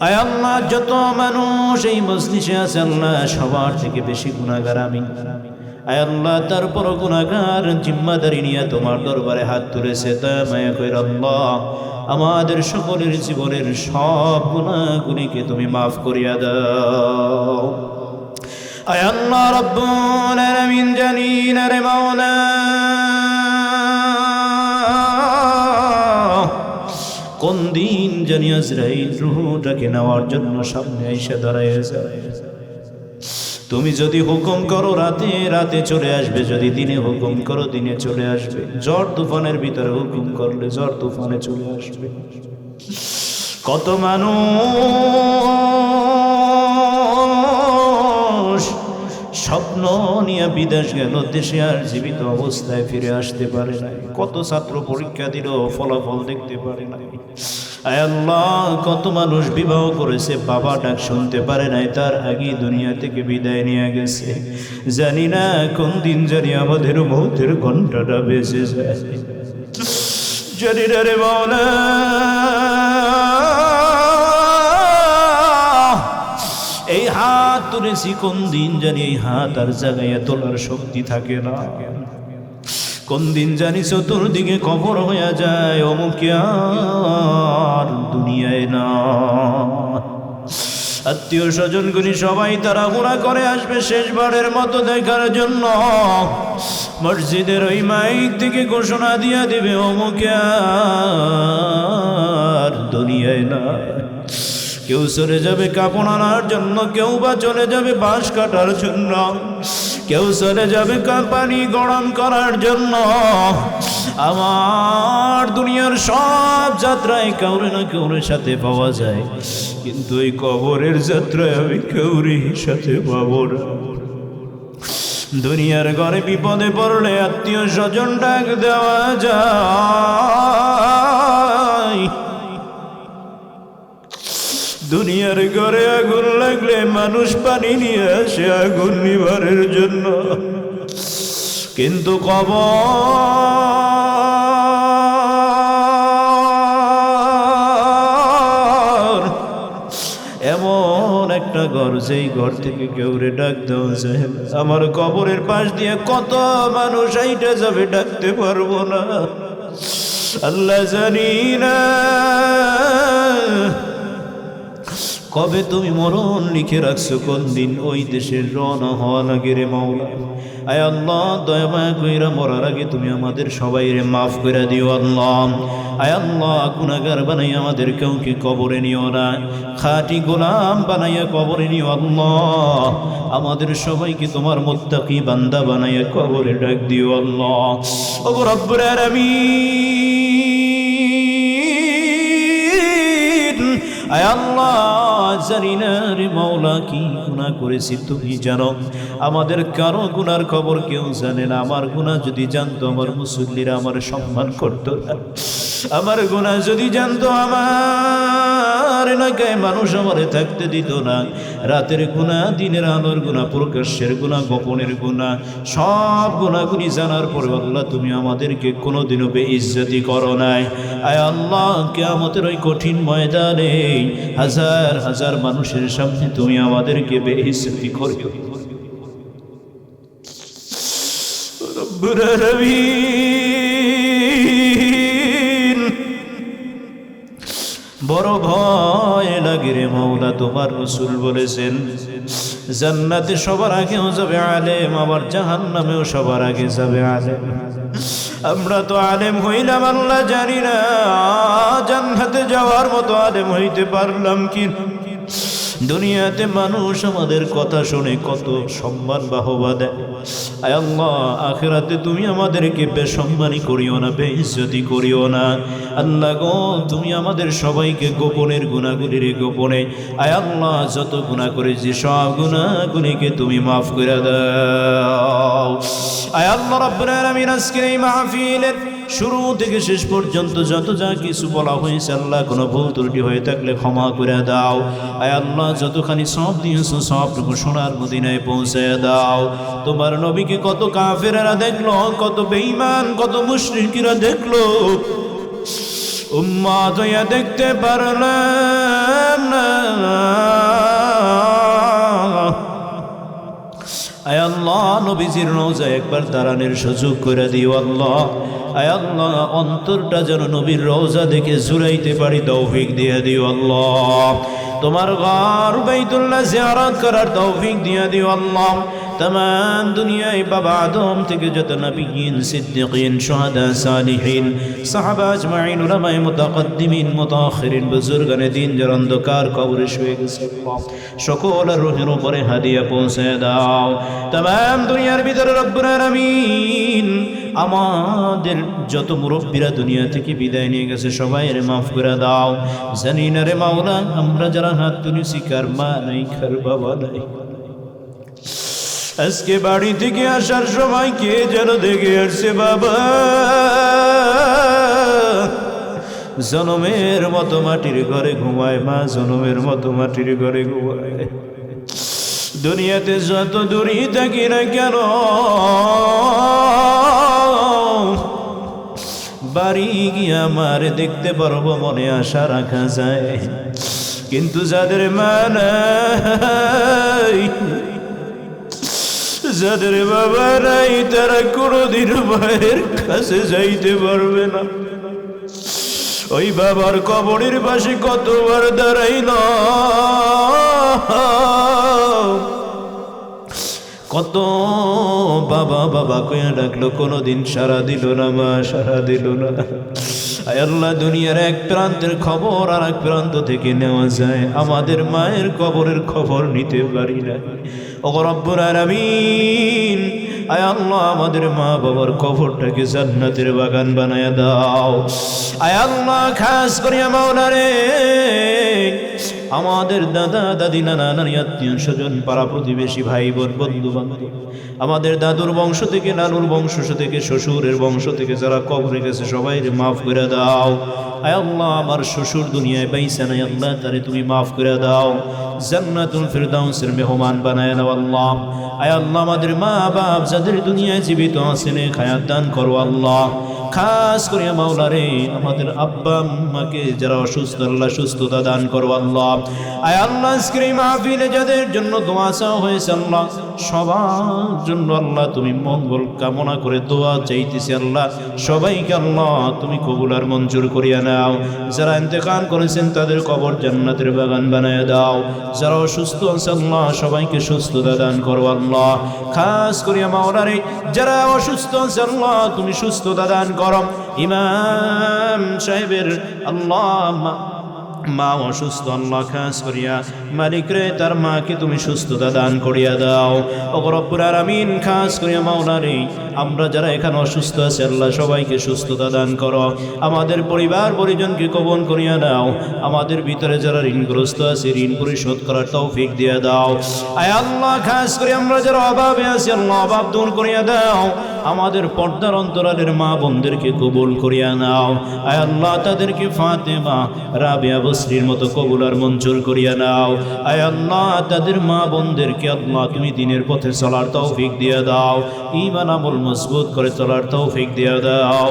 আয় আল্লাহ, যত মানুষ এই মজলিসে আছে আল্লাহ, সবার থেকে বেশি গুনাহগার আমি। আয় আল্লাহ তারপর গুনাহগার জিম্মাদারি নিয়ে তোমার দরবারে হাত তুলেছে, দয়া মায়া কইরা আল্লাহ আমাদের সকলের জীবনের সব গুনাহগুলিকে তুমি মাফ করিয়া দাও। আয় আল্লাহ রব্বুল আলামিন জানিনা রে মাওলা, কোন দিন জানি আজরাইল রূহটাকে নেওয়ার জন্য সামনে এসে দাঁড়ায় যায়। তুমি যদি হুকুম করো রাতে রাতে চলে আসবে, যদি দিনে হুকুম করো দিনে চলে আসবে। ঝড় তুফানের ভিতরে হুকুম করলে ঝড় তুফানে চলে আসবে। কত মানুষ স্বপ্ন নিয়ে বিদেশ গেল, দেশে আর জীবিত অবস্থায় ফিরে আসতে পারে নাই। কত ছাত্র পরীক্ষা দিল, ফলাফল দেখতে পারে নাই। আয় আল্লাহ কত মানুষ বিবাহ করেছে, বাবা ডাক শুনতে পারে নাই, তার আগে দুনিয়া থেকে বিদায় নিয়ে গেছে। জানি না কোন দিন জানি আমাদের মৌতের ঘন্টাটা বেজে যায়। জানি না রে মাওলা, এই হাত তুলেছি কোন দিন জানি এই হাত আর জাগাইয়া তোলার শক্তি থাকে না। কোন দিন জানি চতুর্দিকে কবর হয়ে যায়, অমুক আর দুনিয়ায় না। আত্মীয় স্বজনগুলি সবাই তাড়াহুড়া করে আসবে শেষবারের মতো দেখার জন্য। মসজিদের ওই মাইক থেকে ঘোষণা দিয়া দিবে, অমুক আর দুনিয়ায় না। কেউ চলে যাবে কাপড় আনার জন্য, কেউ বা চলে যাবে বাঁশ কাটার জন্য, কেউ চলে যাবে পানি গরম করার জন্য। আমার দুনিয়ার সব যাত্রায় কাউরে না কাউরের সাথে পাওয়া যায়, কিন্তু এই কবরের যাত্রায় আমি কাউরের সাথে পাবো না। দুনিয়ার ঘরে বিপদে পড়লে আত্মীয় স্বজন ডাক দেওয়া যায়, দুনিয়ার ঘরে আগুন লাগলে মানুষ পানি নিয়ে আসে আগুন নিবারের জন্য, কিন্তু কবর এমন একটা ঘর, যেই ঘর থেকে কেউরে ডাক দেওয়া যায়। আমার কবরের পাশ দিয়ে কত মানুষ আইটা যাবে, ডাকতে পারবো না। আল্লাহ জানি না কবে তুমি মরণ লিখে রাখছো, কোন দিন ওই দেশের রওনা হওয়া লাগে রে মাওলা। আয় আল্লাহ দয়া মায়া কইরা মরার আগে তুমি আমাদের সবাই রে মাফ করে দিও আল্লাহ। আয় আল্লাহ গুনাহগার বানাই আমাদের কাউকে কবরে নিও না, খাঁটি গোলাম বানাইয়া কবরে নিও আল্লাহ। আমাদের সবাইকে তোমার মুত্তাকি বান্দা বানাইয়া কবরে ডাক দিও আল্লাহ। ও রব্বুল আলামিন, আয় আল্লাহ জানি না রে মাওলা কি গুনাহ করেছি তুমি জানো। আমাদের কারো গুনার খবর কেউ জানে না। আমার গুনাহ যদি জানতো আমার মুসল্লিরা আমার সম্মান করতো না। আমার গুনাহ যদি জানতো আমার এলাকায় মানুষ আমারে থাকতে দিত না। রাতের গুনাহ, দিনের আলোর গুনাহ, প্রকাশ্যের গুনাহ, গোপনের গুনাহ, সব গুনাহগুলি জানার পরে আল্লাহ তুমি আমাদেরকে কোনোদিনও বেইজ্জতি করো নাই। আয় আল্লাহ কিয়ামতের ওই কঠিন ময়দানে হাজার হাজার মানুষের সামনে তুমি আমাদেরকে বেইজ্জতি করিও। রব্বুল আলামিন, বড় ভয় লাগে রে মাওলা। তোমার রাসূল বলেছেন জান্নাতে সবার আগেও যাবে আলেম, আবার জাহান্নামেও সবার আগে যাবে আলেম। আমরা তো আলেম হইলাম আল্লাহ জানি না জান্নাতে যাওয়ার মতো আলেম হইতে পারলাম কি। দুনিয়াতে মানুষ আমাদের কথা শুনে কত সম্মান বাহবা দেয়। আয় আল্লাহ আখিরাতে তুমি আমাদেরকে বেসম্মানী করিও না, বেইজ্জতি করিও না। আল্লাহ গো তুমি আমাদের সবাইকে গোপনের গুনাহগুলির গোপনে আয় আল্লাহ যত গুনাহ করেছি সব গুনাহগুলিকে তুমি মাফ করে দাও। আয় আল্লাহ রাব্বুল আলামিন আজকের এই মাহফিলের শুরু থেকে শেষ পর্যন্ত যত যা কিছু বলা হয়েছে আল্লাহ কোনো ভুল ত্রুটি হয়ে থাকলে ক্ষমা করে দাও। আয় আল্লাহ যতখানি সব দিয়েছো সবটুকু সোনার মদিনায় পৌঁছে দাও। তোমার নবীকে কত কাফেরেরা দেখলো, কত বেঈমান, কত মুশরিকরা দেখলো, উম্মত হইয়া দেখতে পারলাম না। আয় আল্লাহ নবীজির রওজায় একবার দাঁড়ানোর সুযোগ করে দিও আল্লাহ। আয় আল্লাহ অন্তরটা যেন নবীর রওজা দেখে জুড়াইতে পারি তৌফিক দিয়ে দিও আল্লাহ। তোমার ঘর বাইতুল্লাহ জিয়ারত করার তৌফিক দিয়ে দিও আল্লাহ। तमाम दुनियाए बाबा आदम থেকে যত নবীন সিদ্দিকিন শুহাদা সালিহিন সাহাবা আজমাইন উলামায়ে মুতাকদ্দিমিন মুতাআখিরিন বুজুর্গানে দ্বীন যারা অন্ধকার কবরে শুয়ে গেছে সকলের রূহের উপরে হাদিয়া পৌঁছে দাও। तमाम দুনিয়ার ভিতরে রব্বুল আলামিন আমাদের যত মুরব্বীরা দুনিয়া থেকে বিদায় নিয়ে গেছে সবাইরে মাফ করে দাও। জানি না রে মাওলা আমরা যারা হাত তুলেছি কার মা নাই কার বাবা নাই, আজকে বাড়ি থেকে আসার সময় কে যেন দেখে আসছে বাবা, জনমের মতো মাটির ঘরে ঘুমায় মা, জনমের মতো মাটির ঘরে ঘুমায়। দুনিয়াতে যত দূরই থাকি না কেন বাড়ি গিয়ে আমার দেখতে পারবো মনে আশা রাখা যায়, কিন্তু যাদের মা নাই যাদের বাবা নাই তারা কোনোদিন মায়ের কাছে যাইতে পারবে না। ওই বাবার কবরের পাশে কতবার দাঁড়াইল, কত বাবা বাবা কইয়া ডাকলো, কোনোদিন সাড়া দিল না মা, সাড়া দিল না। আয় আল্লাহ দুনিয়ার এক প্রান্তের খবর আর এক প্রান্ত থেকে নেওয়া যায়, আমাদের মায়ের কবরের খবর নিতে পারি না। ও রব্বুল আলামিন আয় আল্লাহ আমাদের মা বাবার কবরটাকে জান্নাতের বাগান বানায়া দাও। আয় আল্লাহ খাস করিয়া মাওলা রে আমাদের দাদা দাদি নানা নানি আত্মীয় স্বজন পাড়া প্রতিবেশী ভাই বোন বন্ধু বান্ধব আমাদের দাদুর বংশ থেকে নানুর বংশ থেকে শ্বশুরের বংশ থেকে যারা কবরে গেছে সবাই মাফ করে দাও। আয় আল্লাহ আমার শ্বশুর দুনিয়ায় বাইসা নাই আল্লাহ তারে তুমি মাফ করে দাও, জান্নাতুল ফিরদাউসের মেহমান বানায় নাও আল্লাহ। আয় আল্লাহ আমাদের মা বাপ যাদের দুনিয়ায় জীবিত আছেন হায়াত দান করো আল্লাহ। খাস করে মাওলা রে আমাদের আব্বা আম্মাকে যারা অসুস্থ আল্লাহ সুস্থতা দান করো আল্লাহ। আয় আল্লাহ আজকের মাহফিলে যাদের জন্য দোয়া চাওয়া হয়েছে আল্লাহ সবার জন্য আল্লাহ তুমি মঙ্গল কামনা করে দোয়া চাইতেছি আল্লাহ, সবাইকে আল্লাহ তুমি কবুল আর মঞ্জুর করিয়া নাও। যারা ইন্তেকাল করেছেন তাদের কবর জান্নাতের বাগান বানায় দাও, যারা অসুস্থ আছে আল্লাহ সবাইকে সুস্থতা দান করো আল্লাহ। খাস করিয়া মাওলা রে যারা অসুস্থ আছে আল্লাহ তুমি সুস্থতা দান করো। ইমাম সাহেবের আল্লাহ মা অসুস্থ আল্লাহ খাস করিয়া মালিক রে তার মাকে তুমি সুস্থতা দান করিয়া দাও। ও রব্বুল আলামিন খাস করিয়া মাওলা রে আমরা যারা এখানে অসুস্থ আছি আল্লাহ সবাইকে সুস্থতা দান করো, আমাদের পরিবার পরিজনকে কবুল করিয়া দাও, আমাদের ভিতরে যারা ঋণগ্রস্ত আছে ঋণ পরিশোধ করার তৌফিক দিয়ে দাও। আয় আল্লাহ খাস করে আমরা যারা অভাবে আছি আল্লাহ অভাব দূর করিয়া দাও, আমাদের পর্দার অন্তরালের মা বোনদেরকে কবুল করিয়া নাও। আয় আল্লাহ তাদেরকে ফাতেমা রাবিয়া বসরির মতো কবুল আর মঞ্জুর করিয়া নাও। আয় আল্লাহ তাদের মা বোনদেরকে আল্লাহ তুমি দিনের পথে চলার তৌফিক দিয়ে দাও, ঈমান আমল মজবুত করে চলার তৌফিক দিয়ে দাও।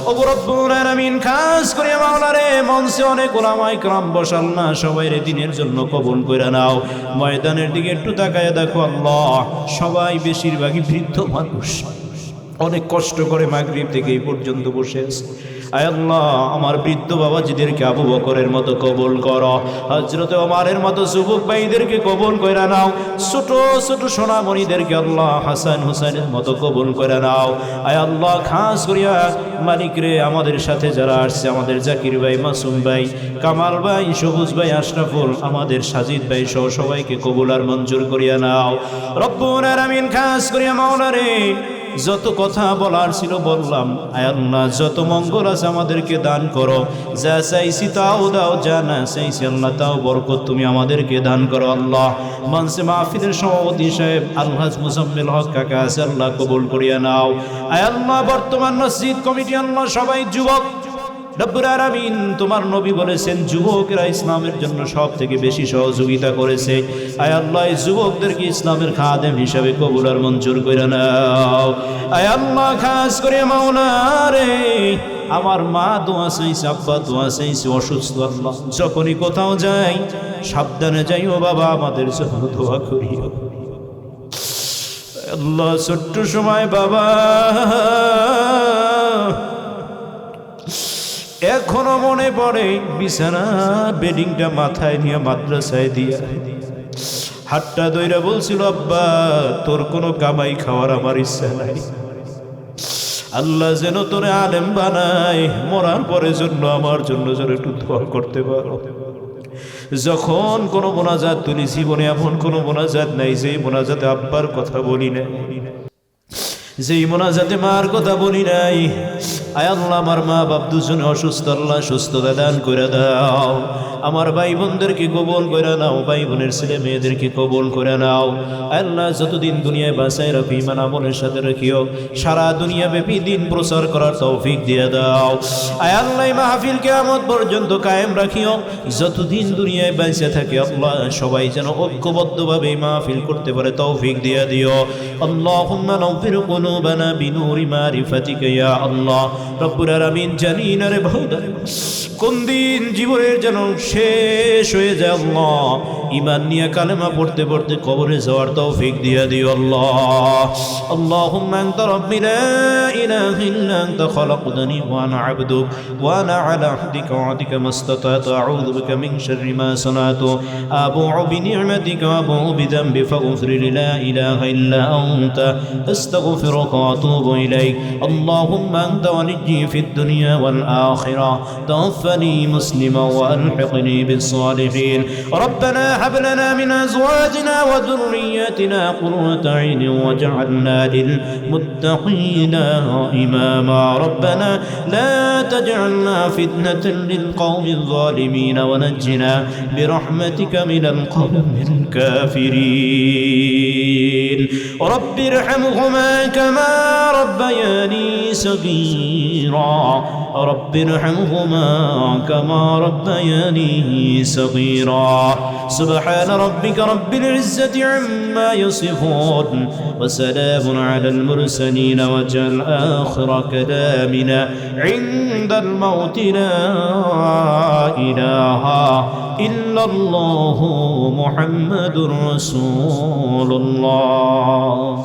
ও রব্বুল আলামিন খাস করে মাওলা রে মঞ্চে অনেক উলামায়ে কেরাম বসাল না সবাই রে দিনের জন্য কবুল করে নাও। ময়দানের দিকে একটু তাকায় দেখো আল্লাহ সবাই বেশিরভাগই বৃদ্ধ মানুষ, অনেক কষ্ট করে মাগরিব থেকে এই পর্যন্ত বসে আছে। আয় আল্লাহ আমার বৃদ্ধ বাবাজিদেরকে আবু বকরের মতো কবুল করো, হযরত ওমরের মতো যুবক ভাইদেরকে কবুল করে নাও, ছোট ছোট সোনামণিদেরকে আল্লাহ হাসান হুসাইনের মতো কবুল করে নাও। আয় আল্লাহ খাস করিয়া মালিক রে আমাদের সাথে যারা আসছে আমাদের জাকির ভাই, মাসুম ভাই, কামাল ভাই, সবুজ ভাই, আশরাফুল, আমাদের সাজিদ ভাই সহ সবাইকে কবুল আর মঞ্জুর করিয়া নাও। রব্বুল আলামিন খাস করিয়া মাওলা রে যত কথা বলার ছিল বললাম, আয় আল্লাহ যত মঙ্গল আছে আমাদেরকে দান করো, যা চাইছি তাও দাও, যা না চাইছি আল্লাহ তাও বরকত তুমি আমাদেরকে দান করো আল্লাহ। মঞ্চে মাহফিলের সভাপতি সাহেব আলহাজ মুজাম্মিল হক কাকা আছে আল্লাহ কবুল করিয়া নাও। আয় আল্লাহ বর্তমান মসজিদ কমিটি আল্লাহ সবাই যুবক, রব্বুল আলামিন তোমার নবী বলেছেন যুবকেরা ইসলামের জন্য সব থেকে বেশি সহযোগিতা করেছে। আয় আল্লাহ এই যুবকদেরকে ইসলামের খাদেম হিসাবে কবুল আর মঞ্জুর করে নাও। আয় আল্লাহ খাস করে মাওলা রে আমার মা দোয়া চাইছে, আব্বা দোয়া চাইছে অসুস্থ আল্লাহ যখনই কোথাও যাই সাবধানে যাইও বাবা, আমাদের জন্য দোয়া করিও। আল্লাহ ছোট্ট সময় বাবা এখনো মনে পড়ে বিছানা বেডিংটা মাথায় নিয়ে মাদ্রাসায় দিয়া হাতটা দইরা বলছিল, আব্বা তোর কোনো কামাই খাওয়ার আমার ইচ্ছা নাই, আল্লাহ যেন তোরে আলেম বানায়, মরার পরে জন্য আমার জন্য যেন একটু দোয়া করতে পারো। যখন কোনো মোনাজাত তুলি, জীবনে এমন কোনো মোনাজাত নাই যে মোনাজাতে আব্বার কথা বলি নাই, যেই মোনাজাতে মার কথা বলি নাই। আয় আল্লাহ আমার মা বাপ দুজনে অসুস্থ, আল্লাহ সুস্থতা দান করে দাও। আমার ভাই বোনদেরকে কবুল করে নাও, ভাই বোনের ছেলে মেয়েদেরকে কবুল করে নাও। আল্লাহ যতদিন দুনিয়ায় বাঁচায় রাখি ইমান আমলের সাথে রাখিও, সারা দুনিয়া ব্যাপী দিন প্রচার করার তৌফিক দিয়ে দাও। আয় আল্লাহ মাহফিল কিয়ামত পর্যন্ত কায়েম রাখিও, যতদিন দুনিয়ায় বেঁচে থাকে আল্লাহ সবাই যেন ঐক্যবদ্ধভাবে মাহফিল করতে পারে তৌফিক দিয়ে দিও। আল্লাহুম্মা নাওফির কুলুবানা বিনুরি মারিফাতিকা ইয়া আল্লাহ রব্বুল আলামিন। জানি না রে বান্দা কোন দিন জীবনের যেন শেষ হয়ে যায় আল্লাহ, ঈমান নিয়ে কালেমা পড়তে পড়তে কবরে যাওয়ার তৌফিক দিয়ে দিও আল্লাহ। আল্লাহুম্মা আনতা রাব্বি লা ইলাহা ইল্লা আনতা খালাকতানি ওয়া আনা আবদুক ওয়া আনা আলা আহদিকা ওয়া ওয়াদিকা মাসতাতাতু আউযু বিকা মিন শাররি মা সানাতু আবুউ বিনি'মাতিকা ওয়া আবুউ বিযামবি ফাগফির লি লা ইলাহা ইল্লা আনতা আস্তাগফিরুকা ওয়া আতুবু ইলাইক। আল্লাহুম্মা আনতা ওয়ালিয়্যি ফিদ দুনিয়া ওয়াল আখিরাহ তাওফানি মুসলিমান ওয়া আলহিকনি বিস সালিহিন। রব্বানা هب لنا من أزواجنا وذرياتنا قرة أعين واجعلنا للمتقين إماما. ربنا لا تجعلنا فتنة للقوم الظالمين ونجنا برحمتك من القوم الكافرين. رب ارحمهما كما ربياني صغيرا. رب ارحمهما كما ربياني صغيرا. سبحان ربك رب العزة عما يصفون وسلام على المرسلين. واجعل آخر كلامنا عند الموت لا إله إلا الله محمد رسول الله.